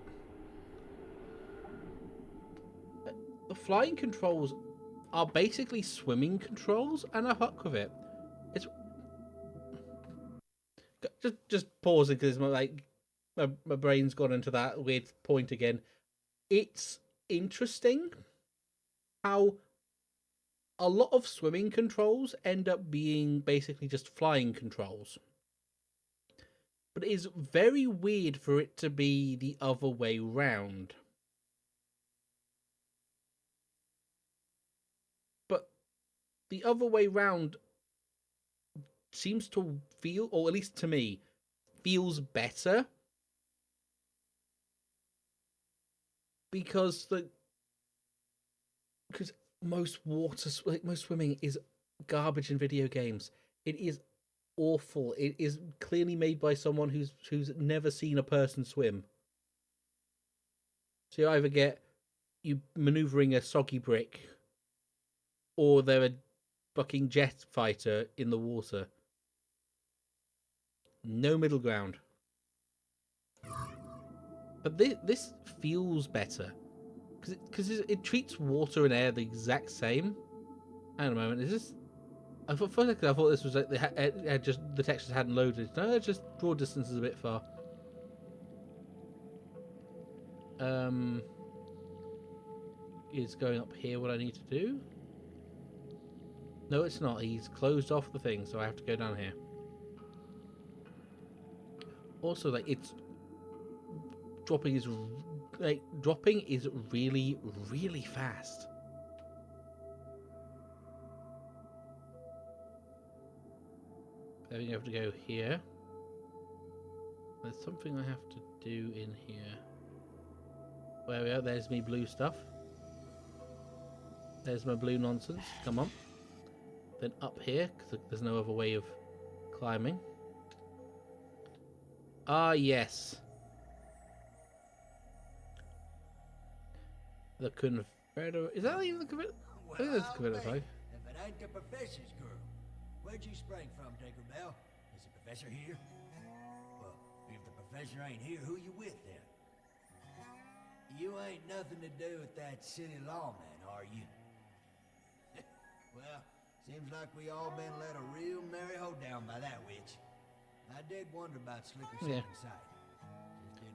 The flying controls are basically swimming controls, and I fuck with it. It's just pausing because my brain's gone into that weird point again. It's interesting how a lot of swimming controls end up being basically just flying controls. But it is very weird for it to be the other way round. But the other way round seems to feel, or at least to me, feels better. Because most swimming is garbage in video games. It is awful. It is clearly made by someone who's never seen a person swim. So you either get you maneuvering a soggy brick, or they're a fucking jet fighter in the water. No middle ground. But this feels better. Because it treats water and air the exact same. Hang on a moment, is this... For a second I thought this was like the textures hadn't loaded. No, it's just draw distance is a bit far. Is going up here what I need to do? No, it's not. He's closed off the thing, so I have to go down here. Also, it's dropping is really, really fast. I think I have to go here. There's something I have to do in here. Where we are, there's me blue stuff. There's my blue nonsense. Come on. Then up here, because there's no other way of climbing. Ah, yes. The Confederate... Is that even the Confederate? I think that's the Confederate flag. If it ain't the professor's girl. Where'd you spring from, Tinkerbell? Is the professor here? Well, if the professor ain't here, who you with then? You ain't nothing to do with that city lawman, are you? Well, seems like we all been led a real merry hoedown by that witch. I did wonder about Slicker's second sight.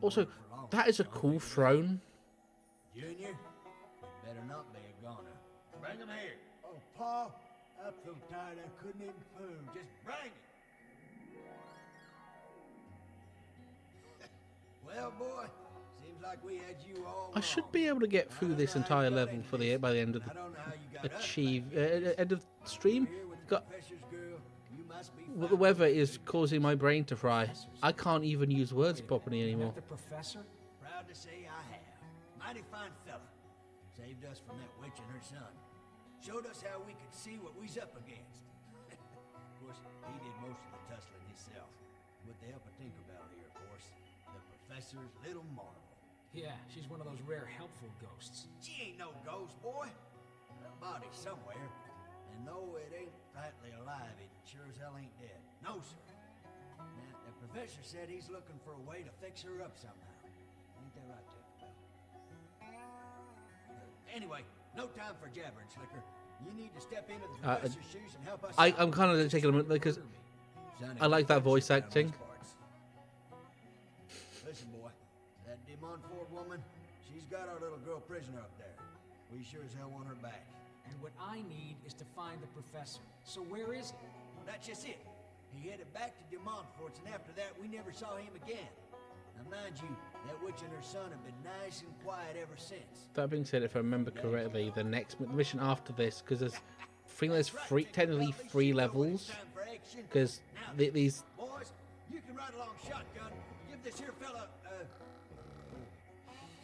Also, that is a cool throne. Junior, you better not be a goner. Bring him here. Oh, Pa, I'm so tired I couldn't even food. Just bring it. Well, boy, seems like we had you all I should be able to get through this entire level for by the end of the end of the stream. Well, the weather is causing my brain to fry. I can't even use words properly anymore. The professor? Proud to say I have. Mighty fine fella. Saved us from that witch and her son. Showed us how we could see what we's up against. Of course, he did most of the tussling himself. With the help of Tinkerbell here, of course. The professor's little marvel. Yeah, she's one of those rare helpful ghosts. She ain't no ghost, boy. Her body's somewhere. And though it ain't rightly alive, it sure as hell ain't dead. No, sir. Now, the professor said he's looking for a way to fix her up somehow. Ain't that right, Tinkerbell? Anyway, no time for jabbering, Slicker. You need to step into the professor's shoes and help us out. I'm kind of taking a minute because I like that voice acting. Listen, boy, that De Montfort woman, she's got our little girl prisoner up there. We sure as hell want her back. And what I need is to find the professor. So where is he? That's just it. He headed back to De Montfort's, and after that, we never saw him again. Now, mind you, that witch and her son have been nice and quiet ever since. That being said, if I remember correctly, the next mission after this, because there's, I think there's technically three levels, because these... Boys, you can ride along shotgun. Give this here fella,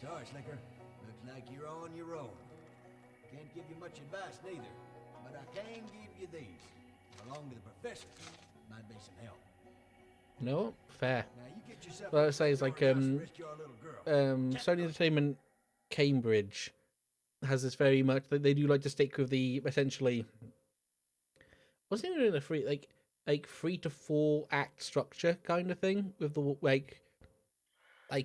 Sorry, Slicker. Looks like you're on your own. Can't give you much advice, neither. But I can give you these. Along with the professor. Might be some help. No, fair. Now, you get yourself Well, I say it's like Sony Entertainment Cambridge has this very much. They do like to stick with the essentially. Wasn't even a like 3 to 4 act structure kind of thing with the like. I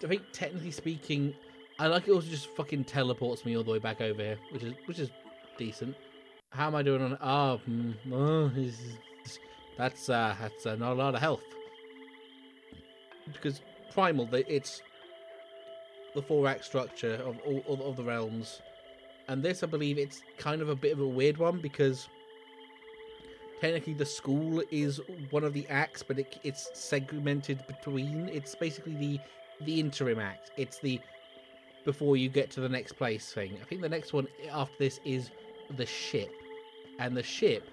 think technically speaking, I like it. Also, just fucking teleports me all the way back over here, which is decent. How am I doing on? That's not a lot of health. Because Primal, it's the 4-act structure of all of the realms, and this, I believe, it's kind of a bit of a weird one because technically the school is one of the acts, but it's segmented between. It's basically the interim act. It's the before you get to the next place thing. I think the next one after this is the ship, and the ship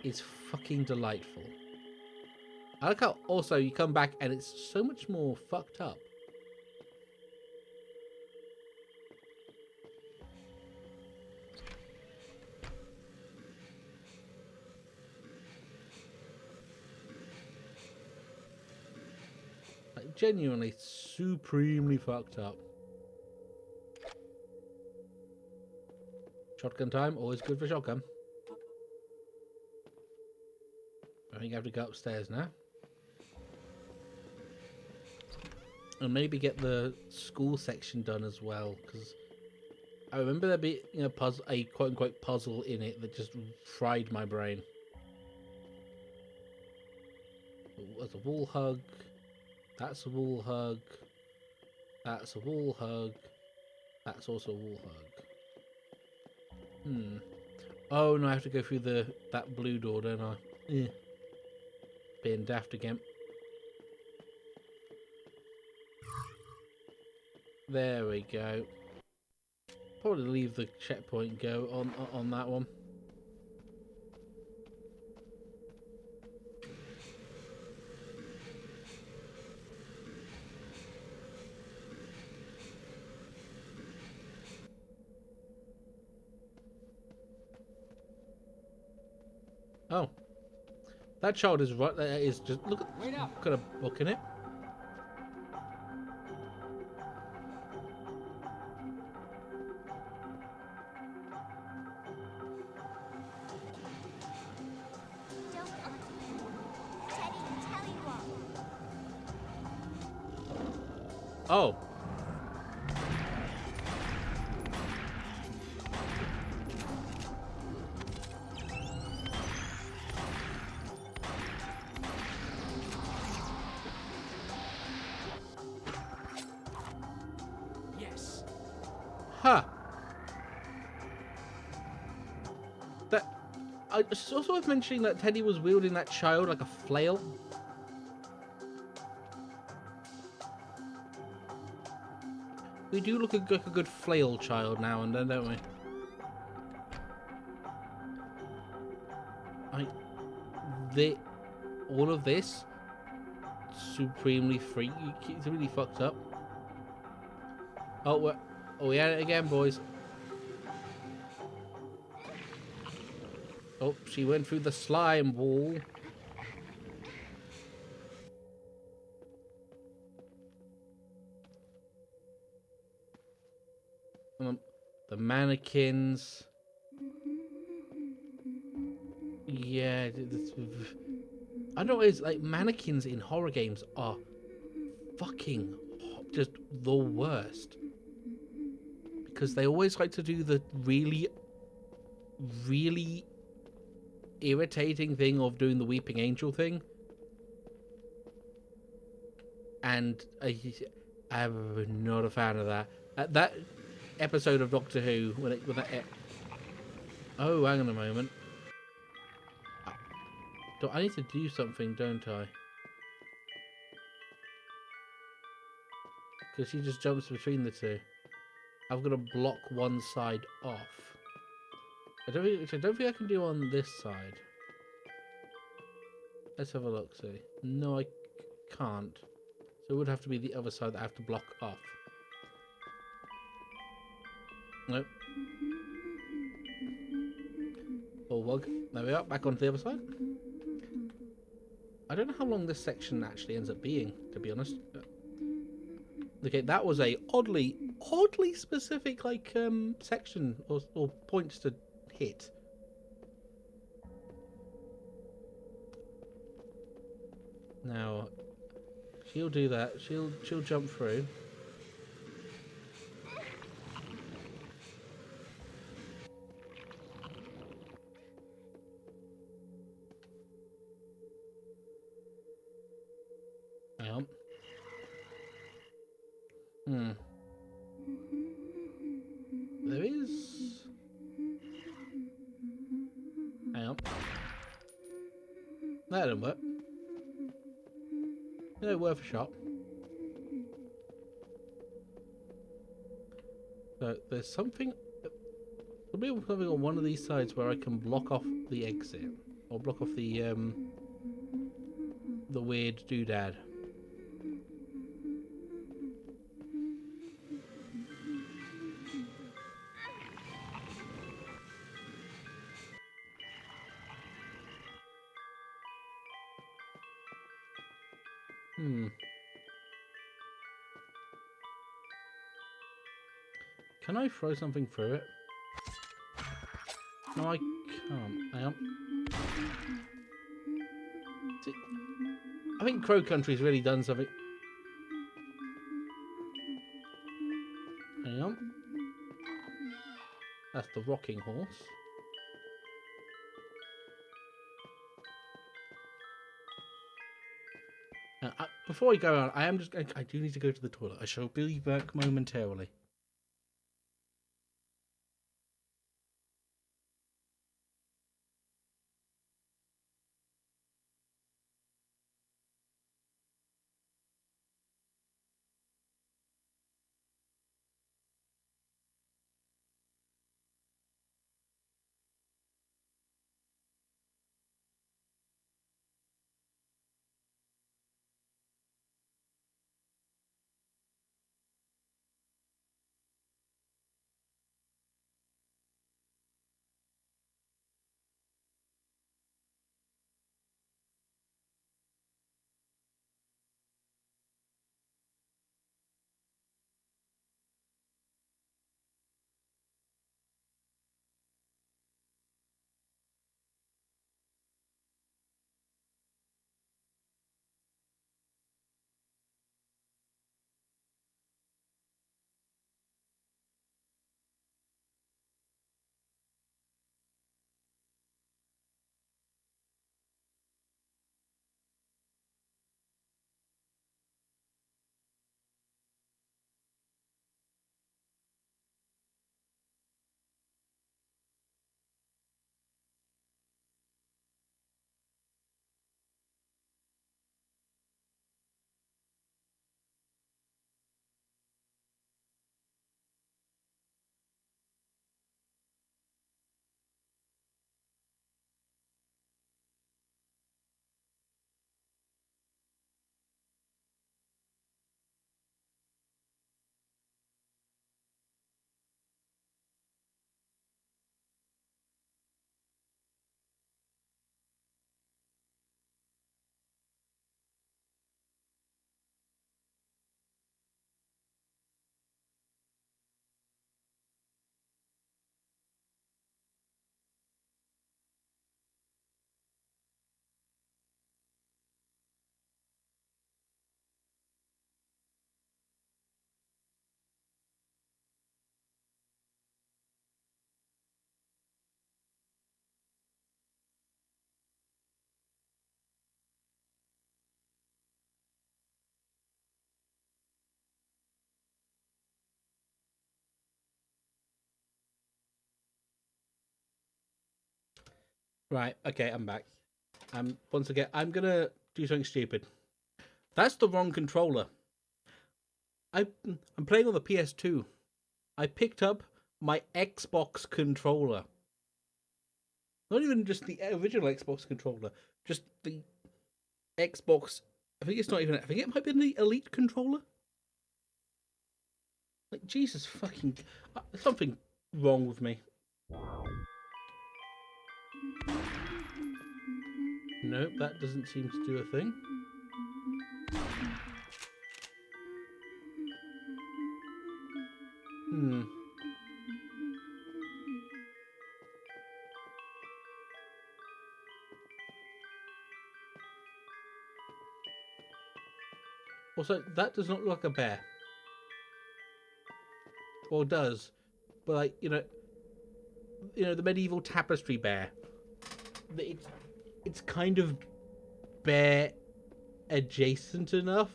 is fucking delightful. I like how also you come back and it's so much more fucked up. Like, genuinely supremely fucked up. Shotgun time, always good for shotgun. I think I have to go upstairs now. And maybe get the school section done as well, because I remember there being a quote-unquote puzzle in it that just fried my brain. There's a wall hug. That's a wall hug. That's a wall hug. That's also a wall hug. Oh no, I have to go through that blue door, don't I? Yeah. Being daft again. There we go. Probably leave the checkpoint go on that one. Oh. That child is right there. Is just look Wait up. at a book in it. Don't, Auntie. Teddy can tell you all. Oh. Yes. Huh. That. It's also worth mentioning that Teddy was wielding that child like a flail. We do look like a good flail child now and then, don't we? All of this supremely freaky. It's really fucked up. Oh, we had it again, boys. Oh, she went through the slime wall. The mannequins. Yeah, I don't know. It's like mannequins in horror games are fucking just the worst because they always like to do the really, really irritating thing of doing the weeping angel thing, and I'm not a fan of that. That episode of Doctor Who oh, hang on a moment. I need to do something, don't I? Because she just jumps between the two. I've got to block one side off. I don't think I can do on this side. Let's have a look, see. No, I can't. So it would have to be the other side that I have to block off. Nope. Forward. There we are, back onto the other side. I don't know how long this section actually ends up being, to be honest. Okay, that was a oddly specific, like, section or points to hit. Now, she'll do that. She'll jump through. Hang on. There is. Hang on. That didn't work. No, worth a shot. So there's something. There'll be something on one of these sides where I can block off the exit or block off the weird doodad. Can I throw something through it? No, I can't. Hang on. See, I think Crow Country's really done something. Hang on. That's the rocking horse. Before I go on, I do need to go to the toilet. I shall be back momentarily. Right, okay, I'm back. Once again, I'm gonna do something stupid. That's the wrong controller. I'm playing on the PS2. I picked up my Xbox controller. Not even just the original Xbox controller, just the Xbox. I think it's not even. I think it might be the Elite controller. Like Jesus fucking, something wrong with me. Nope, that doesn't seem to do a thing. Also, that does not look like a bear. Well, it does, but like the medieval tapestry bear. It's kind of bear adjacent enough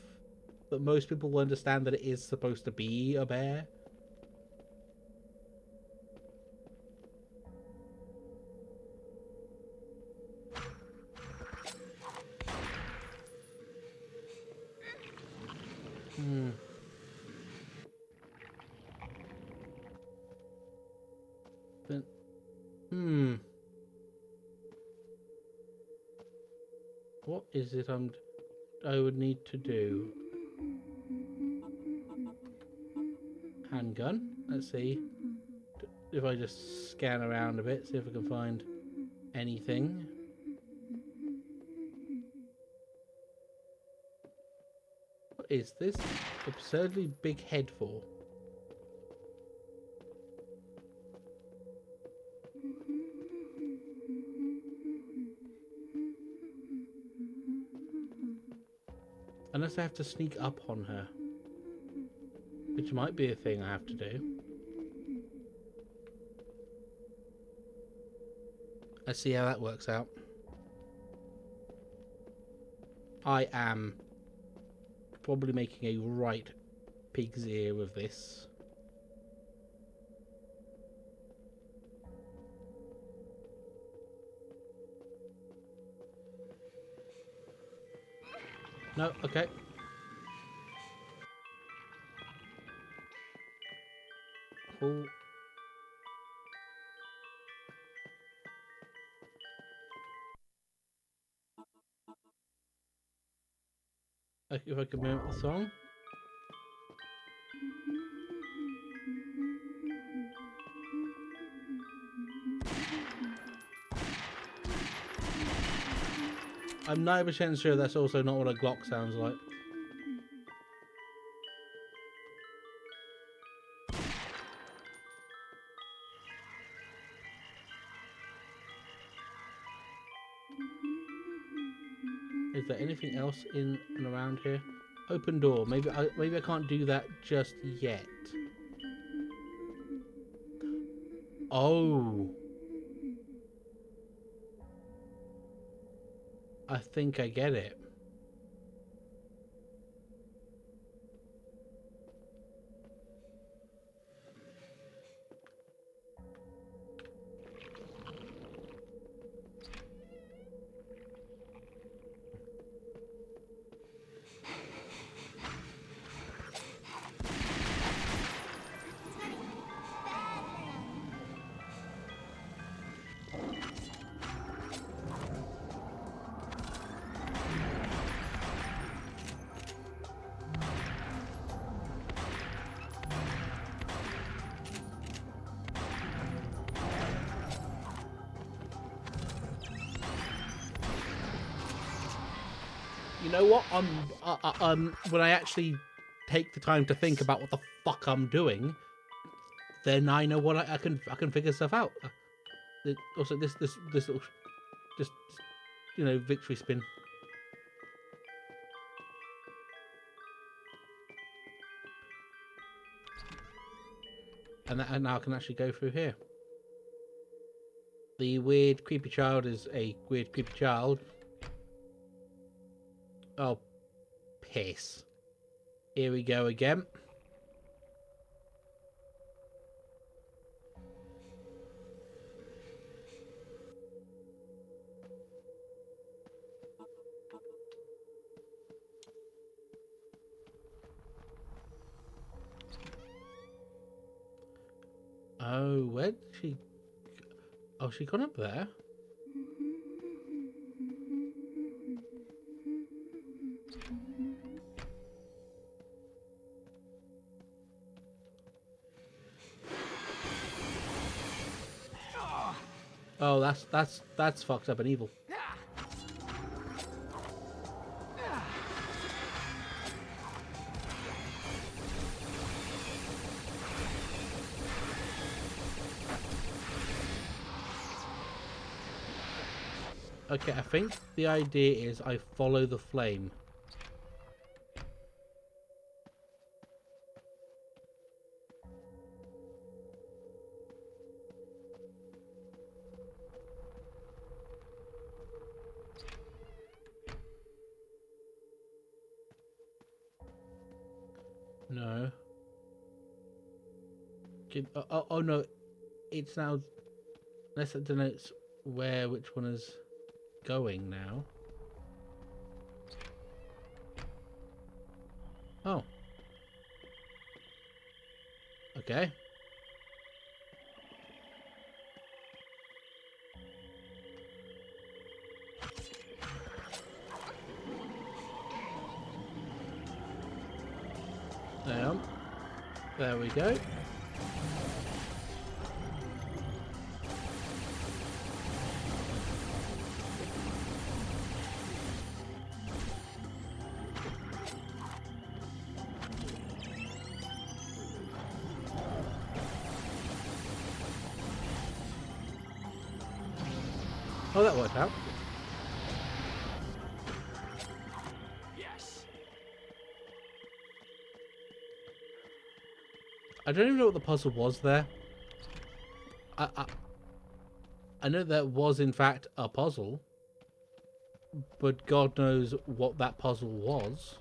that most people will understand that it is supposed to be a bear. But, what is it I would need to do? Handgun. Let's see. If I just scan around a bit, see if I can find anything. What is this absurdly big head for? Unless I have to sneak up on her. Which might be a thing I have to do. Let's see how that works out. I am probably making a right pig's ear of this. No, okay. Cool. If I can mimic the song. I'm 90% sure that's also not what a Glock sounds like. Is there anything else in and around here? Open door. Maybe I can't do that just yet. Oh. I think I get it. You know what? When I actually take the time to think about what the fuck I'm doing, then I know what I can figure stuff out. Also, this little just victory spin. And now I can actually go through here. The weird creepy child is a weird creepy child. Oh, piss. Here we go again. Oh, where'd she... Oh, she gone up there? Oh, that's fucked up and evil. Okay, I think the idea is I follow the flame. No. Oh no, it's now... Unless it denotes which one is going now. Oh. Okay. There we go. Oh, that worked out. Yes. I don't even know what the puzzle was there. I know that was in fact a puzzle, but God knows what that puzzle was.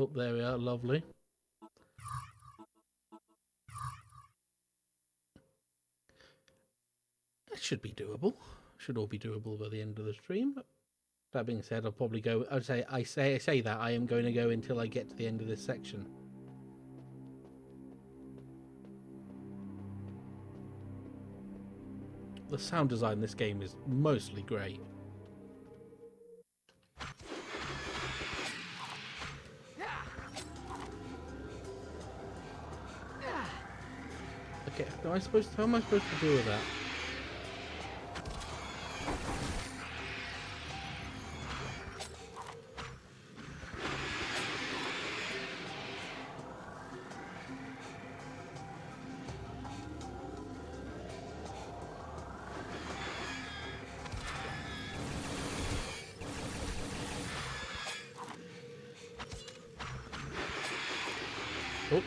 Oh, there we are. Lovely. That should be doable. Should all be doable by the end of the stream. That being said, I'll probably go. I say that I am going to go until I get to the end of this section. The sound design in this game is mostly great. Okay, how am I supposed to deal with that? Oh.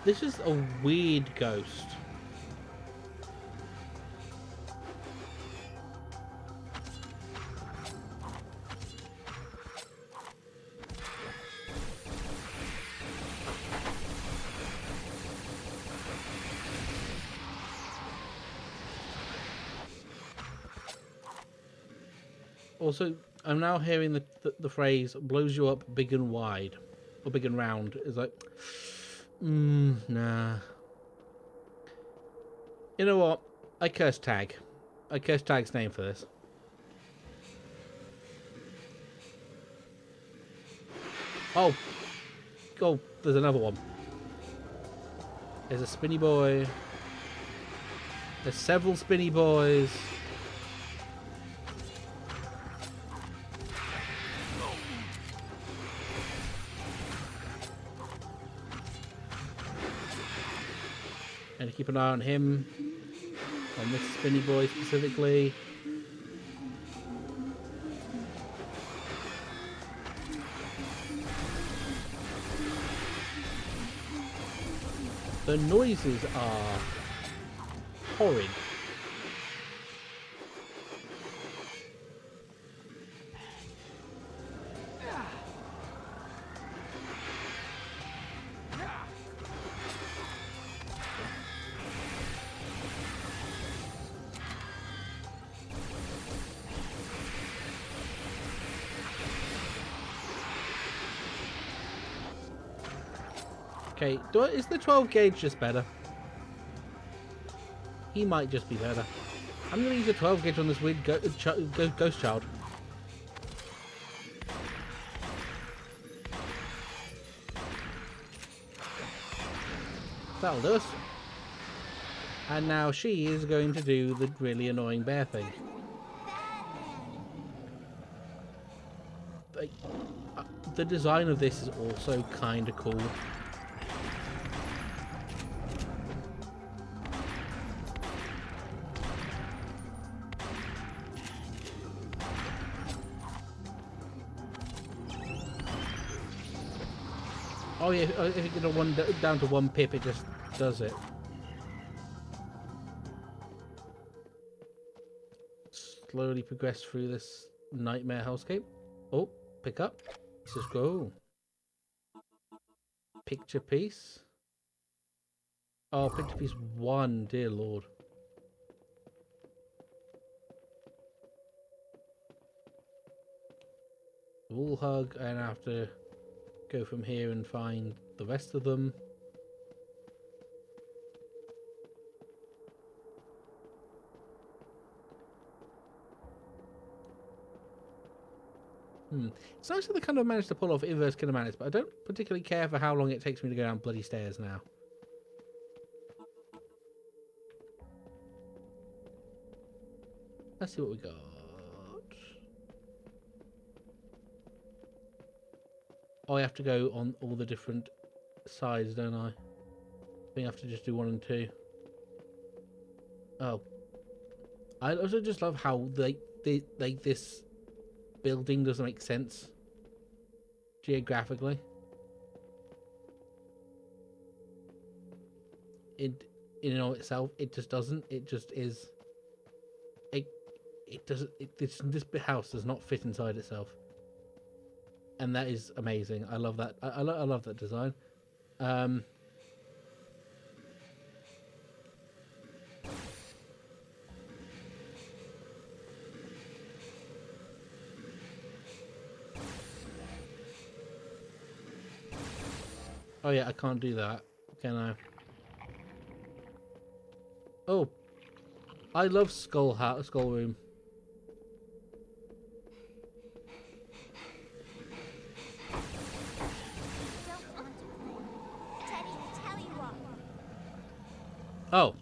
This is a weird ghost. Also, I'm now hearing the phrase "blows you up big and wide," or "big and round." It's like, nah. You know what? I curse Tag. I curse Tag's name for this. Oh, there's another one. There's a spinny boy. There's several spinny boys. And keep an eye on him. On this spinny boy specifically. The noises are horrid. Okay, is the 12 gauge just better? He might just be better. I'm going to use a 12 gauge on this weird ghost child. That'll do us. And now she is going to do the really annoying bear thing. Like, the design of this is also kind of cool. Oh yeah, if you get a one down to 1 pip, it just does it. Slowly progress through this nightmare hellscape. Oh, pick up. Let's just go. Picture piece. Oh, picture piece 1, dear lord. Wall hug, and I have to go from here and find the rest of them. It's nice that they kind of managed to pull off inverse kinematics, but I don't particularly care for how long it takes me to go down bloody stairs now. Let's see what we got. Oh, I have to go on all the different sides, don't I? I think I have to just do 1 and 2. Oh. I also just love how this building doesn't make sense geographically. In and of itself, it just doesn't. It just is. It doesn't. This house does not fit inside itself, and that is amazing. I love that. I love that design. Oh yeah, I can't do that, can I? Oh, I love Skull Room. Don't want to. Teddy, tell you what. Oh.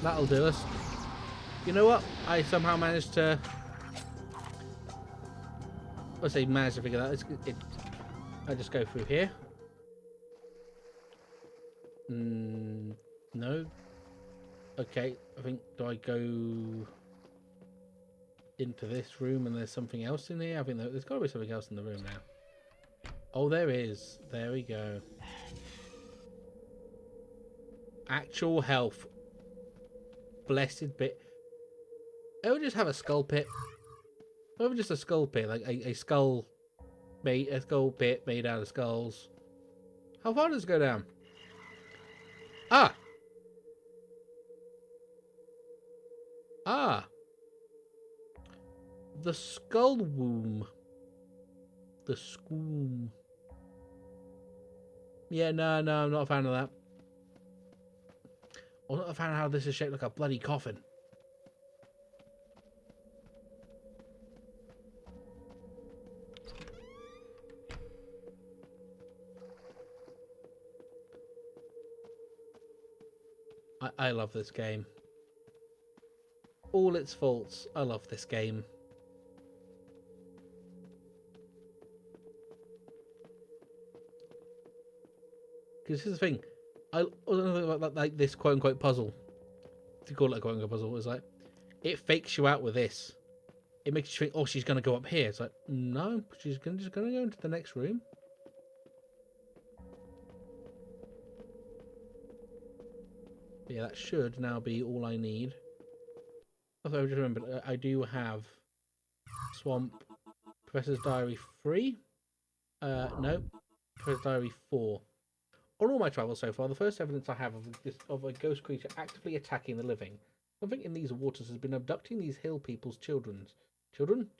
That'll do us. You know what? I somehow managed to... I say managed to figure that out. I just go through here. No. Okay, I think, do I go into this room and there's something else in here? I think there's got to be something else in the room now. Oh, there is. There we go. Actual health. Blessed bit. I would just have a skull pit. Or just a skull pit, like a skull pit made out of skulls. How far does it go down? Ah! Ah! The skull womb. The scoom. Yeah, no, I'm not a fan of that. I'm not a fan of how this is shaped like a bloody coffin. I love this game. All its faults, I love this game. Because here's the thing. I don't know about like this quote unquote puzzle. To call it a quote unquote puzzle, is like it fakes you out with this. It makes you think, oh, she's gonna go up here. It's like, no, she's just gonna go into the next room. But yeah, that should now be all I need. Although I just remembered, I do have Swamp, Professor's Diary 3. No, Professor's Diary 4. On all my travels so far, the first evidence I have of a ghost creature actively attacking the living. Something in these waters has been abducting these hill people's children. Children.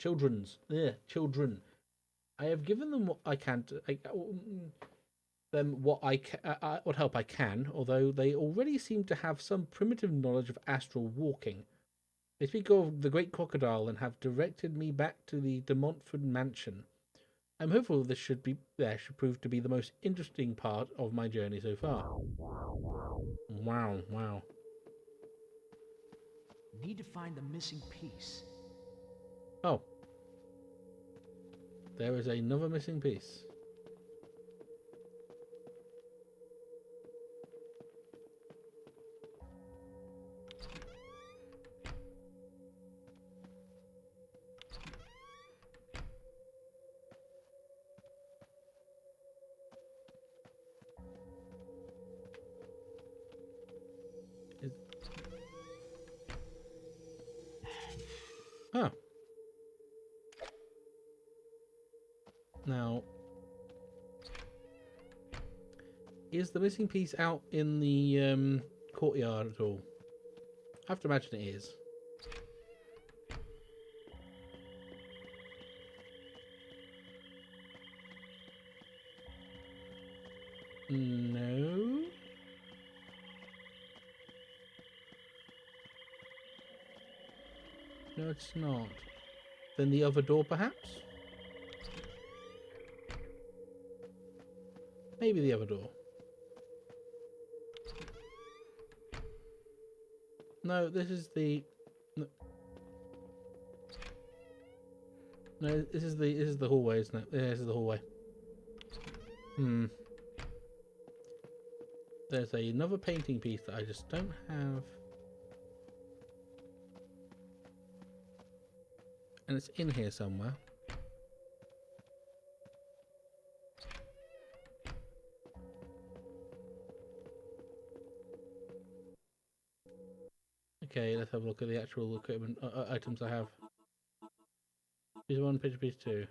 I have given them what I can what help I can, although they already seem to have some primitive knowledge of astral walking. They speak of the great crocodile and have directed me back to the de Montfort mansion. I'm hopeful this should prove to be the most interesting part of my journey so far. Wow. Need to find the missing piece. Oh. There is another missing piece. Huh. Now, is the missing piece out in the courtyard at all? I have to imagine it is. No. No, it's not. Then the other door, perhaps? Maybe the other door. No, this is the... No, this is the hallway, isn't it? Yeah, this is the hallway. There's another painting piece that I just don't have. And it's in here somewhere. Okay, let's have a look at the actual equipment items I have. Piece 1, picture piece 2.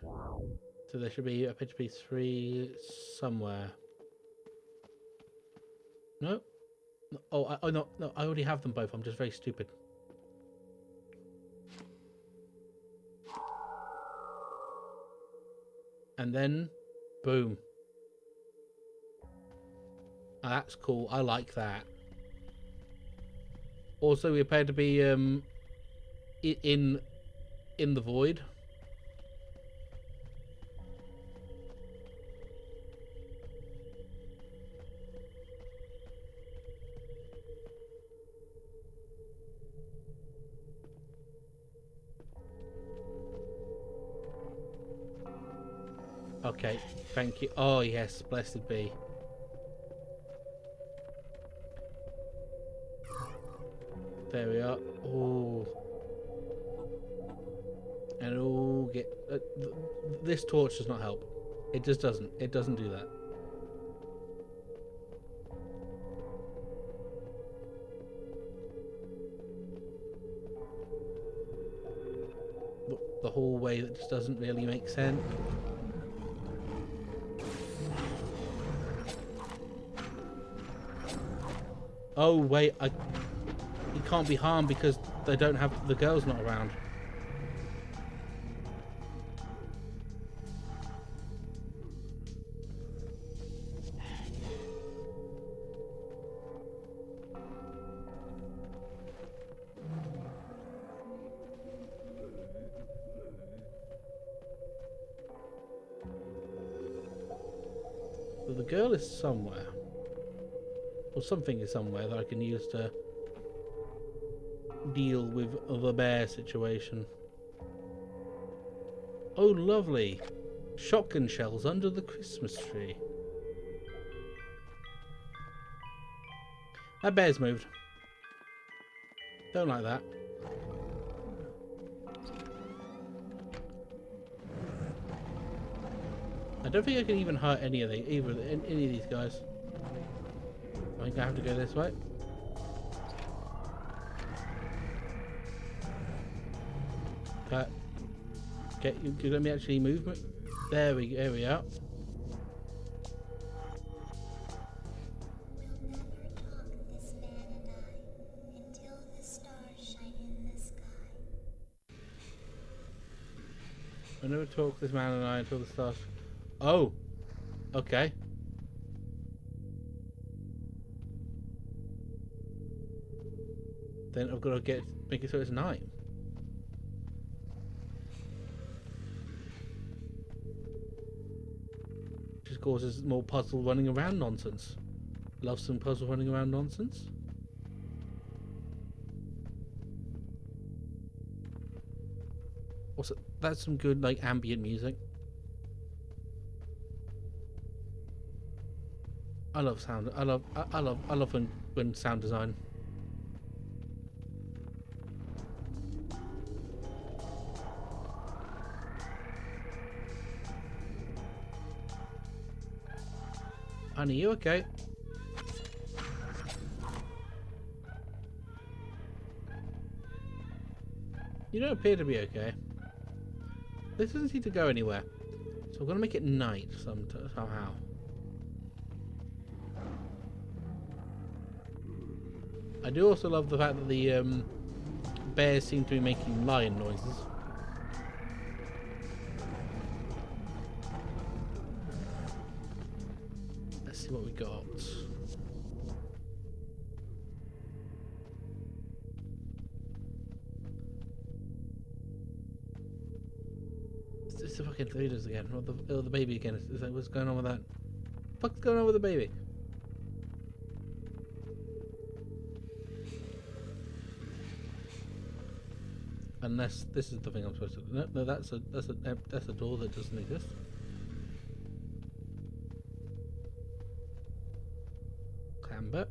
So there should be a picture piece 3 somewhere. No? Oh, no, I already have them both. I'm just very stupid. And then, boom. Oh, that's cool. I like that. Also, we appear to be in the void. Okay, thank you. Oh yes, blessed be. There we are. Oh, and oh, get this torch does not help. It just doesn't. It doesn't do that. The hallway that just doesn't really make sense. Oh wait, he can't be harmed because they don't have the girl's not around. So the girl is somewhere. Or something is somewhere that I can use to deal with the bear situation. Oh, lovely. Shotgun shells under the Christmas tree. That bear's moved. Don't like that. I don't think I can even hurt any of these guys. I think I have to go this way. Okay, you let me actually move. There we are. Whenever talk this man and I until the start. Oh, okay. Then I've got to make it so it's night. Just causes more puzzle running around nonsense. Love some puzzle running around nonsense. Also, that's some good like ambient music. I love sound. I love when sound design. Honey, you okay? You don't appear to be okay. This doesn't seem to go anywhere. So I'm gonna make it night somehow. I do also love the fact that the bears seem to be making lion noises. Let's see what we got. It's the fucking feeders again, or the baby again. Is that what's going on with that? What's going on with the baby? Unless this is the thing I'm supposed to do. No, that's a door that doesn't exist. Clamber.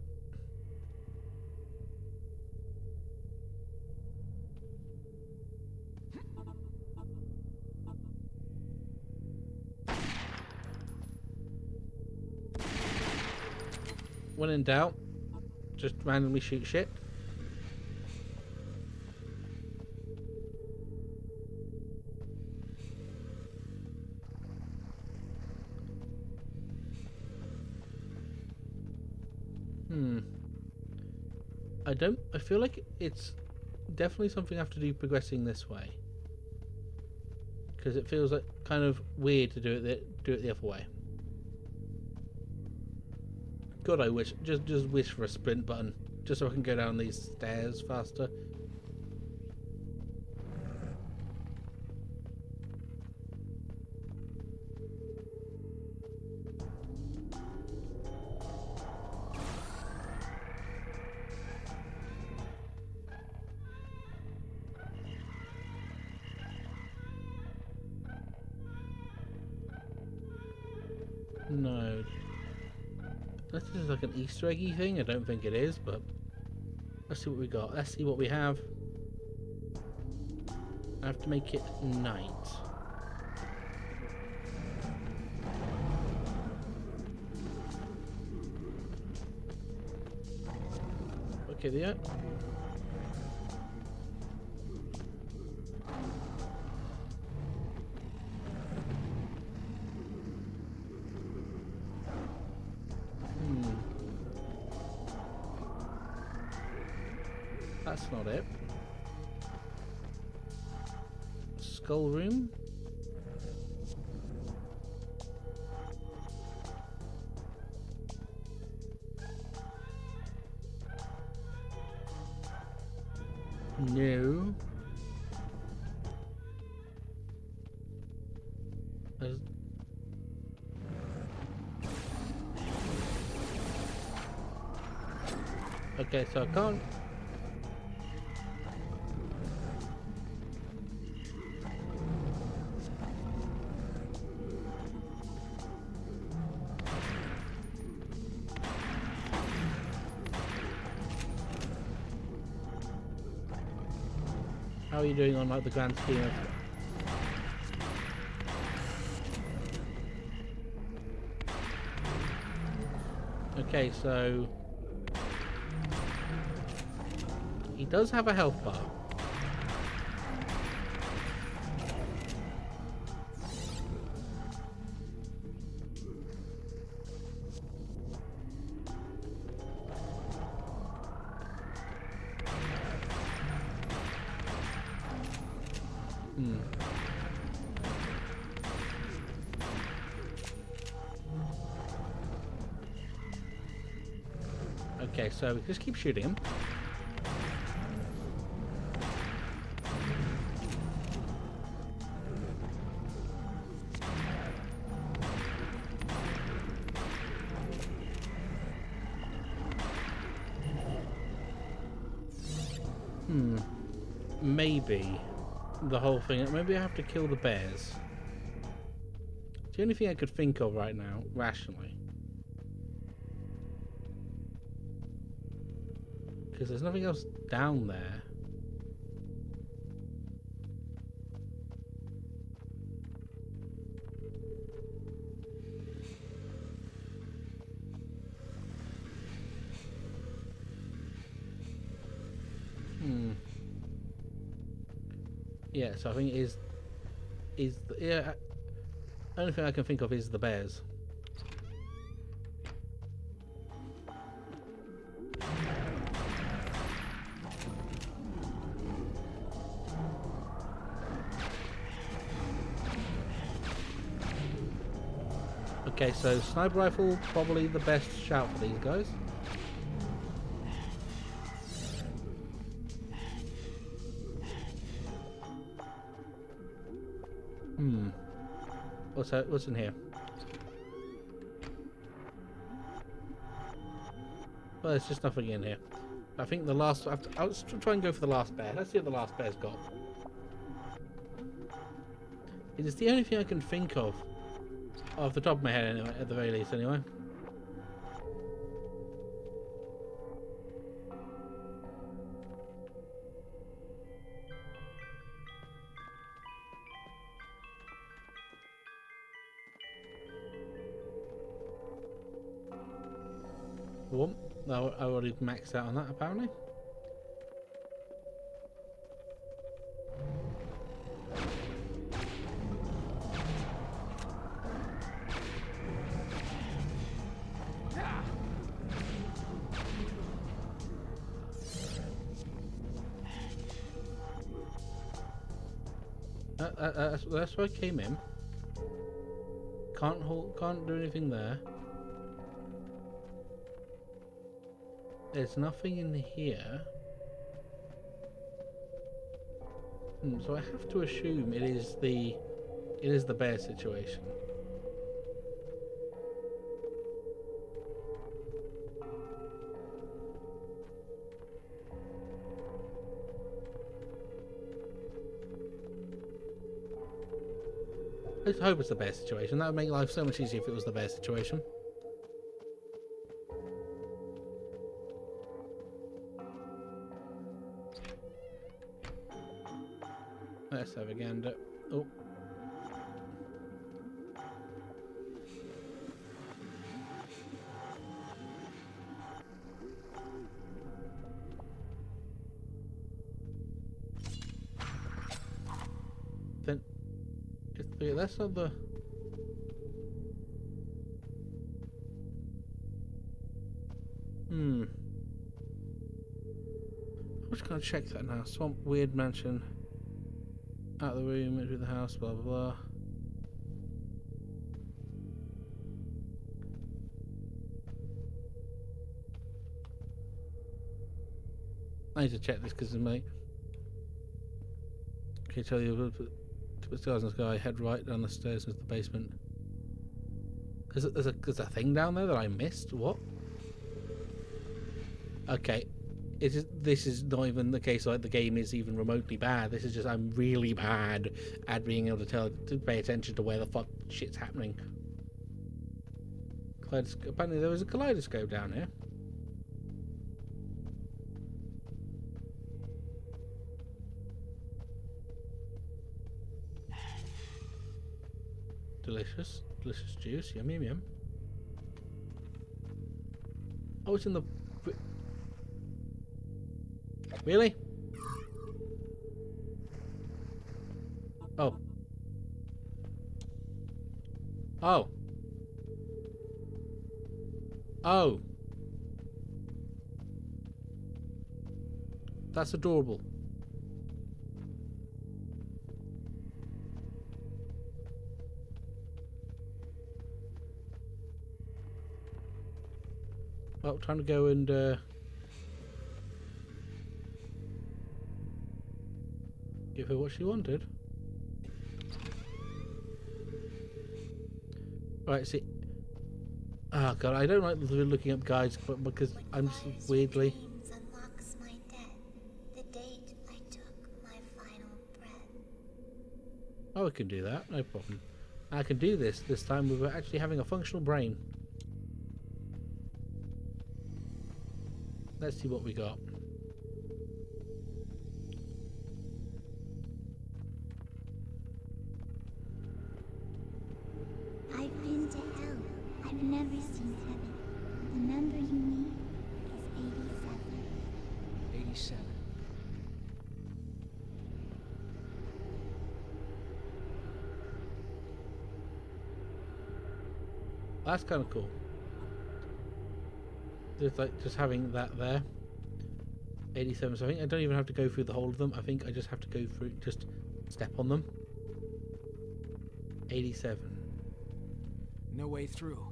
When in doubt, just randomly shoot shit. I feel like it's definitely something I have to do progressing this way. Because it feels like kind of weird to do it the other way. God, I wish just wish for a sprint button, just so I can go down these stairs faster. No. This is like an Easter eggy thing. I don't think it is, but let's see what we got. Let's see what we have. I have to make it night. Okay, there. That's not it. Skull room. No. Okay, so I can't. How are you doing on like the grand scheme of... Okay, so he does have a health bar. Okay, so just keep shooting him. Maybe the whole thing. Maybe I have to kill the bears. It's the only thing I could think of right now, rationally. Because there's nothing else down there. Yeah, so I think it is the, yeah. Only thing I can think of is the bears. Okay, so sniper rifle probably the best shout for these guys. What's in here? Well, there's just nothing in here. I think the last... I'll just try and go for the last bear. Let's see what the last bear's got. It is the only thing I can think of. Off the top of my head, anyway, at the very least, anyway. I already maxed out on that, apparently. That's where I came in. Can't do anything there. There's nothing in here. So I have to assume it is the bear situation. I just hope it's the bear situation. That would make life so much easier if it was the bear situation. Let's have a gander. Oh. Then, that's not the... I'm just gonna check that now. Swamp, weird mansion. Out of the room, into the house, blah blah blah. I need to check this because my... Can you tell you to put stairs in the sky, head right down the stairs into the basement. There's a thing down there that I missed? What? Okay. This is not even the case like the game is even remotely bad. This is just I'm really bad at being able to pay attention to where the fuck shit's happening. Apparently there was a kaleidoscope down here. Delicious juice, yum yum yum. Oh, it's in the... Really? Oh. Oh. Oh. That's adorable. Well, trying to go and give her what she wanted. Right, see. Oh god, I don't like looking up guides because I'm just weirdly. Dreams unlocks my debt. The date I took my final breath. Oh, I can do that, no problem. I can do this time with actually having a functional brain. Let's see what we got. I've been to hell. I've never seen heaven. The number you need is 87. 87. That's kind of cool. Just having that there. 87. So I think I don't even have to go through the whole of them. I think I just have to go through, just step on them. 87. No way through.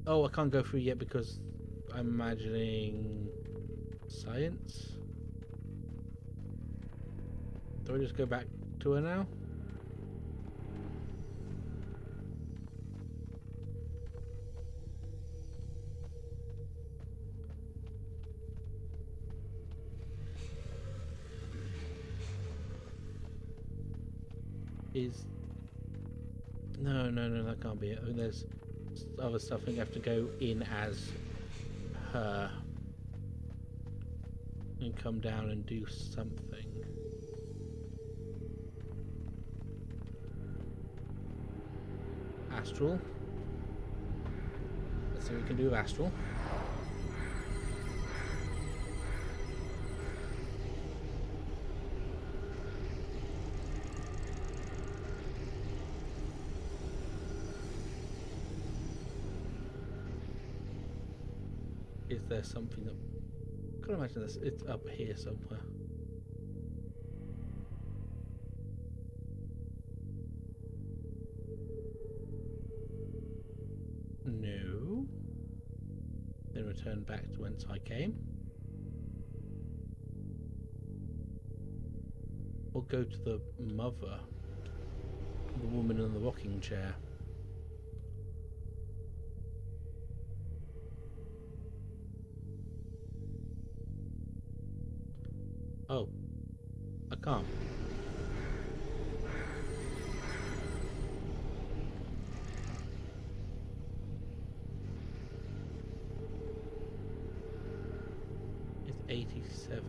Oh, I can't go through yet because I'm imagining science. Do I just go back to her now? No, that can't be it. I mean, there's other stuff I think I have to go in as her and come down and do something. Astral. Let's see what we can do with Astral. Is there something that... I can't imagine this. It's up here somewhere. No. Then return back to whence I came. Or go to the mother. The woman in the rocking chair. Oh, I can't. It's 87.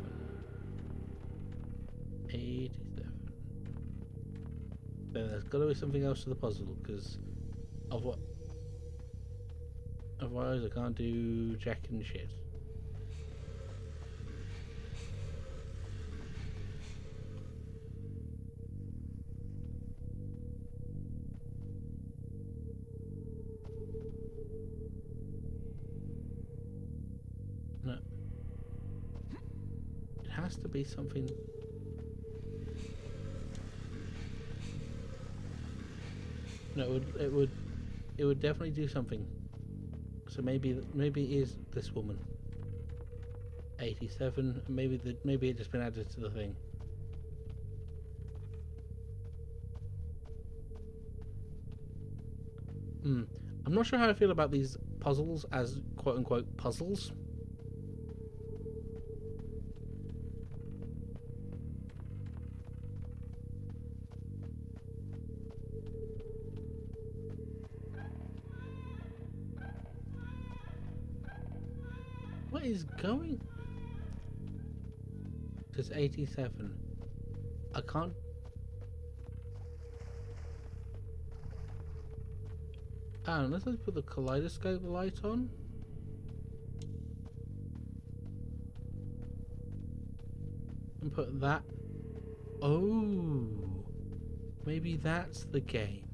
87. Then there's got to be something else to the puzzle, because of what? Otherwise, I can't do jack and shit. No. It has to be something. No, it would definitely do something. So maybe it is this woman. 87. Maybe it just been added to the thing. I'm not sure how I feel about these puzzles as quote-unquote puzzles. What is going? It's 87. I can't. Unless I put the kaleidoscope light on. And put that. Oh. Maybe that's the game.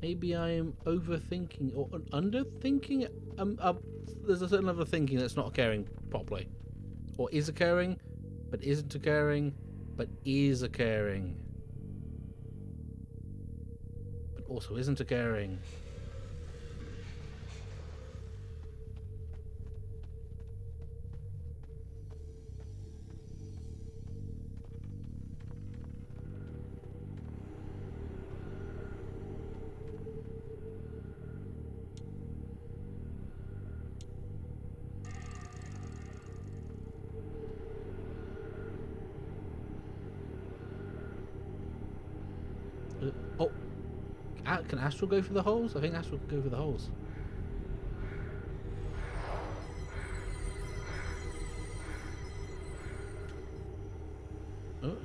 Maybe I am overthinking or underthinking. There's a certain level of thinking that's not occurring properly. Or is occurring, but isn't occurring, but is occurring. But also isn't occurring. Oh, can Astral go for the holes? I think Astral can go for the holes. Oh.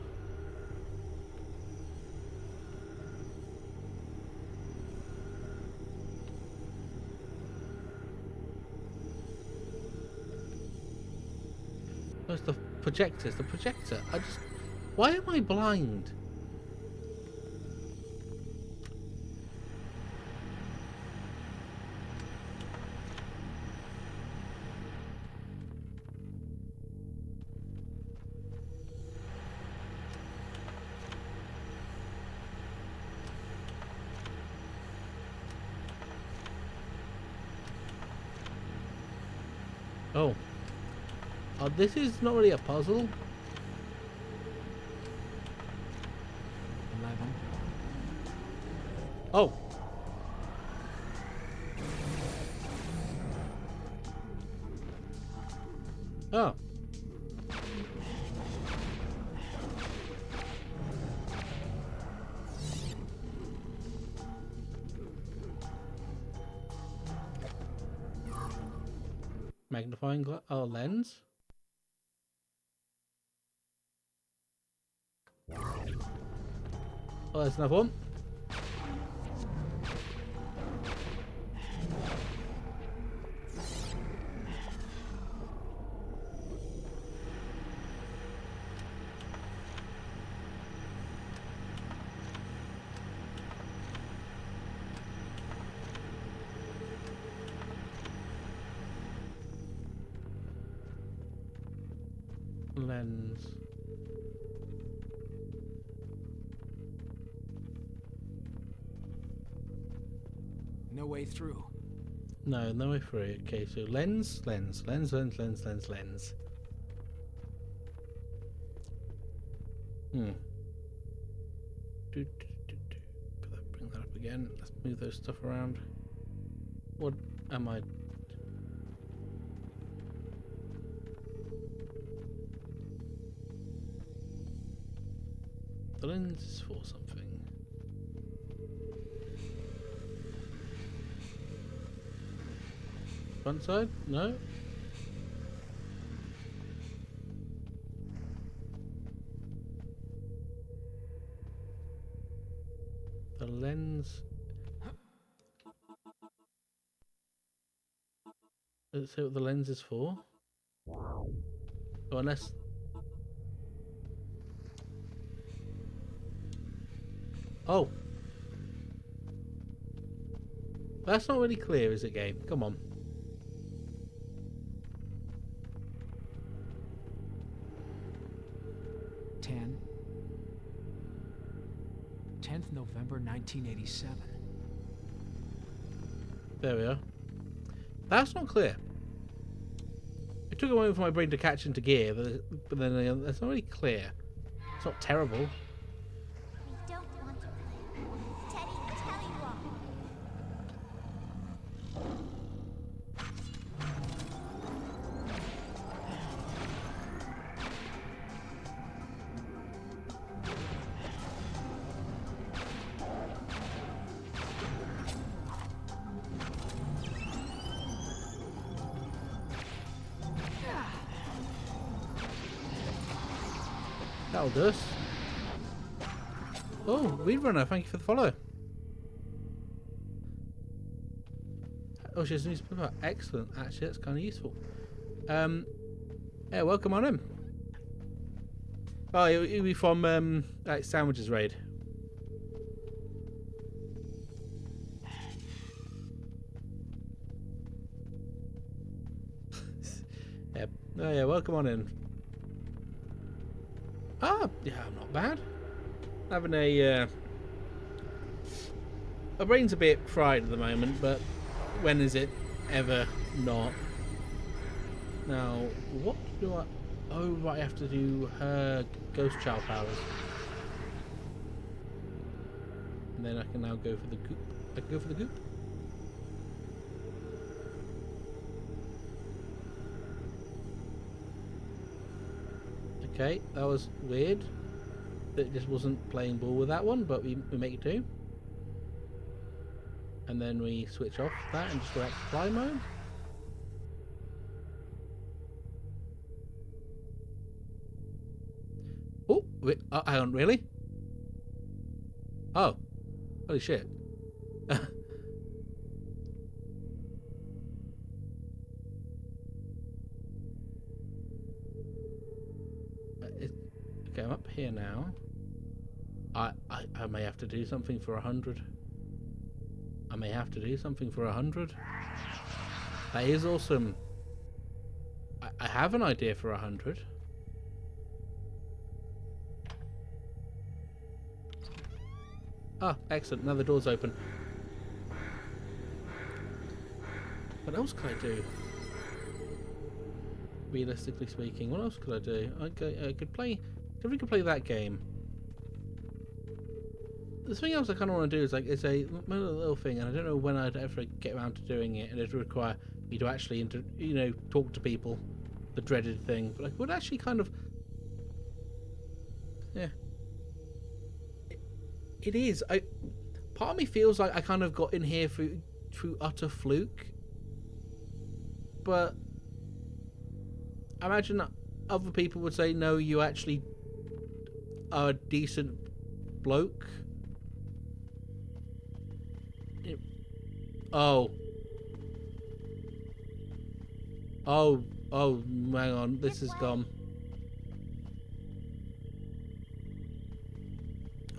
Where's the projector? The projector. Why am I blind? Oh. Oh, this is not really a puzzle. 11. Oh. Oh. Magnifying glass. Oh, lens. Oh, there's another one. Lens. No way through. No, no way through. Okay, so lens. Hmm. Bring that up again. Let's move those stuff around. What am I? The lens is for something. Front side? No. The lens. Does it say what the lens is for? Oh, unless. Oh. That's not really clear, is it, game? Come on. November 1987. There we are. That's not clear. It took a moment for my brain to catch into gear, but then it's not really clear. It's not terrible. We don't want to play. Teddy, tell you all. That'll do us. Oh, Weedrunner, thank you for the follow. Oh, she has a newspaper. Excellent. Actually, that's kind of useful. Yeah, welcome on in. Oh, it'll be from like Sandwiches Raid. Yep. Oh yeah, welcome on in. Ah, yeah, I'm not bad. Having a my brain's a bit fried at the moment, but when is it ever not? Now, what do I? Oh, right, I have to do her ghost child powers, and then I can now go for the goop. I can go for the goop. Okay, that was weird. that just wasn't playing ball with that one, but we make do. And then we switch off that and just go back to fly mode. Oh, hang on, really? Oh, holy shit. Okay, I'm up here now. I may have to do something for 100. I may have to do something for 100. That is awesome. I have an idea for 100. Ah, excellent. Now the door's open. What else could I do? Realistically speaking, what else could I do? I could play... If we could play that game. The thing else I kind of want to do is like it's a little thing, and I don't know when I'd ever get around to doing it, and it'd require me to actually, talk to people, the dreaded thing. But I would actually kind of, yeah. It is. Part of me feels like I kind of got in here through utter fluke, but I imagine that other people would say no, you actually are a decent bloke. Oh, hang on, this is gone.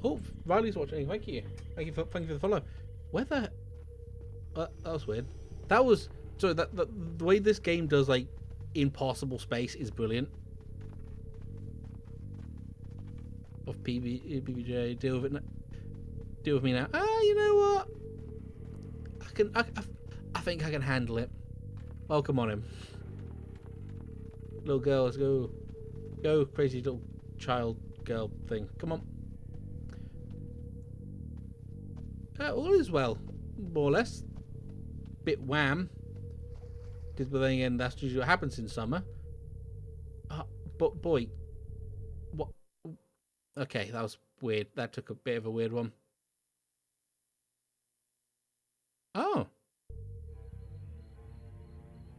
Oh, Riley's watching. Thank you for the follow. Whether that was weird. That was so that the way this game does like impossible space is brilliant. Of PBJ, deal with it. Deal with me now. You know what? I think I can handle it. Oh, come on, him. Little girl, let's go. Go, crazy little child girl thing. Come on. All is well, more or less. Bit wham. Because, but then again, that's usually what happens in summer. But, boy. What? Okay, that was weird. That took a bit of a weird one. Oh.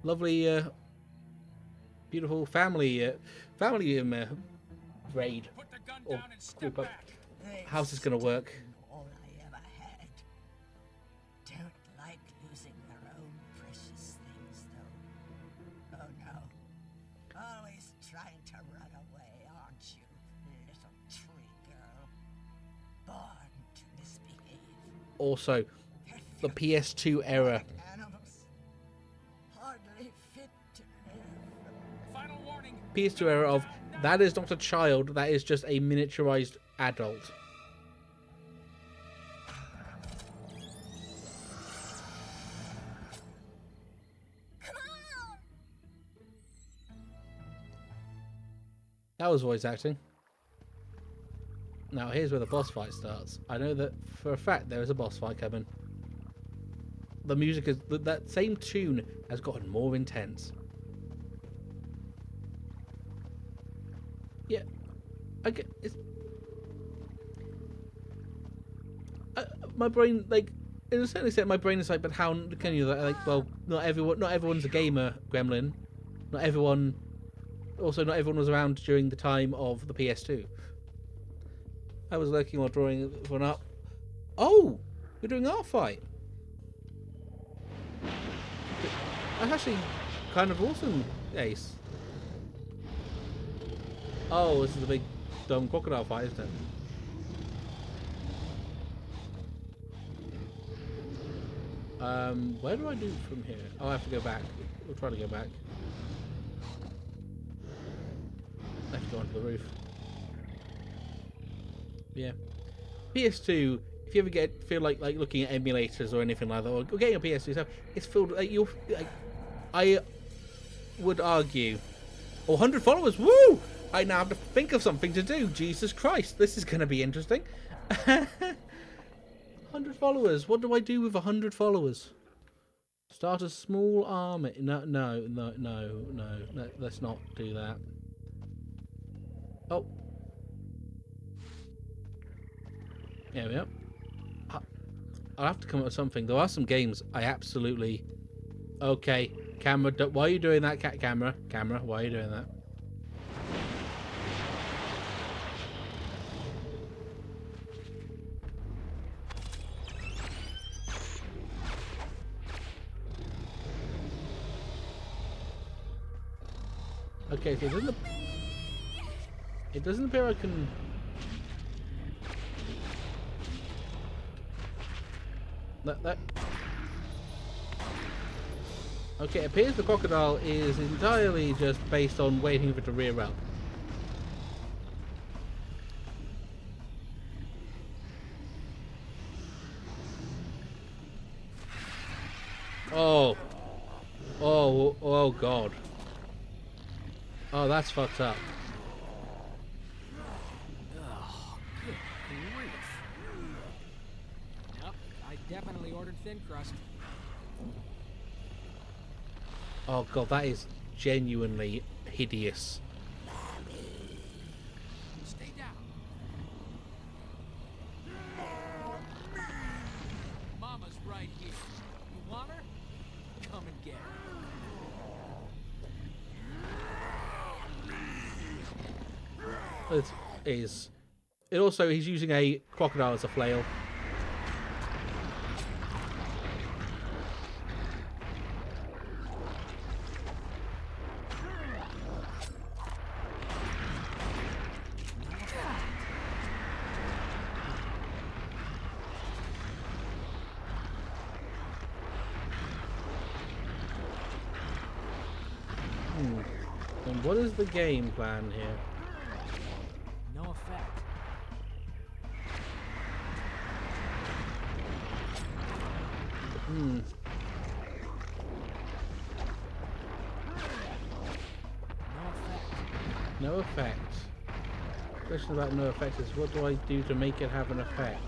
Lovely, beautiful family raid. Or group up. How's this gonna work? All I ever had. Don't like losing their own precious things, though. Oh no. Always trying to run away, aren't you, little tree girl? Born to misbehave. Also, the PS2 era. Animals. Hardly fit to live. Final warning. PS2 era of that is not a child, that is just a miniaturized adult. That was voice acting. Now here's where the boss fight starts. I know that for a fact there is a boss fight coming. The music is that same tune has gotten more intense. Yeah, I get it's. My brain, like, in a certain extent, my brain is like, but how can you like? Well, not everyone's a gamer, Gremlin. Not everyone. Also, not everyone was around during the time of the PS2. I was lurking while drawing one up. Oh, we're doing our fight. That's actually kind of awesome, Ace. Oh, this is a big dumb crocodile fight, isn't it? Where do I do from here? Oh, I have to go back. We'll try to go back. I have to go onto the roof. Yeah. PS2, if you ever feel like looking at emulators or anything like that, or getting a PS2 stuff, it's filled like I would argue. Oh, 100 followers, woo! I now have to think of something to do. Jesus Christ, this is going to be interesting. 100 followers. What do I do with 100 followers? Start a small army. No. Let's not do that. Oh. There we go. I'll have to come up with something. There are some games I absolutely... Okay, camera, why are you doing that, camera? Camera, why are you doing that? Okay, so it doesn't appear I can... That... Okay, it appears the crocodile is entirely just based on waiting for it to rear up. Oh. Oh god. Oh, that's fucked up. Oh, good grief. Yep, I definitely ordered thin crust. Oh god, that is genuinely hideous. Stay down. Mama's right here. You want her? Come and get her. It is. It also, he's using a crocodile as a flail. And what is the game plan here? No effect. Hmm. No effect. Question about no effect is, what do I do to make it have an effect?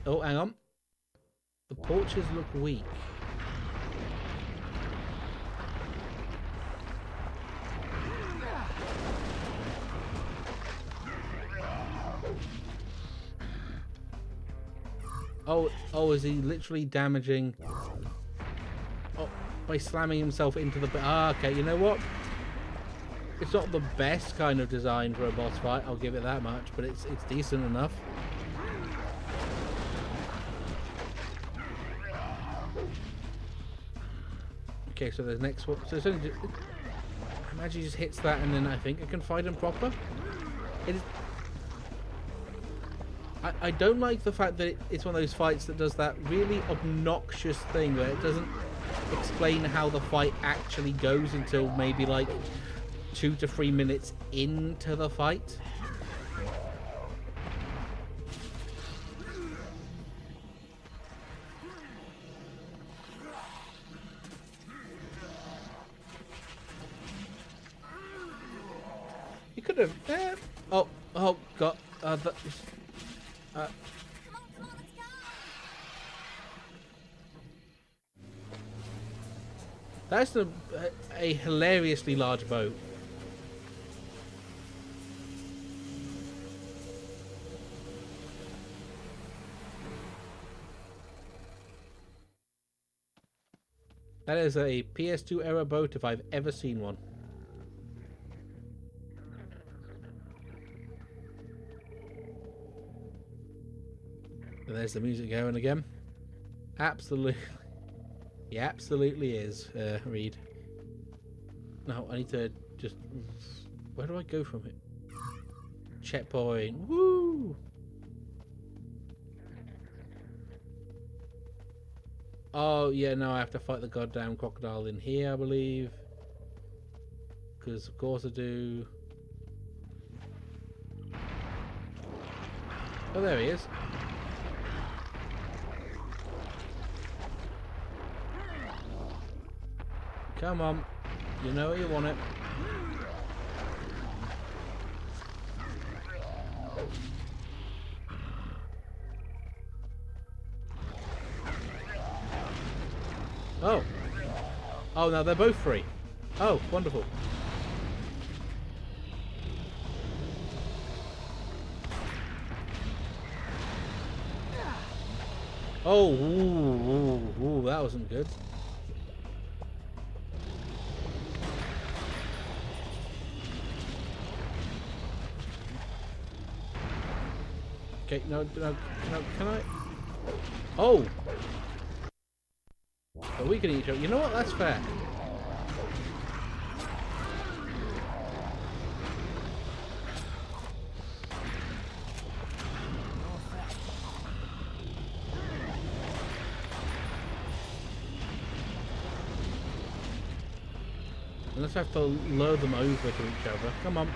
Oh, hang on. The porches look weak. Oh, is he literally damaging... Oh, by slamming himself into the... Ah, okay, you know what? It's not the best kind of design for a boss fight, I'll give it that much, but it's decent enough. Okay, so there's next one. So it's only just, I imagine he just hits that and then I think I can fight him proper. It is... I don't like the fact that it's one of those fights that does that really obnoxious thing where it doesn't explain how the fight actually goes until maybe like 2 to 3 minutes into the fight. You could have... oh god. That's a hilariously large boat. That is a PS2 era boat if I've ever seen one. And there's the music going again. Absolutely. He absolutely is, Reed. No, I need to just... Where do I go from it? Checkpoint. Woo! Oh, yeah, no, I have to fight the goddamn crocodile in here, I believe. Because, of course, I do. Oh, there he is. Come on. You know you want it. Oh. Oh, now they're both free. Oh, wonderful. Oh, ooh, that wasn't good. Okay, no, can I? Oh! Are we can each other? You know what? That's fair. Unless I have to lure them over to each other. Come on.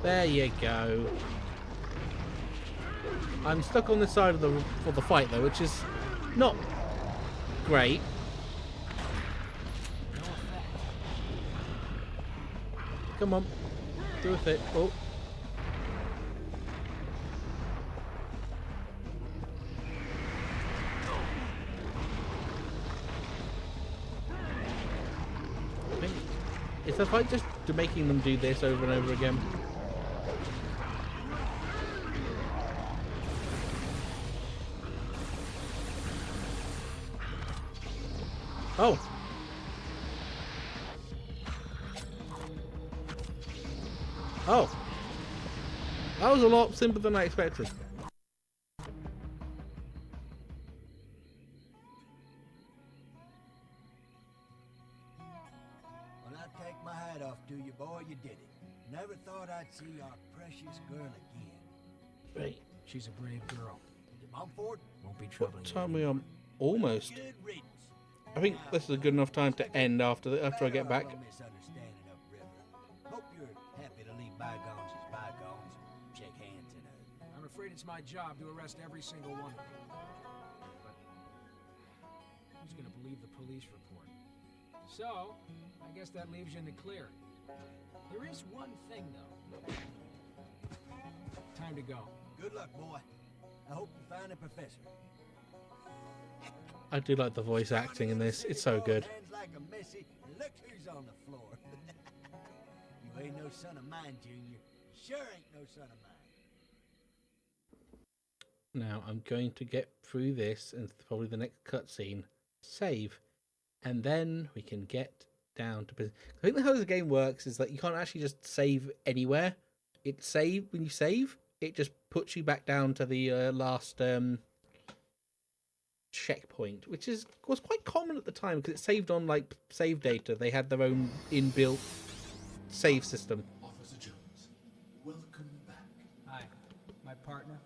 There you go. I'm stuck on this side of for the fight though, which is not great. Come on, do a fit. Oh. Is the fight just making them do this over and over again? Oh! Oh! That was a lot simpler than I expected. Well, I take my hat off to you, boy. You did it. Never thought I'd see our precious girl again. Right. She's a brave girl. Mumford Won't be troubling What you time are we anymore. on? Almost. Good riddance. I think this is a good enough time to end after I get back. Misunderstanding upriver. Hope you're happy to leave bygones as bygones. Shake hands and I'm afraid it's my job to arrest every single one of them. But who's gonna believe the police report? So, I guess that leaves you in the clear. There is one thing, though. Time to go. good luck, boy. I hope you find a professor. I do like the voice acting in this. It's so good. Hands like a messy. Look who's on the floor. You ain't no son of mine, Junior. Sure ain't no son of mine. Now I'm going to get through this and probably the next cutscene. Save. And then we can get down to business. I think how the game works is that you can't actually just save anywhere. When you save, it just puts you back down to the last checkpoint, which was quite common at the time because it saved on like save data. They had their own inbuilt save system. Officer Jones, welcome back. Hi, my partner.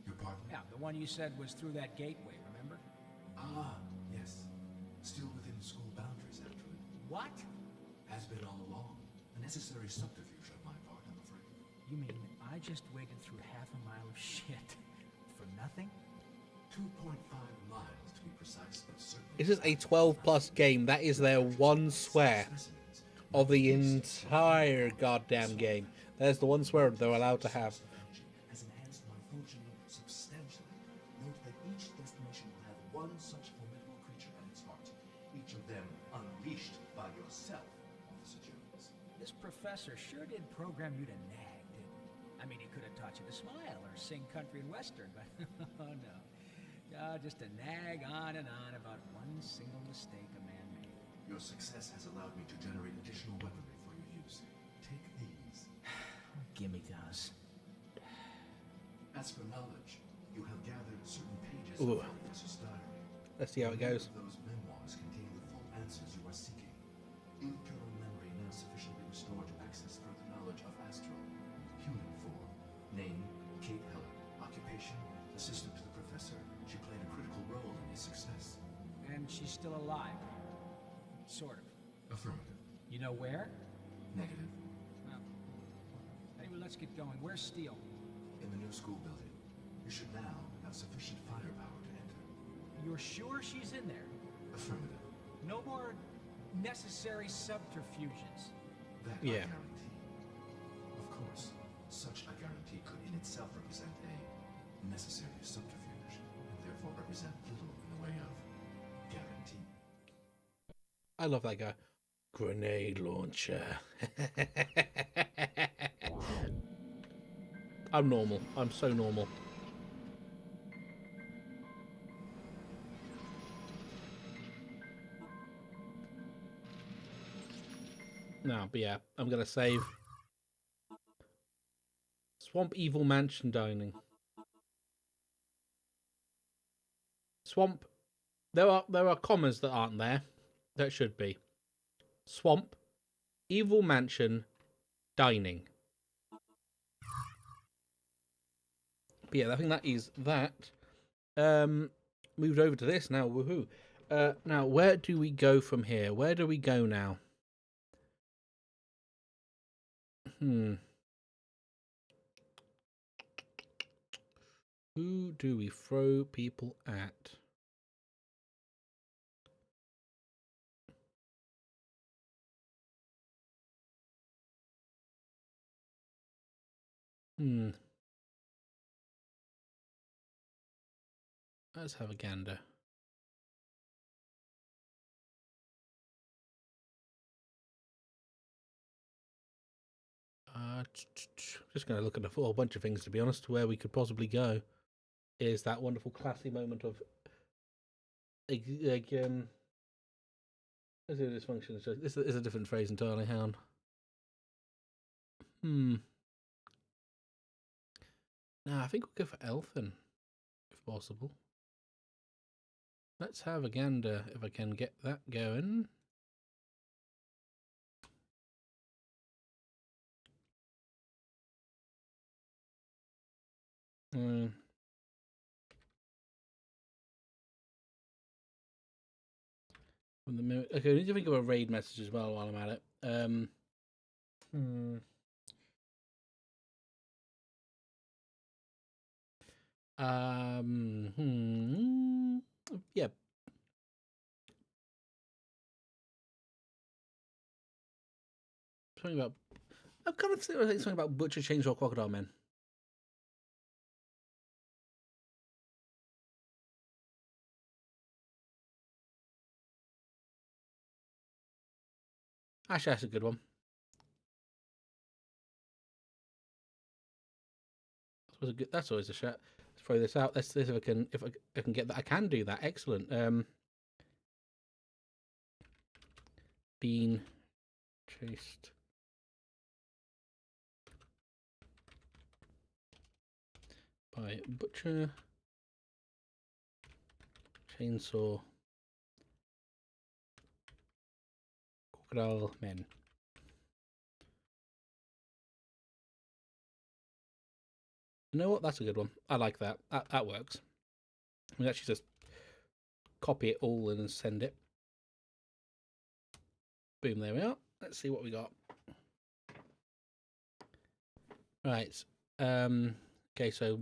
Your partner? Yeah, the one you said was through that gateway, remember? Ah, yes. Still within school boundaries, actually. What? Has been all along. A necessary subterfuge on my part, I'm afraid. You mean I just waded through half a mile of shit for nothing? 2.5 miles to be precise, but certainly. This is a 12+ game. That is their one swear of the entire goddamn game. There's the one swear they're allowed to have. Has enhanced my functioning substantially. Note that each destination will have one such formidable creature at its heart. Each of them unleashed by yourself, Officer Jones. This professor sure did program you to nag, didn't he? I mean, he could have taught you to smile or sing country and western, but oh no. Just to nag on and on about one single mistake a man made. Your success has allowed me to generate additional weaponry for your use. Take these. Gimme those. As for knowledge, you have gathered certain pages Ooh. of the professor's diary. Let's see how it goes. Those memoirs contain the full answers you are seeking. Internal memory now sufficiently restored to access further knowledge of Astral. Human form. Name, Kate Heller. Occupation, assistant to the professor. She played a critical role in his success. And she's still alive. Sort of. Affirmative. You know where? Negative. Well, anyway, let's get going. Where's Steele? In the new school building. You should now have sufficient firepower to enter. You're sure she's in there? Affirmative. No more necessary subterfuges. That Yeah. I guarantee. Of course, such a guarantee could in itself represent a necessary subterfuge, and therefore represent little in the way of guarantee. I love that guy. Grenade launcher. I'm normal. I'm so normal. No, but yeah, I'm gonna save. Swamp Evil Mansion Dining. Swamp. There are commas that aren't there. That should be. Swamp Evil Mansion Dining. But yeah, I think that is that. Moved over to this now. Woohoo! Now, where do we go from here? Where do we go now? Who do we throw people at? Let's have a gander. Just going to look at a whole bunch of things, to be honest. Where we could possibly go is that wonderful classy moment of let's do dysfunction. This is a different phrase entirely. Hang on. No, I think we'll go for Elfin, if possible. Let's have a gander if I can get that going. Okay, I need to think of a raid message as well while I'm at it. Yeah. Something about. I'm kind of thinking something about Butcher, Chainsaw, Crocodile Men. Actually, that's a good one. That's always a shot. Let's throw this out. Let's see if I can get that. I can do that. Excellent. Being chased by Butcher, Chainsaw, Crocodile Men. You know what? That's a good one. I like that. That works. We actually just copy it all and send it. Boom, there we are. Let's see what we got. Right. Okay, so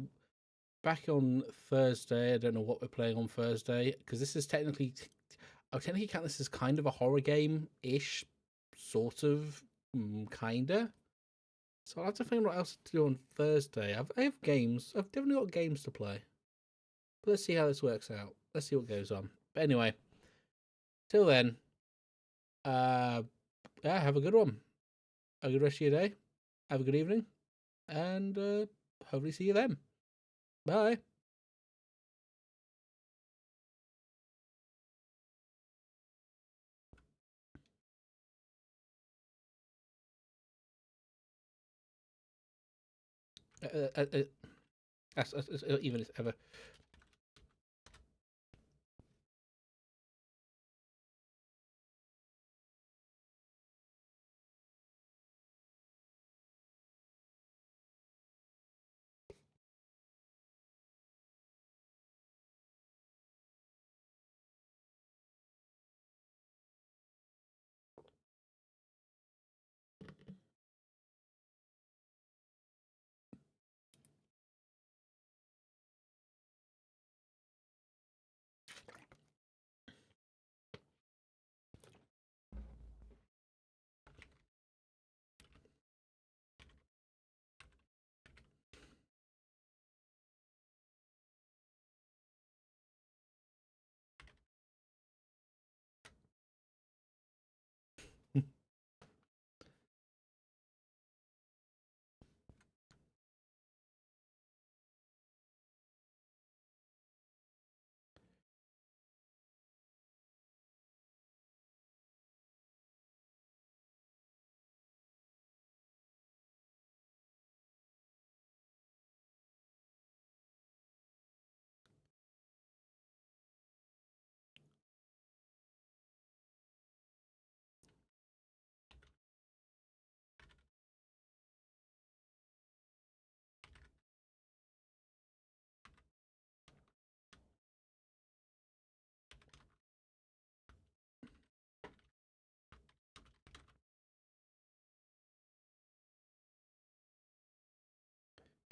back on Thursday. I don't know what we're playing on Thursday, because this is technically... I would technically count this as kind of a horror game-ish, sort of, kinda. So I'll have to find what else to do on Thursday. I have games. I've definitely got games to play. But let's see how this works out. Let's see what goes on. But anyway, till then, yeah, have a good one. Have a good rest of your day. Have a good evening. And hopefully see you then. Bye. Even if ever.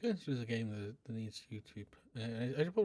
Ghostbusters is a game that needs you to. I should probably